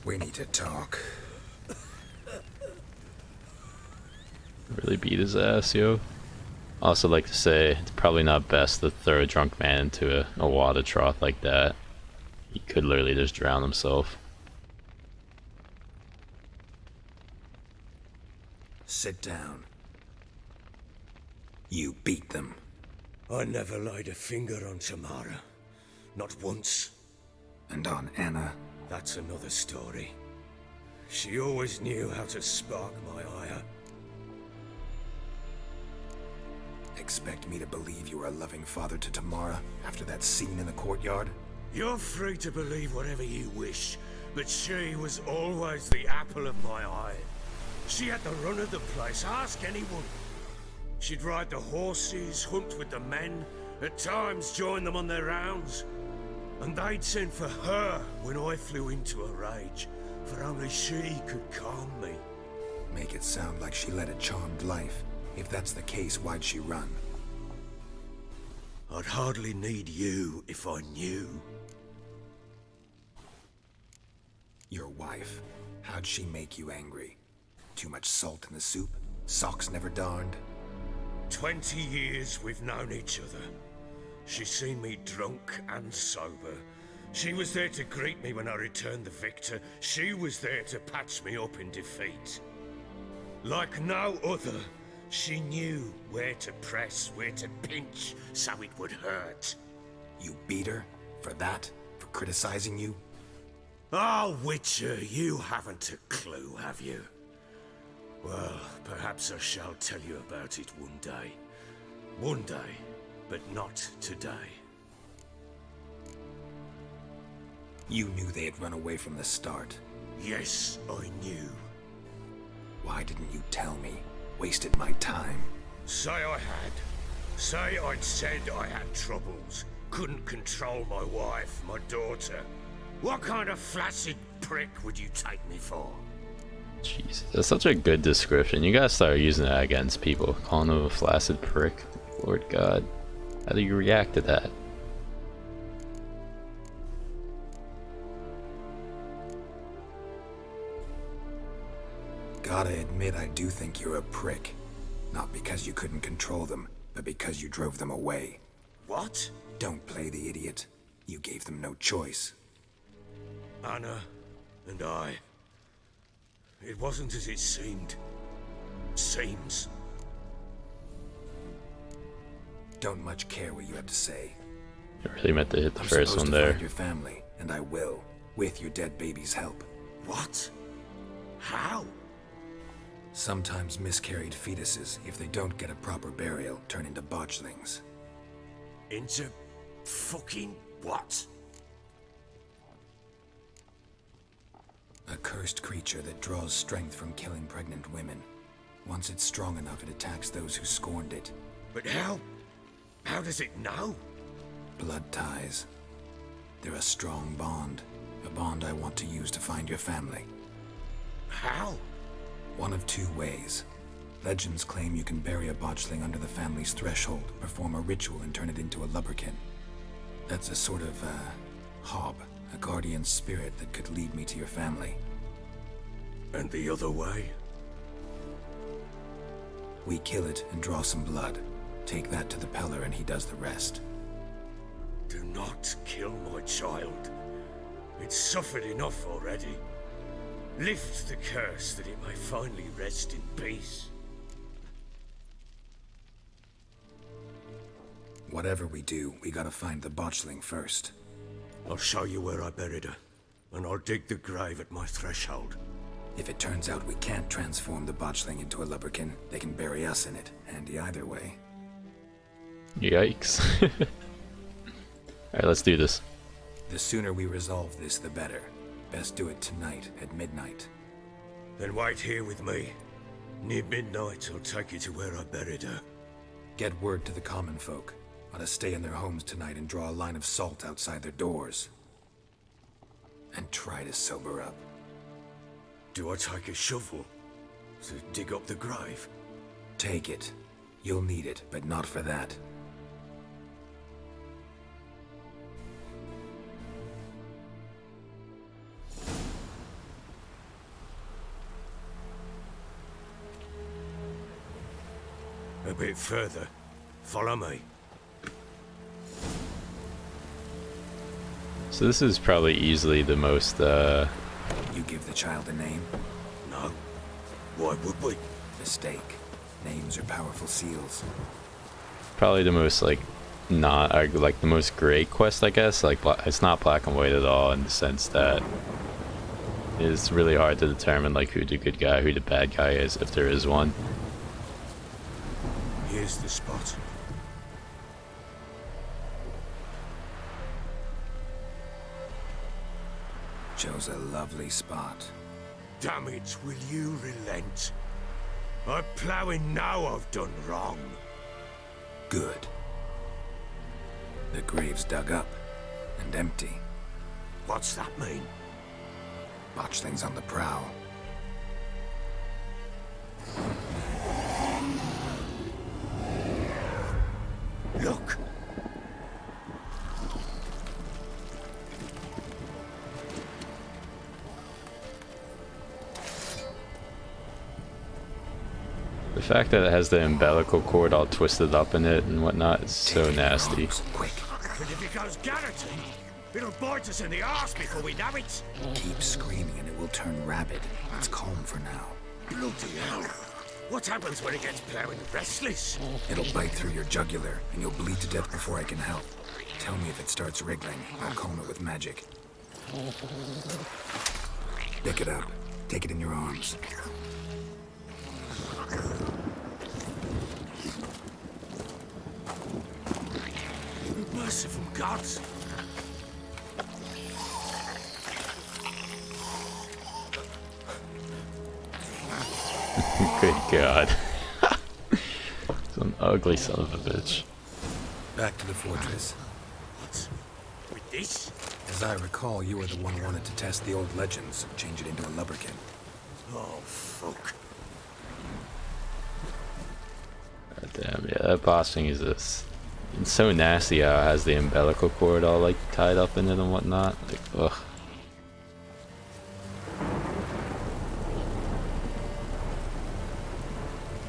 We need to talk. Really beat his ass, yo. Also like to say, it's probably not best to throw a drunk man into a water trough like that. He could literally just drown himself. Sit down. You beat them. I never laid a finger on Tamara. Not once. And on Anna? That's another story. She always knew how to spark my ire. Expect me to believe you were a loving father to Tamara after that scene in the courtyard? You're free to believe whatever you wish, but she was always the apple of my eye. She had the run of the place, ask anyone. She'd ride the horses, hunt with the men, at times join them on their rounds. And they'd send for her when I flew into a rage, for only she could calm me. Make it sound like she led a charmed life. If that's the case, why'd she run? I'd hardly need you if I knew. Your wife. How'd she make you angry? Too much salt in the soup? Socks never darned? 20 years we've known each other. She's seen me drunk and sober. She was there to greet me when I returned the victor. She was there to patch me up in defeat. Like no other, she knew where to press, where to pinch, so it would hurt. You beat her? For that? For criticizing you? Oh, Witcher, you haven't a clue, have you? Well, perhaps I shall tell you about it one day. One day, but not today. You knew they had run away from the start. Yes, I knew. Why didn't you tell me? Wasted my time. Say I had. Say I'd said I had troubles. Couldn't control my wife, my daughter. What kind of flaccid prick would you take me for? Jeez, that's such a good description. You gotta start using that against people. Calling them a flaccid prick. Lord God. How do you react to that? Gotta admit, I do think you're a prick. Not because you couldn't control them, but because you drove them away. What? Don't play the idiot. You gave them no choice. Anna and I. It wasn't as it seemed. Seems. Don't much care what you have to say. I really meant to hit the I'm first supposed one to there. find your family, and I will, with your dead baby's help. What? How? Sometimes miscarried fetuses, if they don't get a proper burial, turn into botchlings. Into fucking what? A cursed creature that draws strength from killing pregnant women. Once it's strong enough, it attacks those who scorned it. But how? How does it know? Blood ties. They're a strong bond. A bond I want to use to find your family. How? One of two ways. Legends claim you can bury a botchling under the family's threshold, perform a ritual, and turn it into a lubberkin. That's a sort of, hob, a guardian spirit that could lead me to your family. And the other way? We kill it and draw some blood. Take that to the Peller and he does the rest. Do not kill my child. It's suffered enough already. Lift the curse that it may finally rest in peace. Whatever we do, we gotta find the botchling first. I'll show you where I buried her, and I'll dig the grave at my threshold. If it turns out we can't transform the botchling into a lubberkin, they can bury us in it. Handy either way. Yikes. Alright, let's do this. The sooner we resolve this, the better. Best do it tonight at midnight. Then wait here with me. Near midnight, I'll take you to where I buried her. Get word to the common folk. Ought to stay in their homes tonight and draw a line of salt outside their doors. And try to sober up. Do I take a shovel to dig up the grave? Take it. You'll need it, but not for that. A bit further. Follow me. So this is probably easily the most, You give the child a name? No. Why would we? Mistake. Names are powerful seals. probably the most, like, not, like, the most gray quest, I guess. Like, it's not black and white at all in the sense that it's really hard to determine, like, who the good guy, who the bad guy is, if there is one. Here's the spot. Chose a lovely spot. Damn it, will you relent? I'm ploughing now I've done wrong. Good. The grave's dug up and empty. What's that mean? Botchling's on the prowl. Look! The fact that it has the umbilical cord all twisted up in it and whatnot is so nasty. And if it goes garroting, it'll bite us in the arse before we know it. Keep screaming and it will turn rabid. It's calm for now. Bloody hell. What happens when it gets plowing restless? It'll bite through your jugular and you'll bleed to death before I can help. Tell me if it starts wriggling. I'll calm it with magic. Pick it up. Take it in your arms. Merciful gods. Good God. Some ugly son of a bitch. Back to the fortress. What? With this? As I recall, you were the one who wanted to test the old legends, change it into a lubberkin. Oh, fuck. God damn, yeah, that boss thing is this. It's so nasty how it has the umbilical cord all like tied up in it and whatnot. Like, ugh.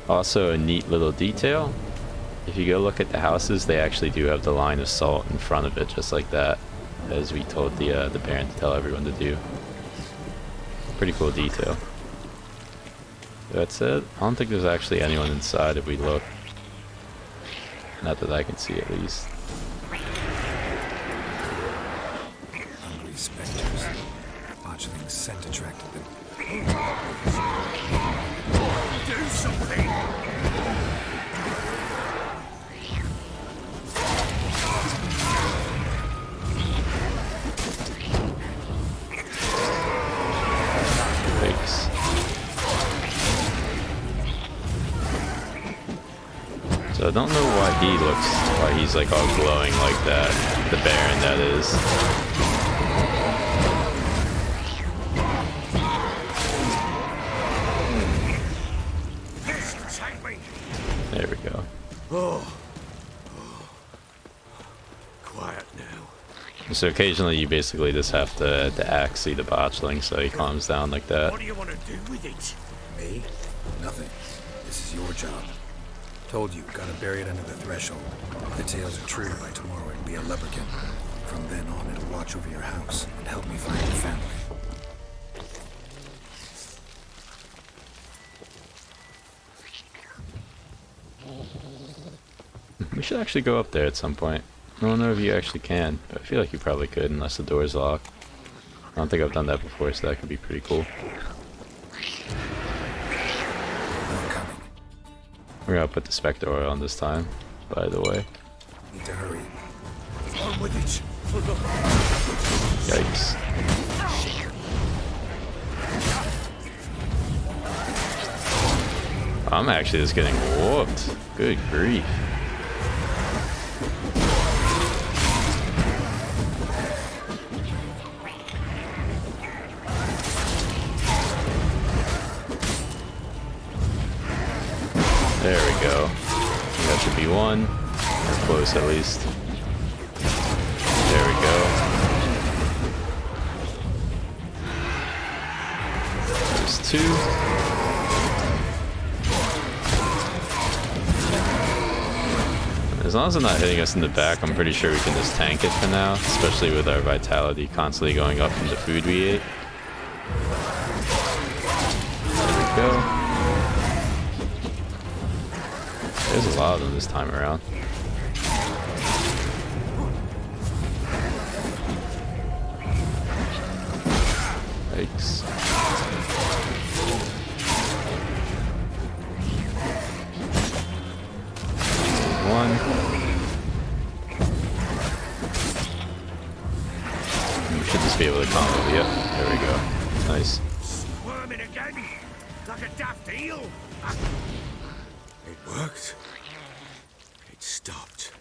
Also, a neat little detail. If you go look at the houses, they actually do have the line of salt in front of it, just like that, as we told the Baron to tell everyone to do. Pretty cool detail. That's it. I don't think there's actually anyone inside if we look. Not that I can see, at least. Hungry specters. Botchling's scent attracted them. Do something! Thanks. So I don't know why he's like all glowing like that. The Baron, that is. There we go. Oh. Quiet now. So occasionally you basically just have to axe the botchling so he calms down like that. What do you want to do with it? Me? Nothing. This is your job. Told you, gotta bury it under the threshold. If the tales are true, by tomorrow it'll be a leprechaun. From then on, it'll watch over your house and help me find your family. We should actually go up there at some point. I don't know if you actually can, but I feel like you probably could unless the door's locked. I don't think I've done that before, so that could be pretty cool. We're gonna put the Spectre oil on this time, by the way. Need to hurry. On with it. Yikes. I'm actually just getting whooped. Good grief. There we go. That should be one. Or close at least. There we go. There's two. As long as it's not hitting us in the back, I'm pretty sure we can just tank it for now, especially with our vitality constantly going up from the food we ate. There we go. There's a lot of them this time around. Yikes. One. We should just be able to combo. Yep, there we go. Nice. Squirming again, like a daft eel. It worked. It stopped.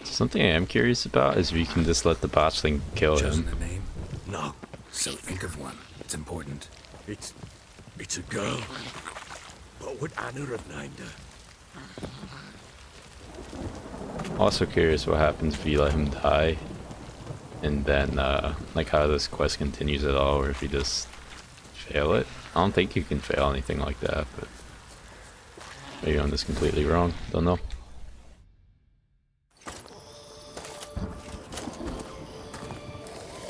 Something I am curious about is if you can just let the botchling kill him. A name? No. So think of one. It's important. It's a girl. What would Anna have named her? Also curious what happens if you let him die, and then like how this quest continues at all, or if you just fail it. I don't think you can fail anything like that, but Maybe I'm just completely wrong. Don't know.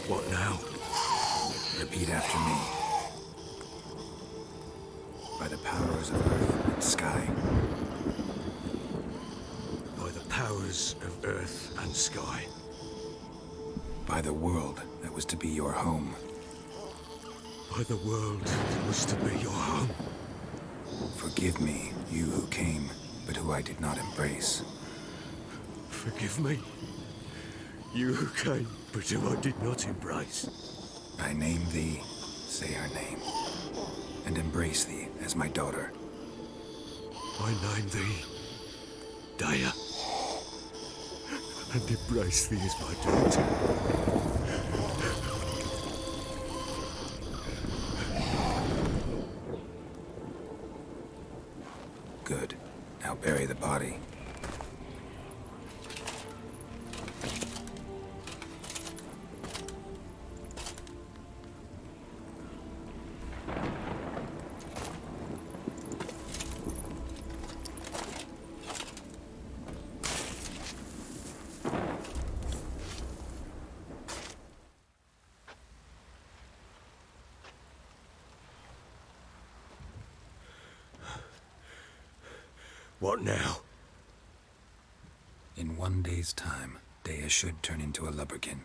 What now? Repeat after me. By the powers of earth and sky. By the powers of earth and sky. By the world that was to be your home. By the world that was to be your home. Forgive me, you who came, but who I did not embrace. Forgive me, you who came, but who I did not embrace. I name thee, say her name, and embrace thee as my daughter. I name thee, Dea, and embrace thee as my daughter. Good. Now bury the body. What now? In 1 day's time, Dea should turn into a lubberkin.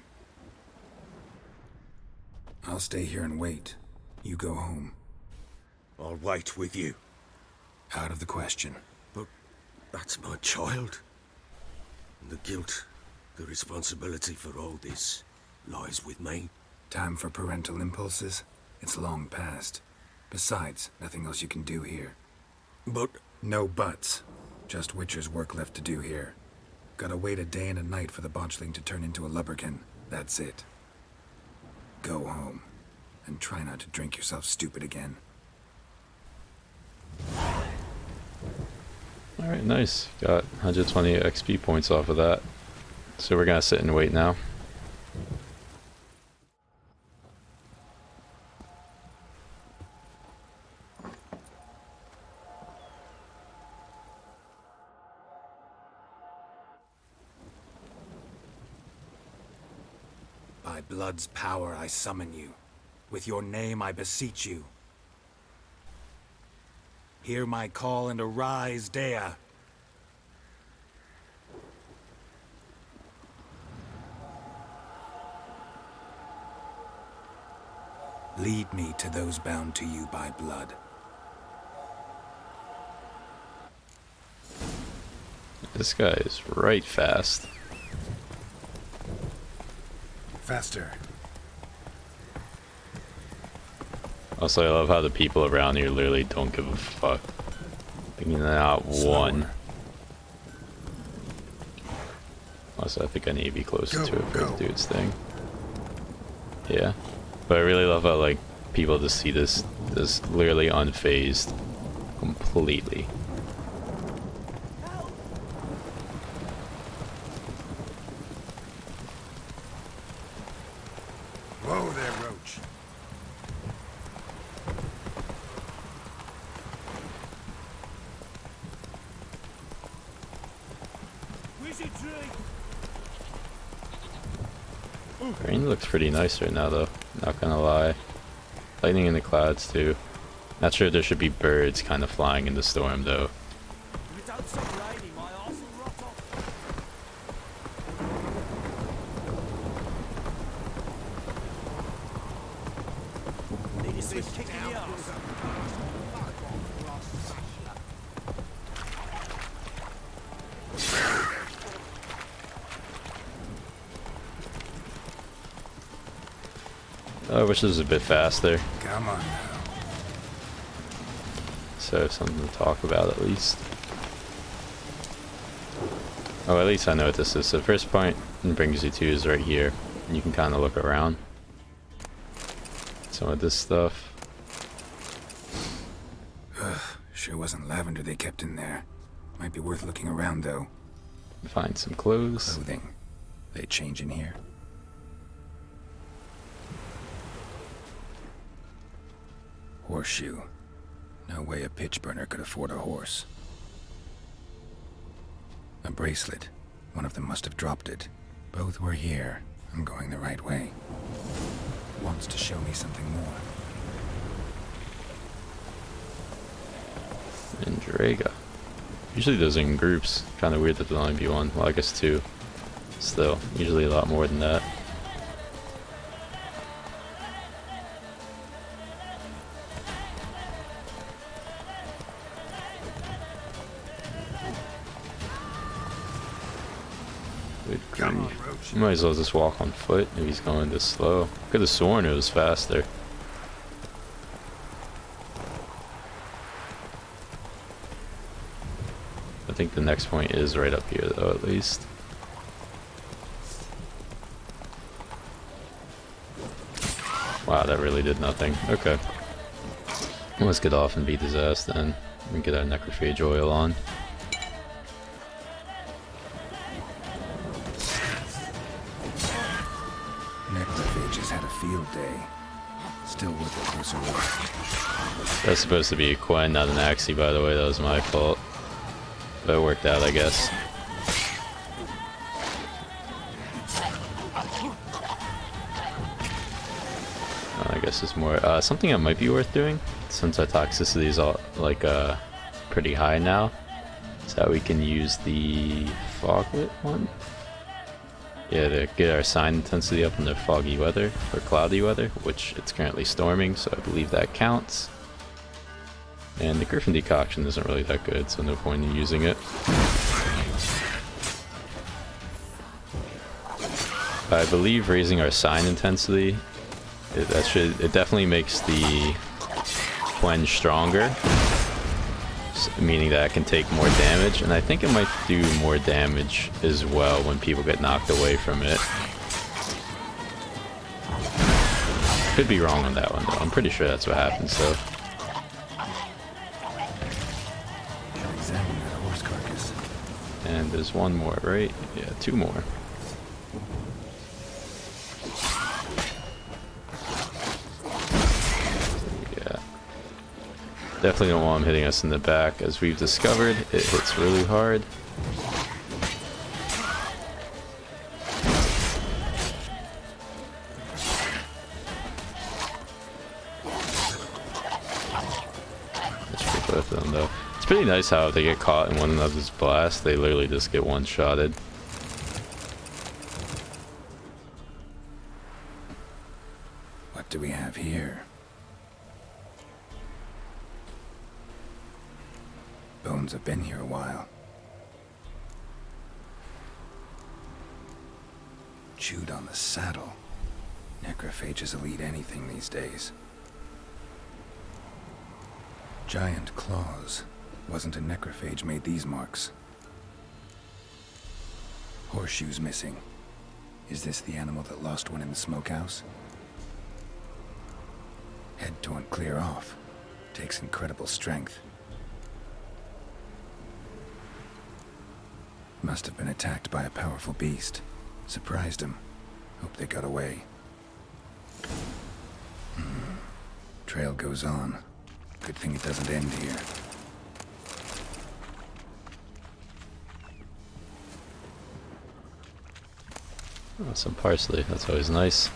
I'll stay here and wait. You go home. I'll wait with you. Out of the question. But that's my child. And the guilt, the responsibility for all this lies with me. Time for parental impulses? It's long past. Besides, nothing else you can do here. But... No buts. Just Witcher's work left to do here. Gotta wait a day and a night for the botchling to turn into a lubberkin. That's it. Go home. And try not to drink yourself stupid again. Alright, nice. Got 120 XP points off of that. So we're gonna sit and wait now. By blood's power I summon you. With your name I beseech you. Hear my call and arise, Dea. Lead me to those bound to you by blood. This guy is right fast. Faster. Also, I love how the people around here literally don't give a fuck. Thinking not one. Also, I think I need to be closer to it for it to do its thing. Yeah. But I really love how, like, people just see this literally unfazed completely. Whoa there, Roach. Rain looks pretty nice right now, though. Not gonna lie. Lightning in the clouds, too. Not sure if there should be birds kind of flying in the storm, though. I wish this was a bit faster. Come on. So I have something to talk about at least. Oh, at least I know what this is. So the first point it brings you to is right here. And you can kind of look around. Some of this stuff. Sure wasn't lavender they kept in there. Might be worth looking around, though. Find some clothes. Clothing. They change in here. Horseshoe. No way a pitch burner could afford a horse. A bracelet. One of them must have dropped it. Both were here. I'm going the right way. Wants to show me something more. And Draga. Usually those are in groups. Kind of weird that there'll only be one. Well, I guess two. Still, usually a lot more than that. Good grief. You might as well just walk on foot if he's going this slow. Could have sworn it was faster. I think the next point is right up here though, at least. Wow, that really did nothing. Okay. Let's get off and beat his ass then. We can get our necrophage oil on. Necrophages had a field day. Still worth a closer look. That's supposed to be a Quen, not an Axie, by the way. That was my fault. But it worked out, I guess. I guess it's more something that might be worth doing, since our toxicity is all like pretty high now. Is that we can use the foglit one. Yeah, to get our sign intensity up in the foggy weather or cloudy weather, which it's currently storming, so I believe that counts. And the Griffin decoction isn't really that good, so no point in using it. I believe raising our sign intensity, it definitely makes the Quen stronger, meaning that it can take more damage, and I think it might do more damage as well when people get knocked away from it. Could be wrong on that one though. I'm pretty sure that's what happens though. Examine that horse carcass. And there's one more, right? Yeah, two more. Yeah. Definitely don't want him hitting us in the back. As we've discovered, it hits really hard. Both of them though. It's pretty nice how if they get caught in one another's blast, they literally just get one-shotted. What do we have here? Bones have been here a while. Chewed on the saddle. Necrophages will eat anything these days. Giant claws. Wasn't a necrophage made these marks. Horseshoes missing. Is this the animal that lost one in the smokehouse? Head torn clear off. Takes incredible strength. Must have been attacked by a powerful beast. Surprised him. Hope they got away. Trail goes on. Good thing it doesn't end here. Oh, some parsley. That's always nice.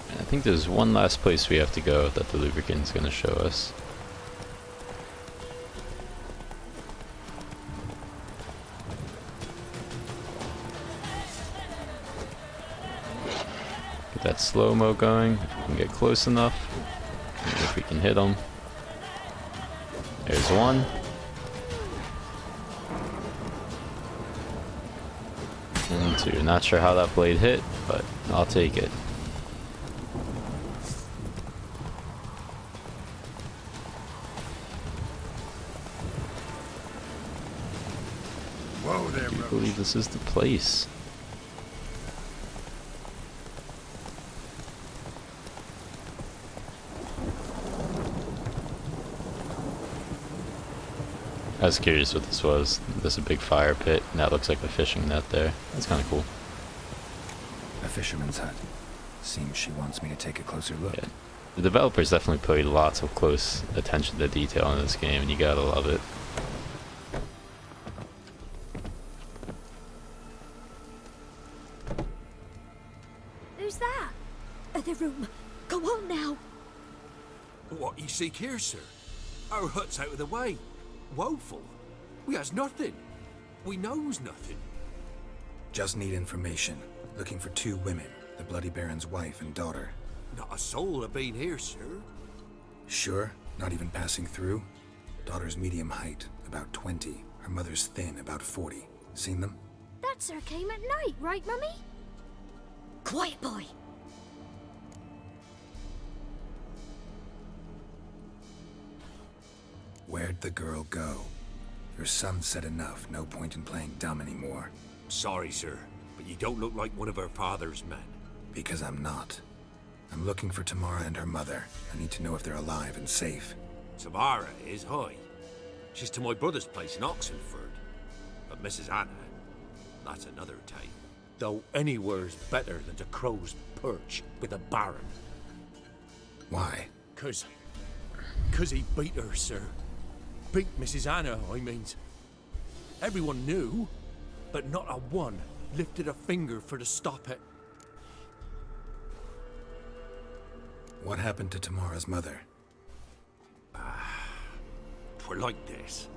And I think there's one last place we have to go that the lubricant's going to show us. Get that slow-mo going, if we can get close enough, and if we can hit them. There's one. And two. Not sure how that blade hit, but I'll take it. Whoa there, I do believe this is the place. I was curious what this was. There's a big fire pit, and that looks like a fishing net there. That's kind of cool. A fisherman's hut. Seems she wants me to take a closer look. Yeah. The developers definitely put lots of close attention to detail in this game, and you gotta love it. Who's that? The room. Go on now. What you seek here, sir? Our hut's out of the way. Woeful. We has nothing. We knows nothing. Just need information. Looking for 2 women, the Bloody Baron's wife and daughter. Not a soul have been here, sir. Sure? Not even passing through? Daughter's medium height, about 20. Her mother's thin, about 40. Seen them? That sir came at night, right, Mummy? Quiet, boy. Where'd the girl go? Your son said enough. No point in playing dumb anymore. Sorry, sir, but you don't look like one of her father's men. Because I'm not. I'm looking for Tamara and her mother. I need to know if they're alive and safe. Tamara is, hi. She's to my brother's place in Oxenford. But Mrs. Anna, that's another tale. Though anywhere's better than to Crow's Perch with a baron. Why? 'Cause he beat her, sir. Beat Mrs. Anna, I means. Everyone knew, but not a one lifted a finger for to stop it. What happened to Tamara's mother? 'Twere like this.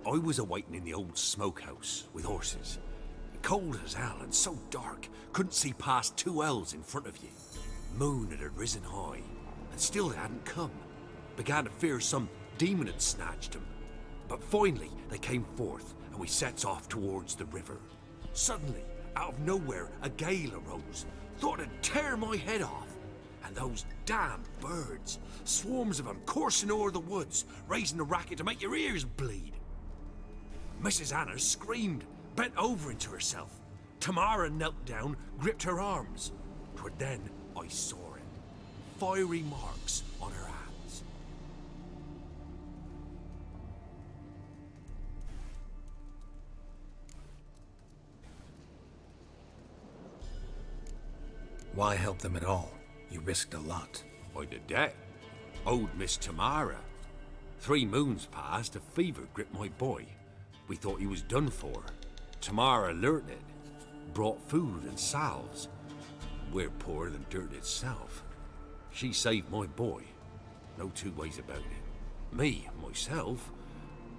I was awaiting in the old smokehouse with horses. Cold as hell and so dark, couldn't see past 2 ells in front of you. Moon had risen high, and still they hadn't come. Began to fear some demon had snatched them. But finally they came forth, and we sets off towards the river. Suddenly, out of nowhere, a gale arose. Thought it'd tear my head off. And those damn birds, swarms of them coursing o'er the woods, raising a racket to make your ears bleed. Mrs. Anna screamed, bent over into herself. Tamara knelt down, gripped her arms. 'Twere then I saw it. Fiery marks on her hands. Why help them at all? You risked a lot. I'd a debt. Owed Miss Tamara. 3 moons passed, a fever gripped my boy. We thought he was done for. Tamara learnt it. Brought food and salves. We're poorer than dirt itself. She saved my boy. No 2 ways about it. Me, myself,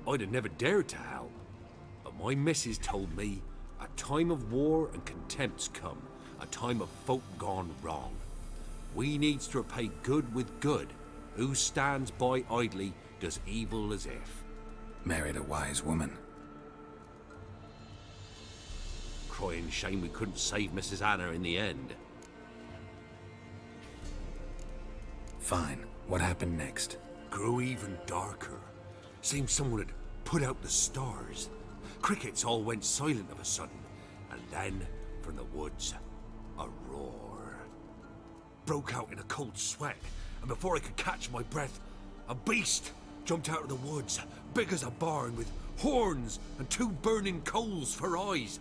I'd have never dared to help. But my missus told me a time of war and contempt's come. A time of folk gone wrong. We needs to repay good with good. Who stands by idly does evil as if. Married a wise woman. Crying shame we couldn't save Mrs. Anna in the end. Fine. What happened next? Grew even darker. Seemed someone had put out the stars. Crickets all went silent of a sudden. And then, from the woods, a roar. Broke out in a cold sweat, and before I could catch my breath, a beast jumped out of the woods, big as a barn, with horns and 2 burning coals for eyes.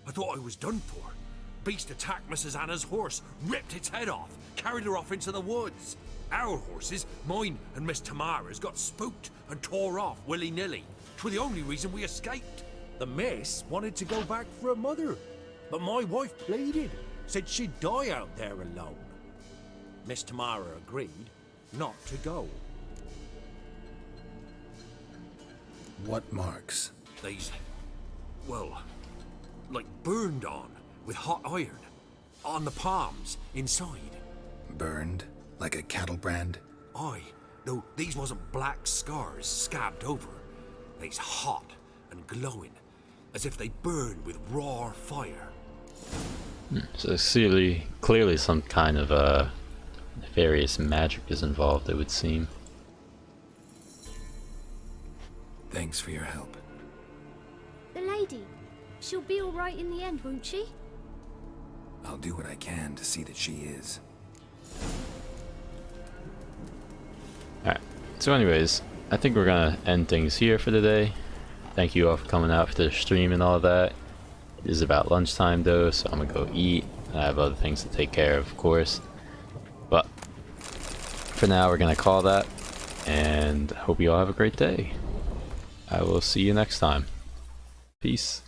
I thought I was done for. Beast attacked Mrs. Anna's horse, ripped its head off, carried her off into the woods. Our horses, mine and Miss Tamara's, got spooked and tore off willy-nilly. 'Twere the only reason we escaped. The miss wanted to go back for her mother, but my wife pleaded. Said she'd die out there alone. Miss Tamara agreed not to go. What marks? These, well, like burned on with hot iron. On the palms, inside. Burned? Like a cattle brand? Aye, though these wasn't black scars scabbed over. They's hot and glowing, as if they burned with raw fire. So it's clearly some kind of nefarious magic is involved, it would seem. Thanks for your help. The lady. She'll be all right in the end, won't she? I'll do what I can to see that she is. Alright, so anyways, I think we're gonna end things here for today. Thank you all for coming out for the stream and all that. It is about lunchtime though, so I'm gonna go eat. I have other things to take care of course. But for now, we're gonna call that, and hope you all have a great day. I will see you next time. Peace.